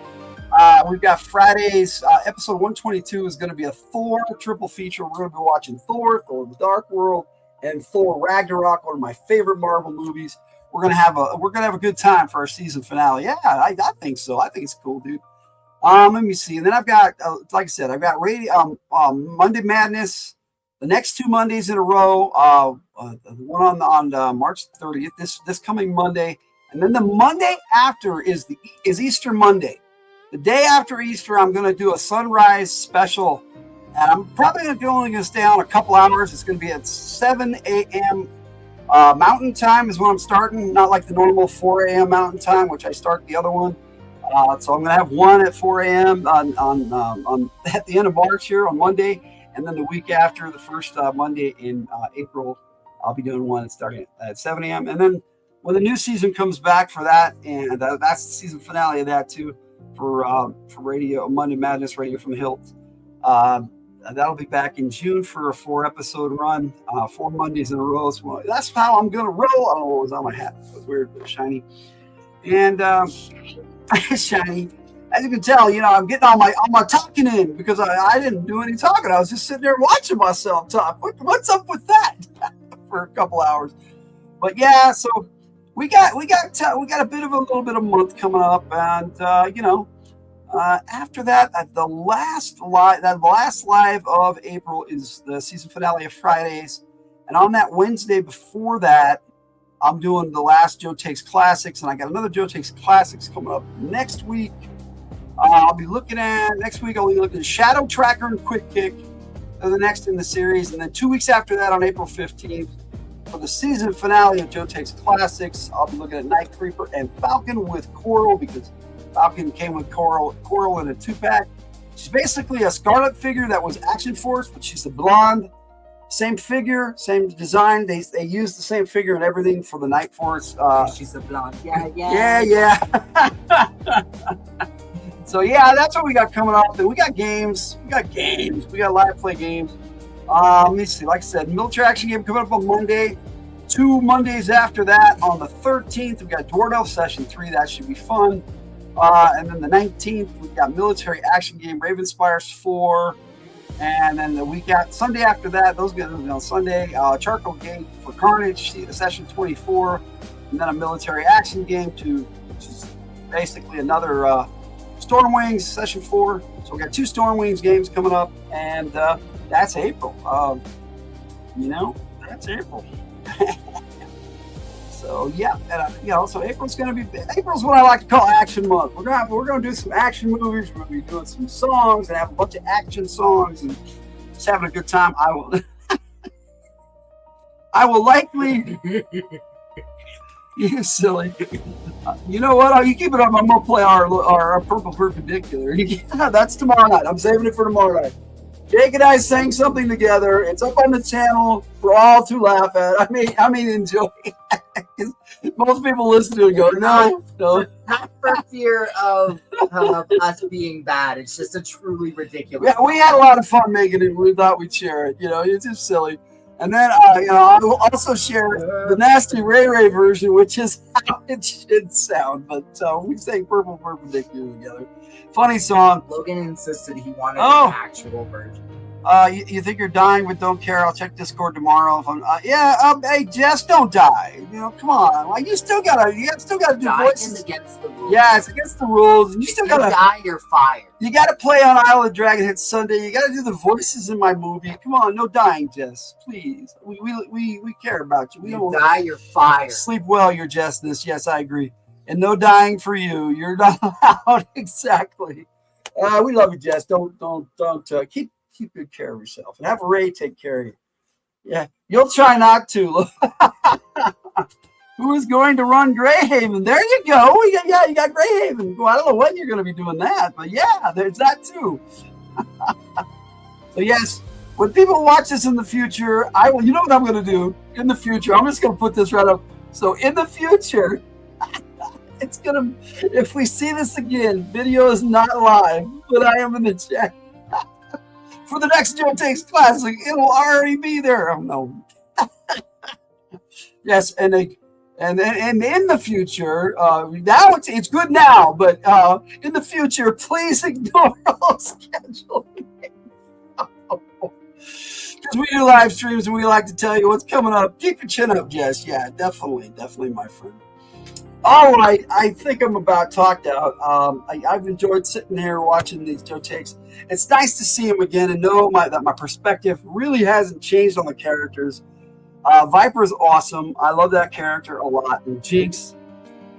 we've got Fridays. Episode 122 is going to be a Thor triple feature. We're going to be watching Thor the Dark World, and Thor Ragnarok, one of my favorite Marvel movies. We're gonna have a good time for our season finale. Yeah, I think so. I think it's cool, dude. Let me see. And then I've got, like I said, I've got Monday Madness. The next 2 Mondays in a row. One on March 30th, this coming Monday, and then the Monday after is Easter Monday. The day after Easter, I'm going to do a sunrise special. And I'm probably only going to stay on a couple hours. It's going to be at 7 a.m. Mountain time is when I'm starting, not like the normal 4 a.m. Mountain time, which I start the other one. So I'm going to have one at 4 a.m. on at the end of March here on Monday, and then the week after, the first Monday in April, I'll be doing one starting at 7 a.m. And then when the new season comes back for that, and that's the season finale of that too, for radio, Monday Madness Radio from the Hilt. That'll be back in June for a 4-episode run, 4 Mondays in a row. So that's how I'm going to roll. I don't know what was on my hat. It was weird, but shiny. And shiny. As you can tell, I'm getting all my talking in because I didn't do any talking. I was just sitting there watching myself talk. What's up with that for a couple hours? But yeah, so we got a little bit of month coming up, and after that, the last live of April is the season finale of Fridays, and on that Wednesday before that, I'm doing the last Joe Takes Classics, and I got another Joe Takes Classics coming up next week. I'll be looking at Shadow Tracker and Quick Kick. They're the next in the series, and then 2 weeks after that, on April 15th, for the season finale of Joe Takes Classics, I'll be looking at Night Creeper and Falcon with Coral, because Falcon came with Coral in a 2-pack. She's basically a Scarlet figure that was Action Force, but she's a blonde. Same figure, same design. They used the same figure and everything for the Night Force. She's a blonde. Yeah. So yeah, that's what we got coming up. Then we got games. We got live play games. Let me see. Like I said, military action game coming up on Monday. 2 Mondays after that, on the 13th, we got Dwarf Elf Session 3. That should be fun. And then the 19th, we got military action game Ravenspires 4. And then the Sunday after that, those guys on Sunday, Charcoal Gate for Carnage Session 24, and then a military action game which is basically another Stormwings Session 4. So we got 2 Stormwings games coming up, and that's April. That's April. So yeah, and so April's what I like to call Action Month. We're gonna do some action movies. We're gonna be doing some songs and have a bunch of action songs and just having a good time. I will likely. You silly. You know what? You keep it up. I'm gonna play our Purple Perpendicular. That's tomorrow night. I'm saving it for tomorrow night. Jake and I sang something together. It's up on the channel for all to laugh at. I mean, enjoy. Most people listen to it and go, no. Not for fear of us being bad. It's just a truly ridiculous. Yeah, we had a lot of fun making it. We thought we'd share it. It's just silly. And then, I will also share the Nasty Ray Ray version, which is how it should sound. But we sang Purple Perpendicular together. Funny song. Logan insisted he wanted an actual version. You think you're dying, but don't care. I'll check Discord tomorrow. If I'm, hey Jess, don't die. Come on. Like you still gotta do voices. Against the rules. Yeah, it's against the rules. And you still gotta die. You're fired. You gotta play on Isle of Dragon Hit Sunday. You gotta do the voices in my movie. Come on, no dying, Jess. Please. We care about you. We don't die. You're fired. Sleep well, your Jessness. Yes, I agree. And no dying for you. You're not allowed. Exactly. We love you, Jess. Don't keep good care of yourself and have Ray take care of you. Yeah, you'll try not to. Who is going to run Greyhaven? There you go. You got Greyhaven. Well, I don't know when you're going to be doing that, but yeah, there's that too. So yes, when people watch this in the future, I will. You know what I'm going to do in the future? I'm just going to put this right up. So in the future, it's gonna. If we see this again, video is not live, but I am in the chat. For the next Joe Takes Classic, it will already be there. Oh no. Yes, and in the future, now it's good now, but in the future, please ignore all scheduling. Because we do live streams and we like to tell you what's coming up. Keep your chin up, Jess. Yeah, definitely, my friend. All right, I think I'm about talked out. I've enjoyed sitting here watching these Joe Takes. It's nice to see him again and know that my perspective really hasn't changed on the characters. Vypra is awesome. I love that character a lot. And Jinx,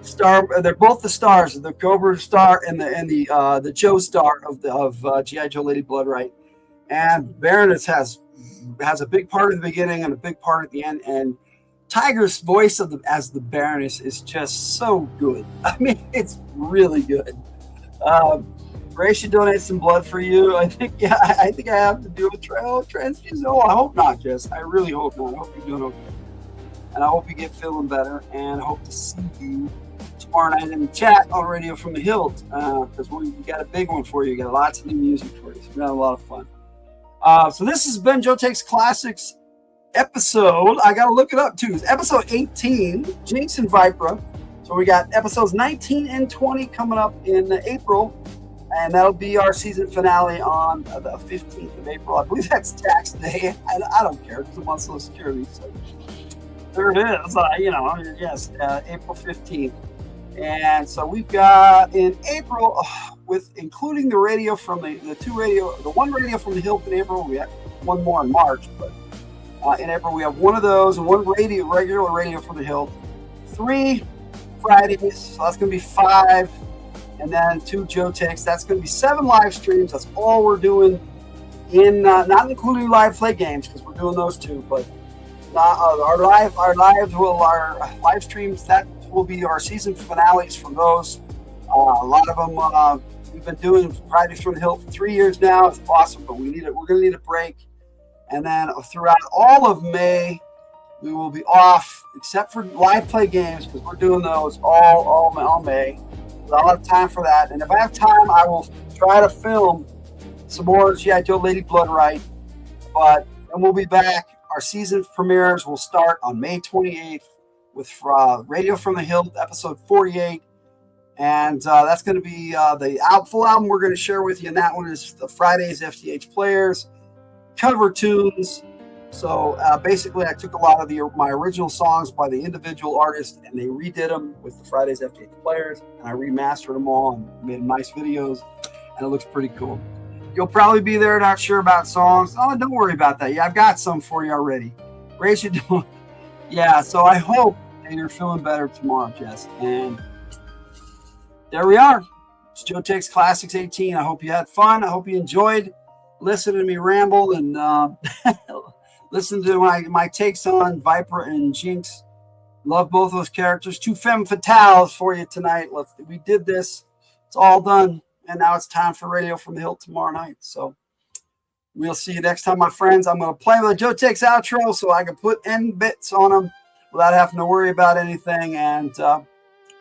star. They're both the stars, the Cobra star and the Joe star of GI Joe Lady Bloodright. And Baroness has a big part at the beginning and a big part at the end. And Tiger's voice as the Baroness is just so good. I mean, it's really good. Ray should donate some blood for you. I think I have to do a transfusion. Oh, I hope not, Jess. I really hope not. I hope you're doing okay. And I hope you get feeling better. And I hope to see you tomorrow night in the chat on Radio from the Hilt. Because we got a big one for you. We got lots of new music for you. So we're going to have a lot of fun. So this has been Joe Takes Classics episode. I got to look it up too. It's episode 18, Jinx and Vypra. So we got episodes 19 and 20 coming up in April. And that'll be our season finale on the 15th of April. I believe that's tax day. I don't care because I'm on Social Security. So there it is. Yes, April 15th. And so we've got in April, with including the radio from the one radio from the Hilt in April. We have one more in March, but in April we have one of those and one regular radio from the Hilt. 3 Fridays, so that's going to be 5. And then 2 Joe Takes. That's going to be 7 live streams. That's all we're doing, not including live play games because we're doing those too. But our live streams, that will be our season finales from those. A lot of them we've been doing Fridays from the Hilt for 3 years now. It's awesome, but we're going to need a break. And then throughout all of May, we will be off except for live play games because we're doing those all May. I'll have time for that, and if I have time, I will try to film some more GI Joe Lady Bloodright. But then we'll be back. Our season premieres will start on May 28th with Radio from the Hilt, episode 48, and that's going to be the full album we're going to share with you. And that one is the Fridays FTH Players cover tunes. So basically, I took a lot of my original songs by the individual artists, and they redid them with the Fridays FTH Players, and I remastered them all and made nice videos, and it looks pretty cool. You'll probably be there, not sure about songs. Oh, don't worry about that. Yeah, I've got some for you already. Raise your door. Yeah, so I hope that you're feeling better tomorrow, Jess. And there we are. It's Joe Takes Classics 18. I hope you had fun. I hope you enjoyed listening to me ramble and listen to my takes on Vypra and Jinx. Love both those characters. 2 femme fatales for you tonight. We did this. It's all done. And now it's time for Radio from the Hilt tomorrow night. So we'll see you next time, my friends. I'm going to play with a Joe Takes outro so I can put end bits on them without having to worry about anything. And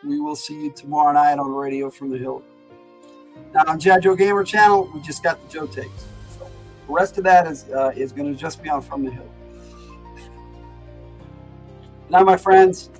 we will see you tomorrow night on Radio from the Hilt. Now on GI Joe Gamer channel, we just got the Joe Takes. The rest of that is going to just be on From the Hill. Now, my friends,